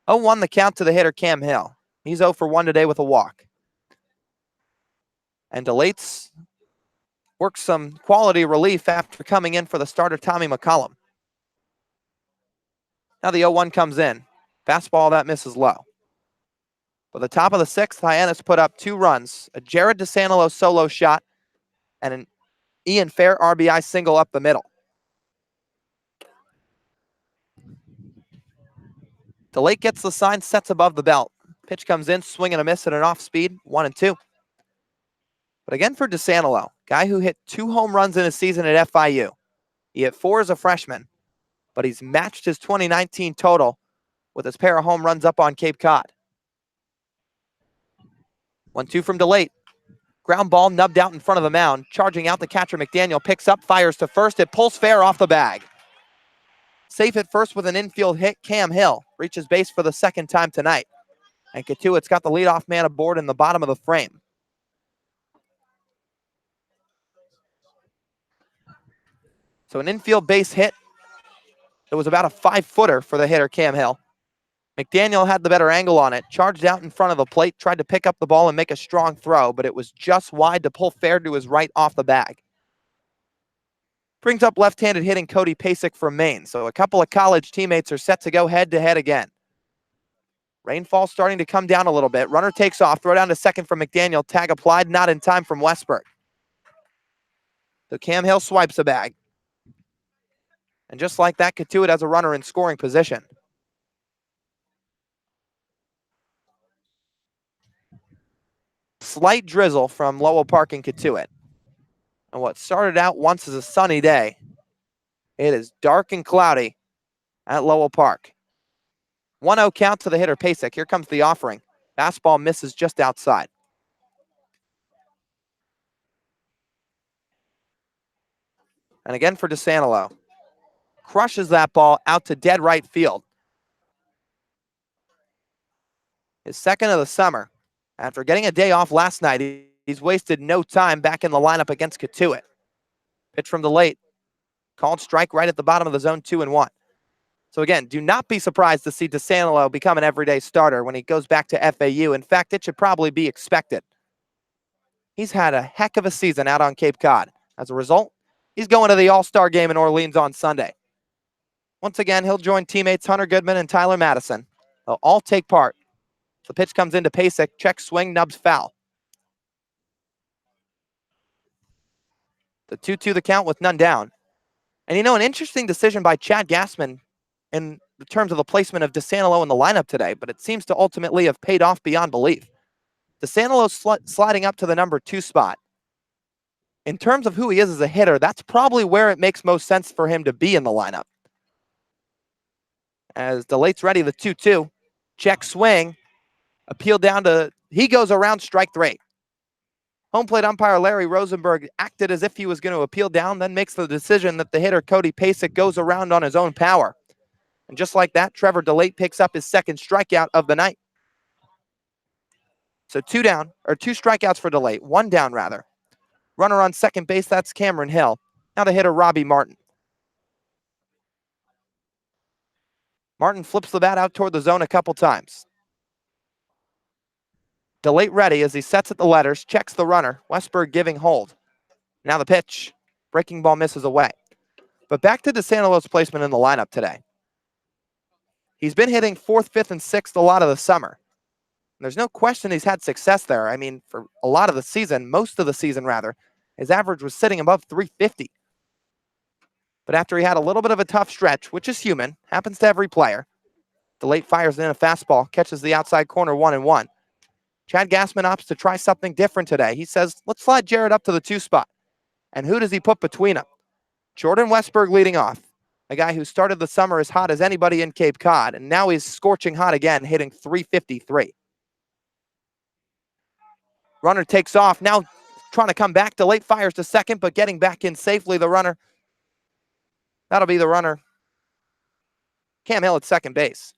0-1 the count to the hitter Cam Hill. He's 0 for 1 today with a walk. And DeLate's worked some quality relief after coming in for the starter Tommy McCollum. Now the 0-1 comes in. Fastball that misses low. But the top of the 6th, Hyannis put up 2 runs, a Jared DeSantillo solo shot, and an Ian Fair RBI single up the middle. DeLate gets the sign, sets above the belt. Pitch comes in, swing and a miss at an off speed, 1-2. But again for DeSantillo, guy who hit 2 home runs in a season at FIU. He hit 4 as a freshman, but he's matched his 2019 total with his pair of home runs up on Cape Cod. 1-2 from DeLate. Ground ball nubbed out in front of the mound. Charging out the catcher McDaniel. Picks up, fires to first. It pulls Fair off the bag. Safe at first with an infield hit. Cam Hill reaches base for the second time tonight. And Cotuit's got the leadoff man aboard in the bottom of the frame. So an infield base hit. It was about a 5-footer for the hitter, Cam Hill. McDaniel had the better angle on it, charged out in front of the plate, tried to pick up the ball and make a strong throw, but it was just wide to pull fair to his right off the bag. Brings up left-handed hitting Cody Pasek from Maine, so a couple of college teammates are set to go head-to-head again. Rainfall starting to come down a little bit. Runner takes off, throw down to second from McDaniel, tag applied, not in time from Westberg. So Cam Hill swipes a bag. And just like that, Cotuit has a runner in scoring position. Slight drizzle from Lowell Park and Cotuit. And what started out once as a sunny day, it is dark and cloudy at Lowell Park. 1-0 count to the hitter, Pasek. Here comes the offering. Fastball misses just outside. And again for DeSantillo. Crushes that ball out to dead right field. His second of the summer. After getting a day off last night, he's wasted no time back in the lineup against Cotuit. Pitch from the late. Called strike right at the bottom of the zone, 2-1. So again, do not be surprised to see DeSantillo become an everyday starter when he goes back to FAU. In fact, it should probably be expected. He's had a heck of a season out on Cape Cod. As a result, he's going to the All-Star game in Orleans on Sunday. Once again, he'll join teammates Hunter Goodman and Tyler Madison. They'll all take part. The pitch comes into Pasek, check swing, nubs foul. The 2-2 the count with none down. And you know, an interesting decision by Chad Gassman in terms of the placement of DeSantillo in the lineup today, but it seems to ultimately have paid off beyond belief. DeSantillo sliding up to the number 2 spot. In terms of who he is as a hitter, that's probably where it makes most sense for him to be in the lineup. As DeLate's ready, the 2-2. Check swing. Appeal down to, he goes around strike 3. Home plate umpire Larry Rosenberg acted as if he was going to appeal down, then makes the decision that the hitter Cody Pasek goes around on his own power. And just like that, Trevor DeLate picks up his second strikeout of the night. So 2 strikeouts for DeLate, 1 down rather. Runner on second base, that's Cameron Hill. Now the hitter Robbie Martin. Martin flips the bat out toward the zone a couple times. DeLate ready as he sets at the letters, checks the runner. Westberg giving hold. Now the pitch. Breaking ball misses away. But back to DeSantillo's placement in the lineup today. He's been hitting 4th, 5th, and 6th a lot of the summer. And there's no question he's had success there. I mean, for a lot of the season, most of the season rather, his average was sitting above 350. But after he had a little bit of a tough stretch, which is human, happens to every player, DeLate fires in a fastball, catches the outside corner 1-1. Chad Gassman opts to try something different today. He says, let's slide Jared up to the 2 spot. And who does he put between them? Jordan Westberg leading off. A guy who started the summer as hot as anybody in Cape Cod, and now he's scorching hot again, hitting .353. Runner takes off, now trying to come back. DeLate fires to second, but getting back in safely, the runner. That'll be the runner. Cam Hill at second base.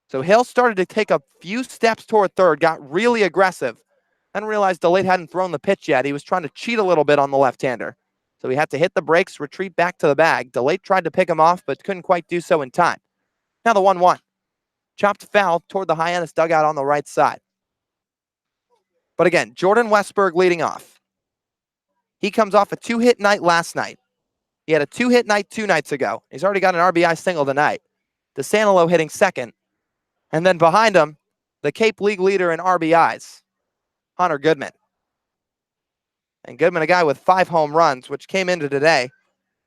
So Hill started to take a few steps toward third, got really aggressive, then realized DeLate hadn't thrown the pitch yet. He was trying to cheat a little bit on the left-hander. So he had to hit the brakes, retreat back to the bag. DeLate tried to pick him off, but couldn't quite do so in time. Now the 1-1. Chopped foul toward the Hyannis dugout on the right side. But again, Jordan Westberg leading off. He comes off a 2-hit night last night. He had a 2-hit night 2 nights ago. He's already got an RBI single tonight. DeSantillo hitting second. And then behind him, the Cape League leader in RBIs, Hunter Goodman. And Goodman, a guy with 5 home runs, which came into today,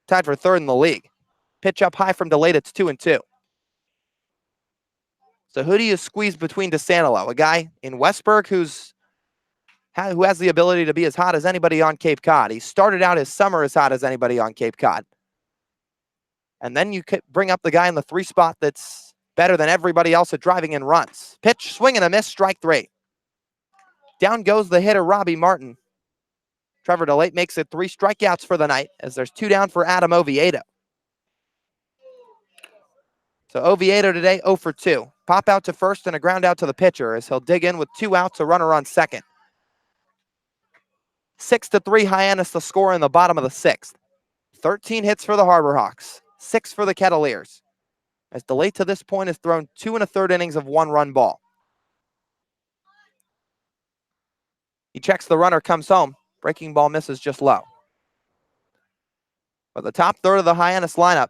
tied for 3rd in the league. Pitch up high from DeLate, it's 2-2. So who do you squeeze between DeSantillo? A guy in Westberg who has the ability to be as hot as anybody on Cape Cod. He started out his summer as hot as anybody on Cape Cod. And then you could bring up the guy in the 3 spot that's better than everybody else at driving in runs. Pitch, swing and a miss, strike 3. Down goes the hitter, Robbie Martin. Trevor DeLate makes it 3 strikeouts for the night as there's 2 down for Adam Oviedo. So Oviedo today 0 for 2. Pop out to first and a ground out to the pitcher as he'll dig in with 2 outs, a runner on second. 6-3 Hyannis the score in the bottom of the 6th. 13 hits for the Harbor Hawks, 6 for the Kettleers. As DeLate to this point has thrown 2 1/3 innings of 1-run ball. He checks the runner, comes home. Breaking ball misses just low. But the top third of the Hyannis lineup,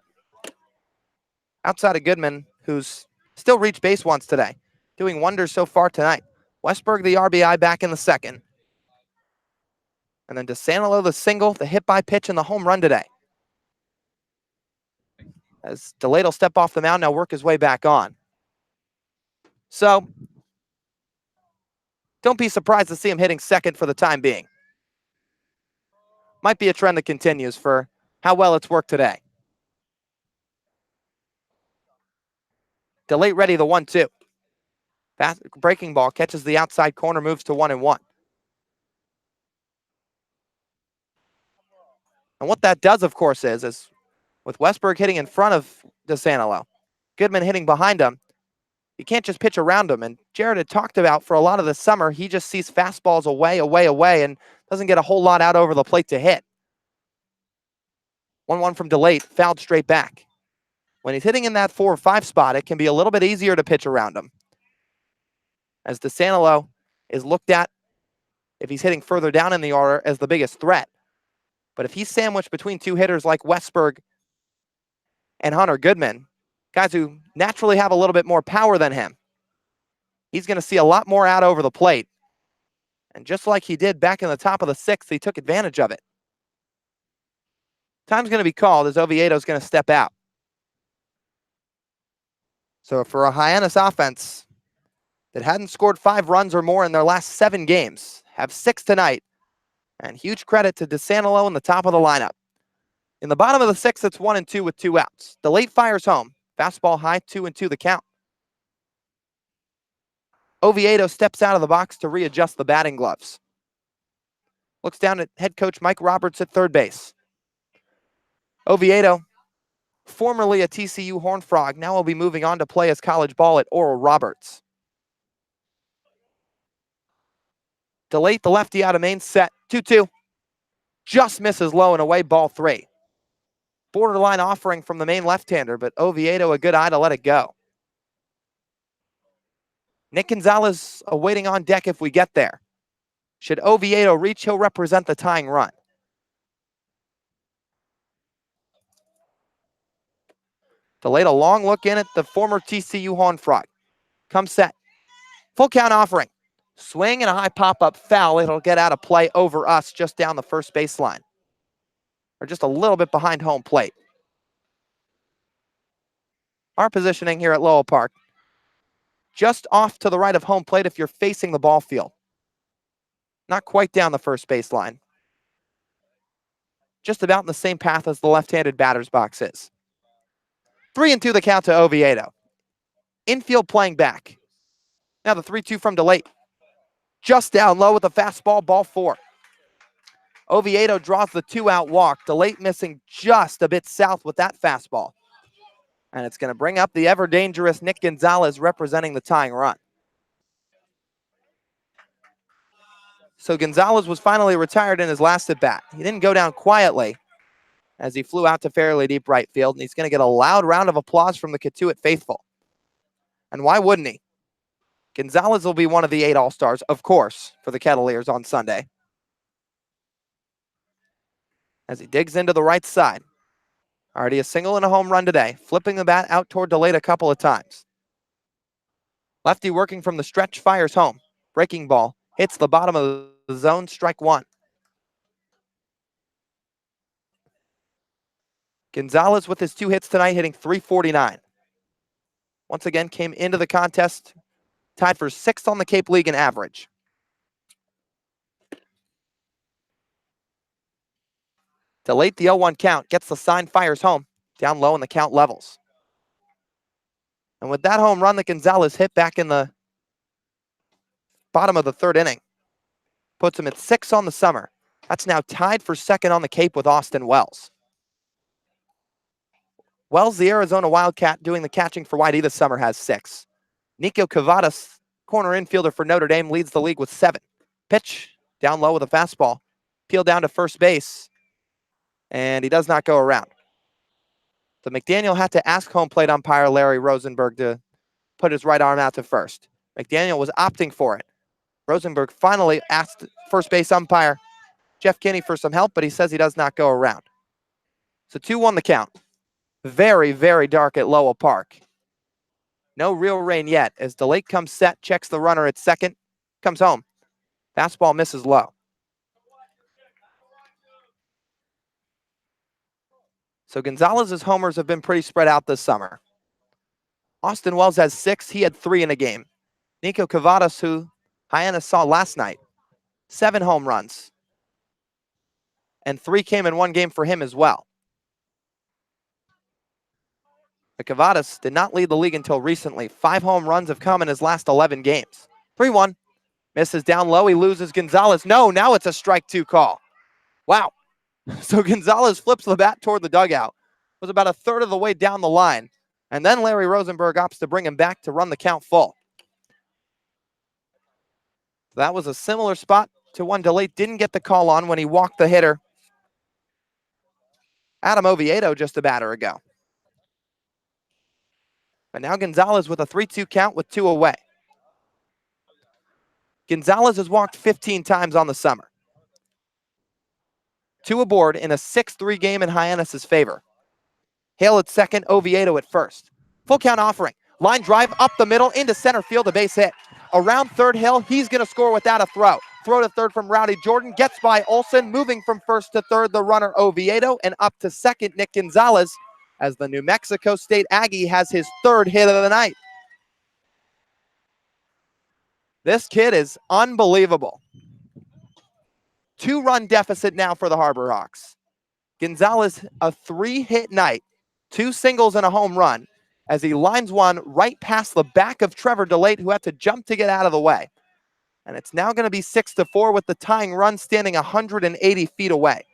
outside of Goodman, who's still reached base once today, doing wonders so far tonight. Westberg the RBI back in the second. And then DeSantillo the single, the hit by pitch, and the home run today. As DeLate will step off the mound, now work his way back on. So, don't be surprised to see him hitting second for the time being. Might be a trend that continues for how well it's worked today. DeLate ready, the 1-2. Fast breaking ball catches the outside corner, moves to 1-1. And what that does, of course, is with Westberg hitting in front of DeSantillo, Goodman hitting behind him, you can't just pitch around him. And Jared had talked about for a lot of the summer, he just sees fastballs away, and doesn't get a whole lot out over the plate to hit. 1-1 from DeLate, fouled straight back. When he's hitting in that 4 or 5 spot, it can be a little bit easier to pitch around him. As DeSantillo is looked at, if he's hitting further down in the order, as the biggest threat. But if he's sandwiched between 2 hitters like Westberg and Hunter Goodman, guys who naturally have a little bit more power than him, he's going to see a lot more out over the plate. And just like he did back in the top of the 6th, he took advantage of it. Time's going to be called as Oviedo's going to step out. So for a Hyannis offense that hadn't scored 5 runs or more in their last 7 games, have 6 tonight, and huge credit to DeSantillo in the top of the lineup. In the bottom of the 6th, it's 1-2 with 2 outs. DeLate fires home. Fastball high, 2-2 the count. Oviedo steps out of the box to readjust the batting gloves. Looks down at head coach Mike Roberts at third base. Oviedo, formerly a TCU Horned Frog, now will be moving on to play his college ball at Oral Roberts. DeLate, the lefty out of main, set, 2-2. Just misses low and away, ball 3. Borderline offering from the main left-hander, but Oviedo a good eye to let it go. Nick Gonzalez awaiting on deck if we get there. Should Oviedo reach, he'll represent the tying run. DeLate a long look in at the former TCU Horned Frog. Come set. Full count offering. Swing and a high pop-up foul. It'll get out of play over us just down the first baseline. Or just a little bit behind home plate. Our positioning here at Lowell Park, just off to the right of home plate if you're facing the ball field. Not quite down the first baseline. Just about in the same path as the left-handed batter's box is. 3-2 the count to Oviedo. Infield playing back. Now the 3-2 from DeLate. Just down low with a fastball, ball 4. Oviedo draws the 2-out walk. DeLate missing just a bit south with that fastball. And it's going to bring up the ever-dangerous Nick Gonzalez representing the tying run. So Gonzalez was finally retired in his last at-bat. He didn't go down quietly as he flew out to fairly deep right field, and he's going to get a loud round of applause from the Cotuit faithful. And why wouldn't he? Gonzalez will be one of the 8 All-Stars, of course, for the Kettleers on Sunday. As he digs into the right side. Already a single and a home run today, flipping the bat out toward DeLate a couple of times. Lefty working from the stretch, fires home. Breaking ball, hits the bottom of the zone, strike 1. Gonzalez with his 2 hits tonight, hitting .349. Once again, came into the contest, tied for 6th on the Cape League in average. DeLate the 0-1 count, gets the sign, fires home. Down low and the count levels. And with that home run that Gonzalez hit back in the bottom of the 3rd inning, puts him at 6 on the summer. That's now tied for 2nd on the Cape with Austin Wells. Wells, the Arizona Wildcat, doing the catching for YD this summer, has 6. Nico Cavadas, corner infielder for Notre Dame, leads the league with 7. Pitch down low with a fastball. Peel down to first base, and he does not go around. So McDaniel had to ask home plate umpire Larry Rosenberg to put his right arm out to first. McDaniel was opting for it. Rosenberg finally asked first base umpire Jeff Kinney for some help, but he says he does not go around. So 2-1 the count. Very, very dark at Lowell Park. No real rain yet as DeLake comes set, checks the runner at second, comes home. Fastball misses low. So Gonzalez's homers have been pretty spread out this summer. Austin Wells has 6. He had 3 in a game. Nico Cavadas, who Hyannis saw last night, 7 home runs. And 3 came in one game for him as well. But Cavadas did not lead the league until recently. 5 home runs have come in his last 11 games. 3-1. Misses down low. He loses Gonzalez. No, now it's a strike 2 call. Wow. So Gonzalez flips the bat toward the dugout. Was about a third of the way down the line. And then Larry Rosenberg opts to bring him back to run the count full. That was a similar spot to one DeLake didn't get the call on when he walked the hitter, Adam Oviedo, just a batter ago. But now Gonzalez with a 3-2 count with 2 away. Gonzalez has walked 15 times on the summer. 2 aboard in a 6-3 game in Hyannis' favor. Hale at second, Oviedo at first. Full count offering. Line drive up the middle into center field, a base hit. Around third hill, he's going to score without a throw. Throw to third from Rowdy Jordan, gets by Olson, moving from first to third, the runner Oviedo, and up to second, Nick Gonzalez, as the New Mexico State Aggie has his 3rd hit of the night. This kid is unbelievable. 2-run deficit now for the Harbor Hawks. Gonzalez, a 3-hit night, 2 singles and a home run, as he lines one right past the back of Trevor DeLate, who had to jump to get out of the way. And it's now going to be 6-4 with the tying run standing 180 feet away.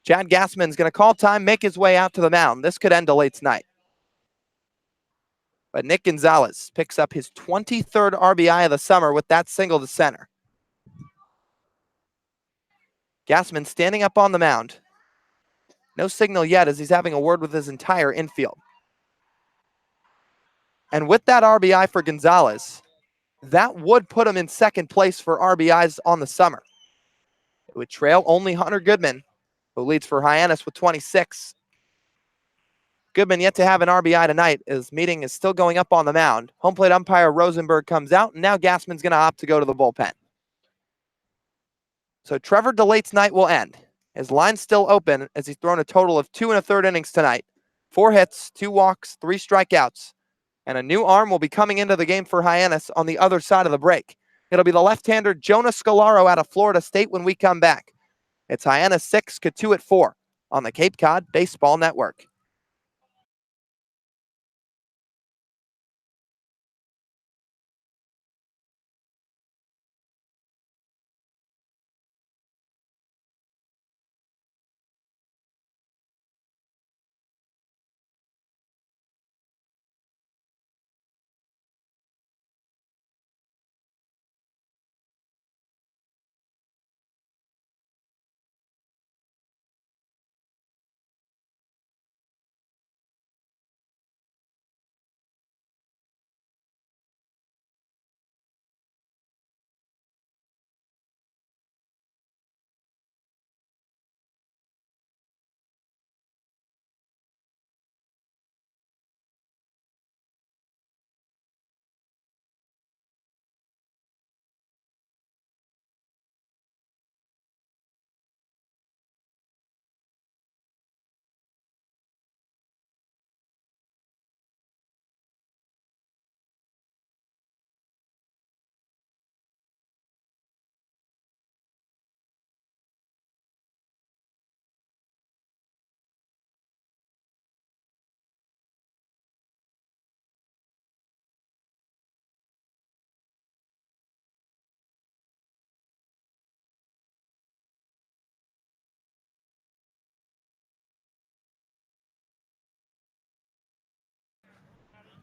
Chad Gassman's going to call time, make his way out to the mound. This could end DeLate's night. But Nick Gonzalez picks up his 23rd RBI of the summer with that single to center. Gassman standing up on the mound. No signal yet as he's having a word with his entire infield. And with that RBI for Gonzalez, that would put him in second place for RBIs on the summer. It would trail only Hunter Goodman, who leads for Hyannis with 26. Goodman yet to have an RBI tonight. His meeting is still going up on the mound. Home plate umpire Rosenberg comes out, and now Gassman's going to opt to go to the bullpen. So Trevor DeLate's night will end. His line's still open as he's thrown a total of 2 1/3 innings tonight. 4 hits, 2 walks, 3 strikeouts. And a new arm will be coming into the game for Hyannis on the other side of the break. It'll be the left-hander Jonah Scalaro out of Florida State when we come back. It's Hyannis 6, Cotuit 4 on the Cape Cod Baseball Network.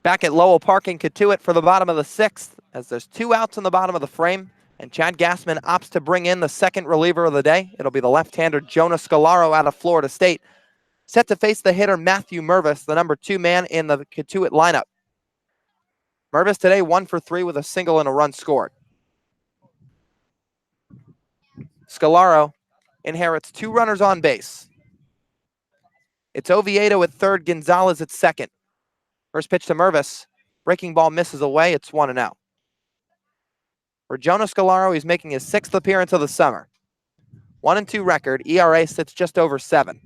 Back at Lowell Park in Cotuit for the bottom of the sixth, as there's 2 outs in the bottom of the frame, and Chad Gassman opts to bring in the second reliever of the day. It'll be the left-hander Jonah Scalaro out of Florida State, set to face the hitter Matthew Mervis, the number 2 man in the Cotuit lineup. Mervis today 1 for 3 with a single and a run scored. Scalaro inherits 2 runners on base. It's Oviedo at third, Gonzalez at second. First pitch to Mervis. Breaking ball misses away. It's 1-0. For Jonah Scalaro, he's making his 6th appearance of the summer. 1-2 record. ERA sits just over 7.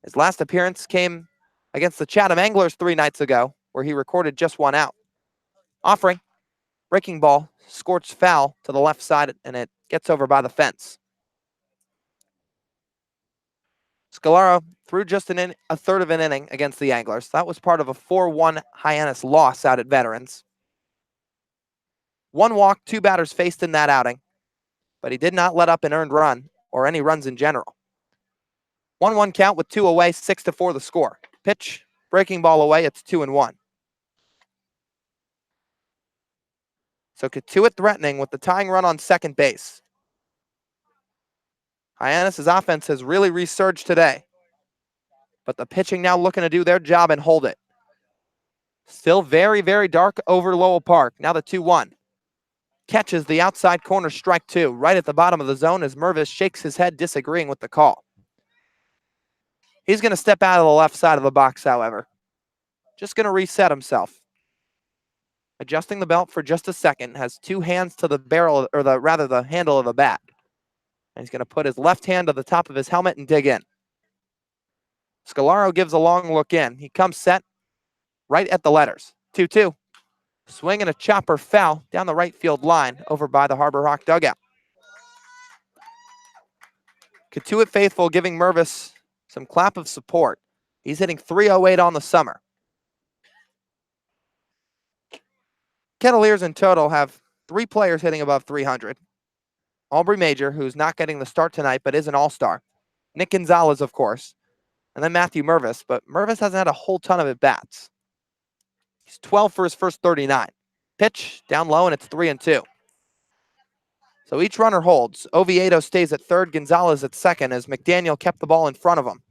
His last appearance came against the Chatham Anglers 3 nights ago, where he recorded just 1 out. Offering. Breaking ball. Scorched foul to the left side, and it gets over by the fence. Scalaro threw just a third of an inning against the Anglers. That was part of a 4-1 Hyannis loss out at Veterans. 1 walk, 2 batters faced in that outing, but he did not let up an earned run or any runs in general. 1-1 count with 2 away, 6-4 the score. Pitch, breaking ball away, it's 2-1. So Cotuit threatening with the tying run on second base. Hyannis' offense has really resurged today, but the pitching now looking to do their job and hold it. Still very, very dark over Lowell Park. Now the 2-1. Catches the outside corner, strike 2, right at the bottom of the zone as Mervis shakes his head, disagreeing with the call. He's going to step out of the left side of the box, however. Just going to reset himself. Adjusting the belt for just a second, has 2 hands to the barrel, or the handle of the bat. And he's going to put his left hand to the top of his helmet and dig in. Scalaro gives a long look in. He comes set right at the letters. 2-2. Swing and a chopper foul down the right field line over by the Harbor Rock dugout. Cotuit faithful giving Mervis some clap of support. He's hitting .308 on the summer. Kettleers in total have 3 players hitting above .300. Aubrey Major, who's not getting the start tonight but is an all-star. Nick Gonzalez, of course. And then Matthew Mervis, but Mervis hasn't had a whole ton of at-bats. He's 12 for his first 39. Pitch down low, and it's 3-2. So each runner holds. Oviedo stays at third, Gonzalez at second, as McDaniel kept the ball in front of him.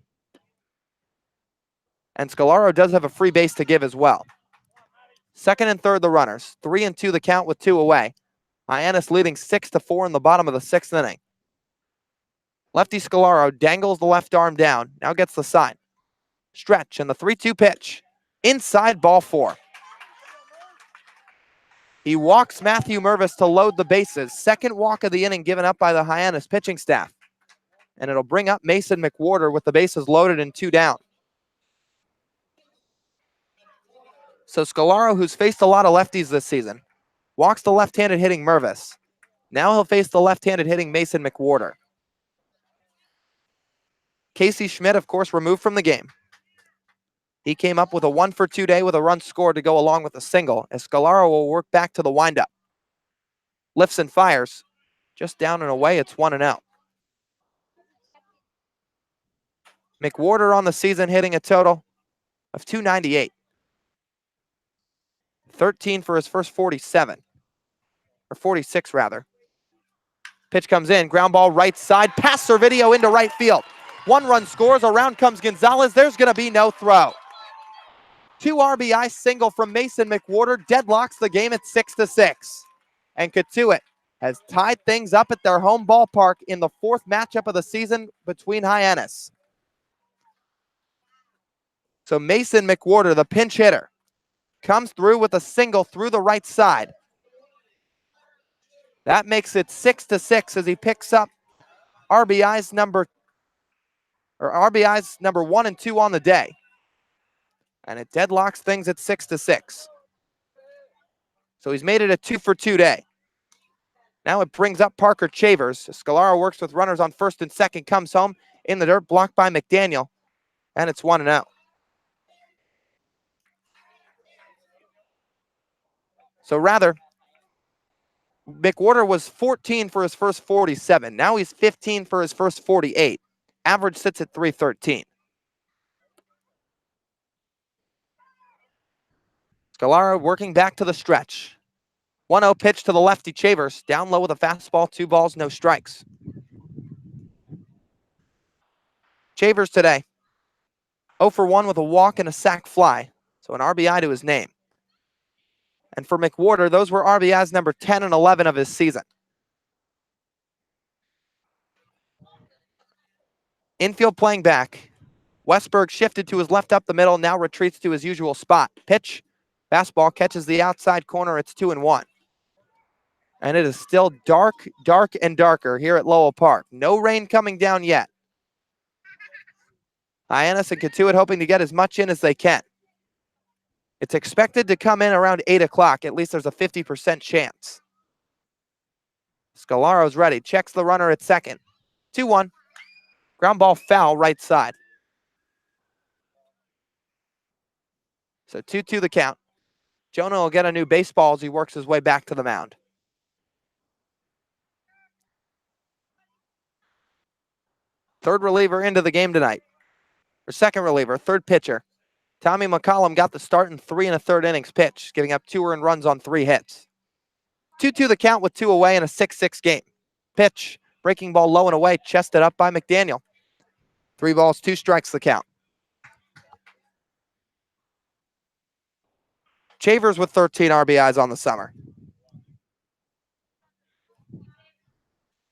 And Scalaro does have a free base to give as well. Second and third, the runners. 3-2 the count with 2 away. Hyannis leading 6-4 in the bottom of the 6th inning. Lefty Scalaro dangles the left arm down. Now gets the sign. Stretch and the 3-2 pitch. Inside, ball 4. He walks Matthew Mervis to load the bases. Second walk of the inning given up by the Hyannis pitching staff. And it'll bring up Mason McWhorter with the bases loaded and 2 down. So Scalaro, who's faced a lot of lefties this season, walks the left-handed hitting Mervis. Now he'll face the left-handed hitting Mason McWhorter. Casey Schmidt, of course, removed from the game. He came up with a 1 for 2 day with a run scored to go along with a single, as Scalaro will work back to the windup. Lifts and fires. Just down and away, it's 1-0. McWhorter on the season hitting a total of .298. 13 for his first 47. Or 46, rather. Pitch comes in, ground ball right side, past Servideo into right field. 1 run scores, around comes Gonzalez. There's going to be no throw. 2 RBI single from Mason McWhorter deadlocks the game at 6-6. And Cotuit has tied things up at their home ballpark in the 4th matchup of the season between Hyannis. So Mason McWhorter, the pinch hitter, comes through with a single through the right side. That makes it 6-6 as he picks up RBIs number 1 and 2 on the day. And it deadlocks things at 6-6. So he's made it a 2 for 2 day. Now it brings up Parker Chavers. Scalaro works with runners on first and second, comes home in the dirt, blocked by McDaniel. And it's 1-0. So rather, McWhorter was 14 for his first 47. Now he's 15 for his first 48. Average sits at .313. Scalaro working back to the stretch. 1-0 pitch to the lefty Chavers. Down low with a fastball, 2 balls, no strikes. Chavers today, 0 for 1 with a walk and a sac fly. So an RBI to his name. And for McWhorter, those were RBIs number 10 and 11 of his season. Infield playing back. Westberg shifted to his left up the middle, now retreats to his usual spot. Pitch, fastball catches the outside corner. It's 2-1. And it is still dark, dark, and darker here at Lowell Park. No rain coming down yet. Hyannis and Cotuit hoping to get as much in as they can. It's expected to come in around 8 o'clock. At least there's a 50% chance. Scalaro's ready. Checks the runner at second. 2-1. Ground ball foul right side. So 2-2 the count. Jonah will get a new baseball as he works his way back to the mound. Third reliever into the game tonight. Or second reliever, third pitcher. Tommy McCollum got the start in 3 1/3 innings pitch, giving up 2 earned runs on 3 hits. 2-2 the count with 2 away in a 6-6 game. Pitch, breaking ball low and away, chested up by McDaniel. 3 balls, 2 strikes the count. Chavers with 13 RBIs on the summer.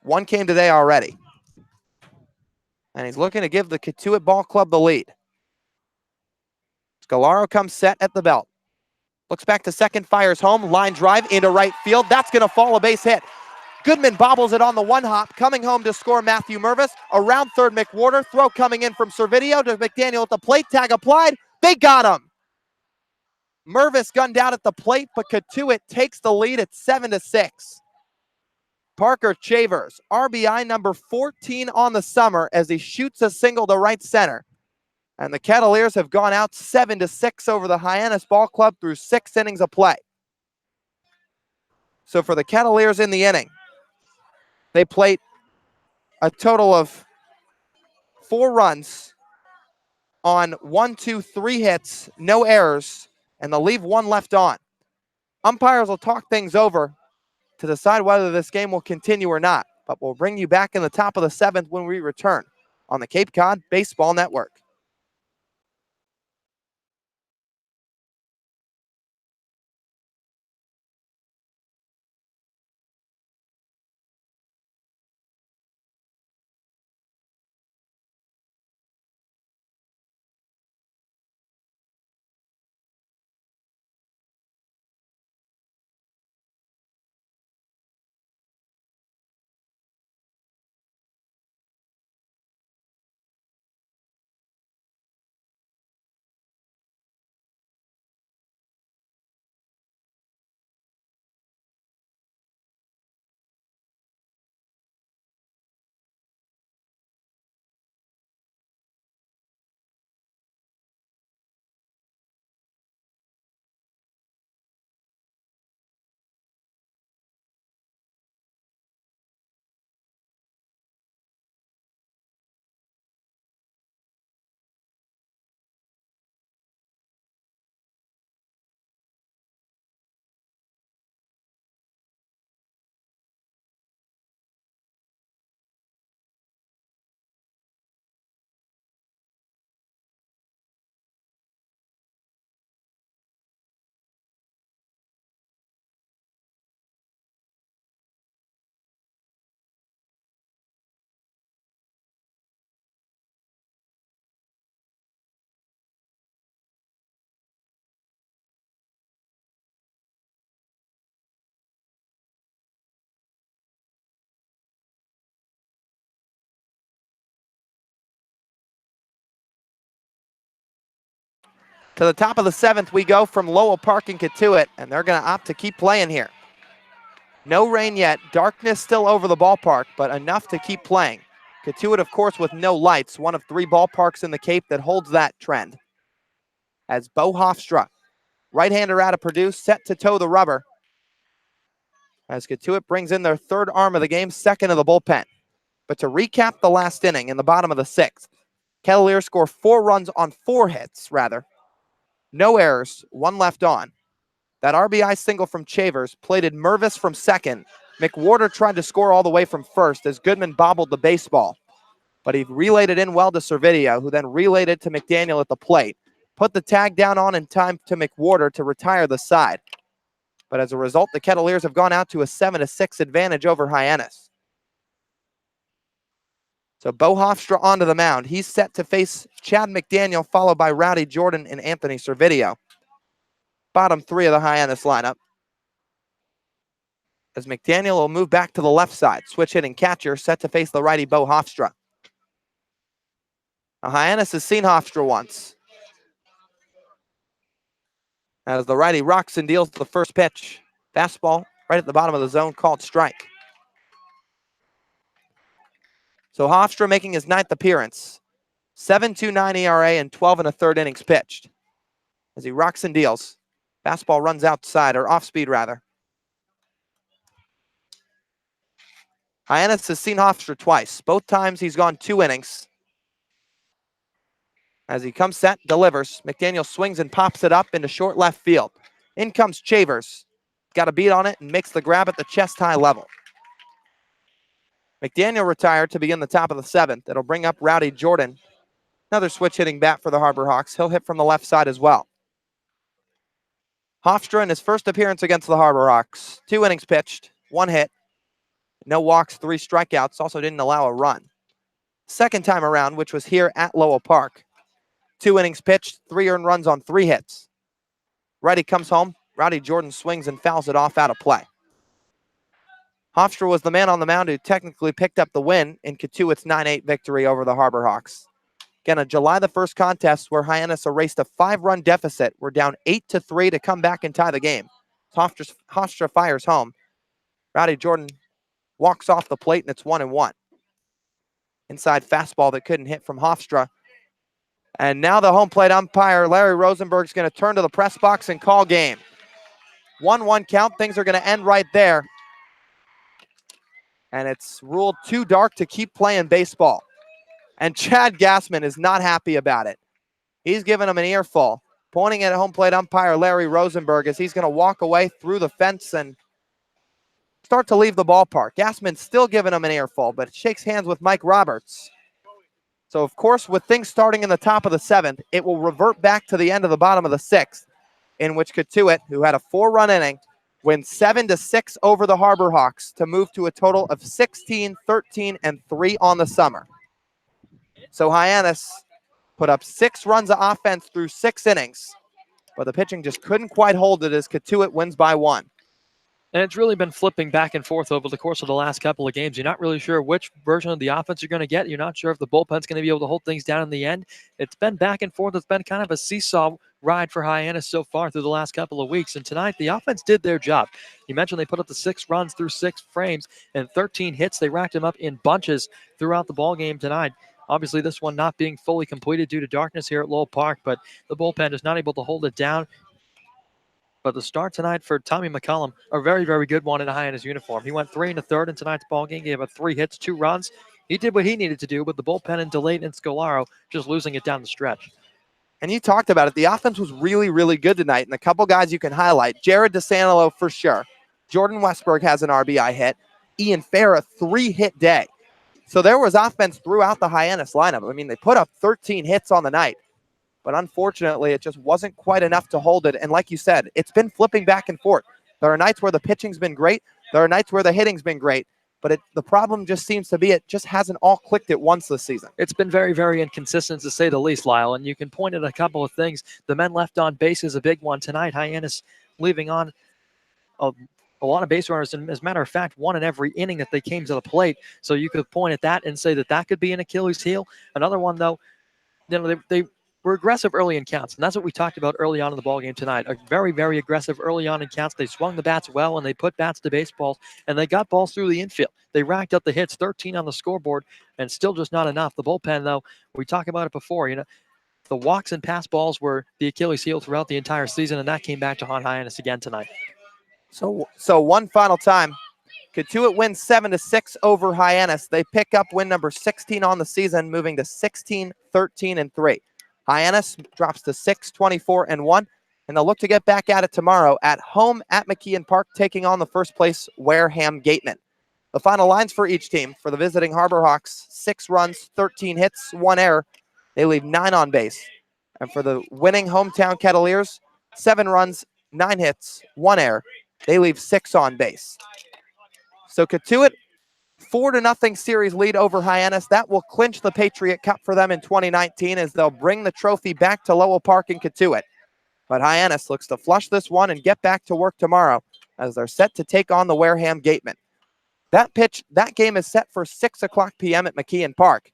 1 came today already. And he's looking to give the Cotuit Ball Club the lead. Scalaro comes set at the belt. Looks back to second, fires home, line drive into right field. That's going to fall, a base hit. Goodman bobbles it on the 1-hop, coming home to score Matthew Mervis. Around third, McWhorter. Throw coming in from Servideo to McDaniel at the plate. Tag applied. They got him. Mervis gunned out at the plate, but Cotuit takes the lead at 7-6. Parker Chavers, RBI number 14 on the summer as he shoots a single to right center. And the Cavaliers have gone out 7-6 over the Hyannis Ball Club through 6 innings of play. So for the Cavaliers in the inning, they plate a total of 4 runs on 3 hits, no errors, and they'll leave 1 left on. Umpires will talk things over to decide whether this game will continue or not, but we'll bring you back in the top of the 7th when we return on the Cape Cod Baseball Network. To the top of the 7th we go from Lowell Park and Cotuit, and they're going to opt to keep playing here. No rain yet, darkness still over the ballpark, but enough to keep playing. Cotuit, of course, with no lights, one of 3 ballparks in the Cape that holds that trend. As Bo Hofstra, right-hander out of Purdue, set to toe the rubber. As Cotuit brings in their 3rd arm of the game, 2nd of the bullpen. But to recap the last inning in the bottom of the 6th, Cavaliers score 4 runs on 4 hits, rather. No errors, 1 left on. That RBI single from Chavers plated Mervis from second. McWhorter tried to score all the way from first as Goodman bobbled the baseball. But he relayed it in well to Servideo, who then relayed it to McDaniel at the plate. Put the tag down on in time to McWhorter to retire the side. But as a result, the Kettleers have gone out to a 7-6 advantage over Hyannis. So Bo Hofstra onto the mound. He's set to face Chad McDaniel, followed by Rowdy Jordan and Anthony Servideo. Bottom three of the Hyannis lineup. As McDaniel will move back to the left side. Switch hitting catcher set to face the righty Bo Hofstra. Now Hyannis has seen Hofstra once. As the righty rocks and deals the first pitch. Fastball right at the bottom of the zone called strike. So Hofstra making his 9th appearance. 7.29 ERA and 12 1/3 innings pitched. As he rocks and deals. Fastball runs outside, or off speed rather. Hyannis has seen Hofstra twice. Both times he's gone 2 innings. As he comes set, delivers. McDaniel swings and pops it up into short left field. In comes Chavers. Got a beat on it and makes the grab at the chest-high level. McDaniel retired to begin the top of the 7th. It'll bring up Rowdy Jordan. Another switch-hitting bat for the Harbor Hawks. He'll hit from the left side as well. Hofstra in his first appearance against the Harbor Hawks. 2 innings pitched, 1 hit. No walks, 3 strikeouts. Also didn't allow a run. Second time around, which was here at Lowell Park. 2 innings pitched, 3 earned runs on 3 hits. Righty comes home. Rowdy Jordan swings and fouls it off out of play. Hofstra was the man on the mound who technically picked up the win in Cotuit's 9-8 victory over the Harbor Hawks. Again, a July the 1st contest where Hyannis erased a 5-run deficit. We're down 8-3 to come back and tie the game. Hofstra fires home. Rowdy Jordan walks off the plate, and it's 1-1. Inside fastball that couldn't hit from Hofstra. And now the home plate umpire, Larry Rosenberg, is going to turn to the press box and call game. 1-1 count. Things are going to end right there. And it's ruled too dark to keep playing baseball. And Chad Gassman is not happy about it. He's giving him an earful, pointing at home plate umpire Larry Rosenberg as he's going to walk away through the fence and start to leave the ballpark. Gassman's still giving him an earful, but shakes hands with Mike Roberts. So, of course, with things starting in the top of the 7th, it will revert back to the end of the bottom of the 6th, in which Cotuit, who had a 4-run inning, wins 7-6 over the Harbor Hawks to move to a total of 16, 13, and 3 on the summer. So Hyannis put up 6 runs of offense through 6 innings, but the pitching just couldn't quite hold it as Cotuit wins by 1. And it's really been flipping back and forth over the course of the last couple of games. You're not really sure which version of the offense you're going to get. You're not sure if the bullpen's going to be able to hold things down in the end. It's been back and forth. It's been kind of a seesaw ride for Hyannis so far through the last couple of weeks. And tonight, the offense did their job. You mentioned they put up the 6 runs through 6 frames and 13 hits. They racked them up in bunches throughout the ball game tonight. Obviously, this one not being fully completed due to darkness here at Lowell Park, but the bullpen is not able to hold it down. But the start tonight for Tommy McCollum, a very, very good one in a Hyannis uniform. He went 3 1/3 in tonight's ballgame, gave up 3 hits, 2 runs. He did what he needed to do, but the bullpen and Delayed and Scolaro just losing it down the stretch. And you talked about it. The offense was really, really good tonight. And a couple guys you can highlight. Jared DeSantillo for sure. Jordan Westberg has an RBI hit. Ian Farah, 3-hit day. So there was offense throughout the Hyannis lineup. I mean, they put up 13 hits on the night. But unfortunately, it just wasn't quite enough to hold it. And like you said, it's been flipping back and forth. There are nights where the pitching's been great. There are nights where the hitting's been great. But the problem just seems to be it just hasn't all clicked at once this season. It's been very, very inconsistent to say the least, Lyle. And you can point at a couple of things. The men left on base is a big one tonight. Hyannis leaving on a lot of base runners. And as a matter of fact, one in every inning that they came to the plate. So you could point at that and say that that could be an Achilles heel. Another one, though, they were aggressive early in counts, and that's what we talked about early on in the ballgame tonight. A very, very aggressive early on in counts. They swung the bats well, and they put bats to baseballs, and they got balls through the infield. They racked up the hits, 13 on the scoreboard, and still just not enough. The bullpen, though, we talked about it before. The walks and pass balls were the Achilles heel throughout the entire season, and that came back to haunt Hyannis again tonight. So one final time. Cotuit wins 7-6 over Hyannis. They pick up win number 16 on the season, moving to 16, 13, and 3. Hyannis drops to 6, 24, and 1. and they'll look to get back at it tomorrow at home at McKeon Park, taking on the first place Wareham Gatemen. The final lines for each team: for the visiting Harbor Hawks, 6 runs, 13 hits, 1 error. They leave 9 on base. And for the winning hometown Kettleers, 7 runs, 9 hits, 1 error. They leave 6 on base. So Cotuit, 4-0 series lead over Hyannis. That will clinch the Patriot Cup for them in 2019 as they'll bring the trophy back to Lowell Park in Cotuit. But Hyannis looks to flush this one and get back to work tomorrow as they're set to take on the Wareham Gatemen. That game is set for 6 o'clock p.m. at McKeon Park.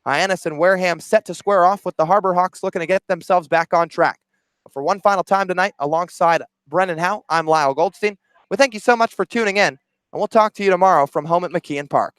Hyannis and Wareham set to square off with the Harbor Hawks looking to get themselves back on track. But for one final time tonight, alongside Brennan Howe, I'm Lyle Goldstein. We thank you so much for tuning in, and we'll talk to you tomorrow from home at McKeon Park.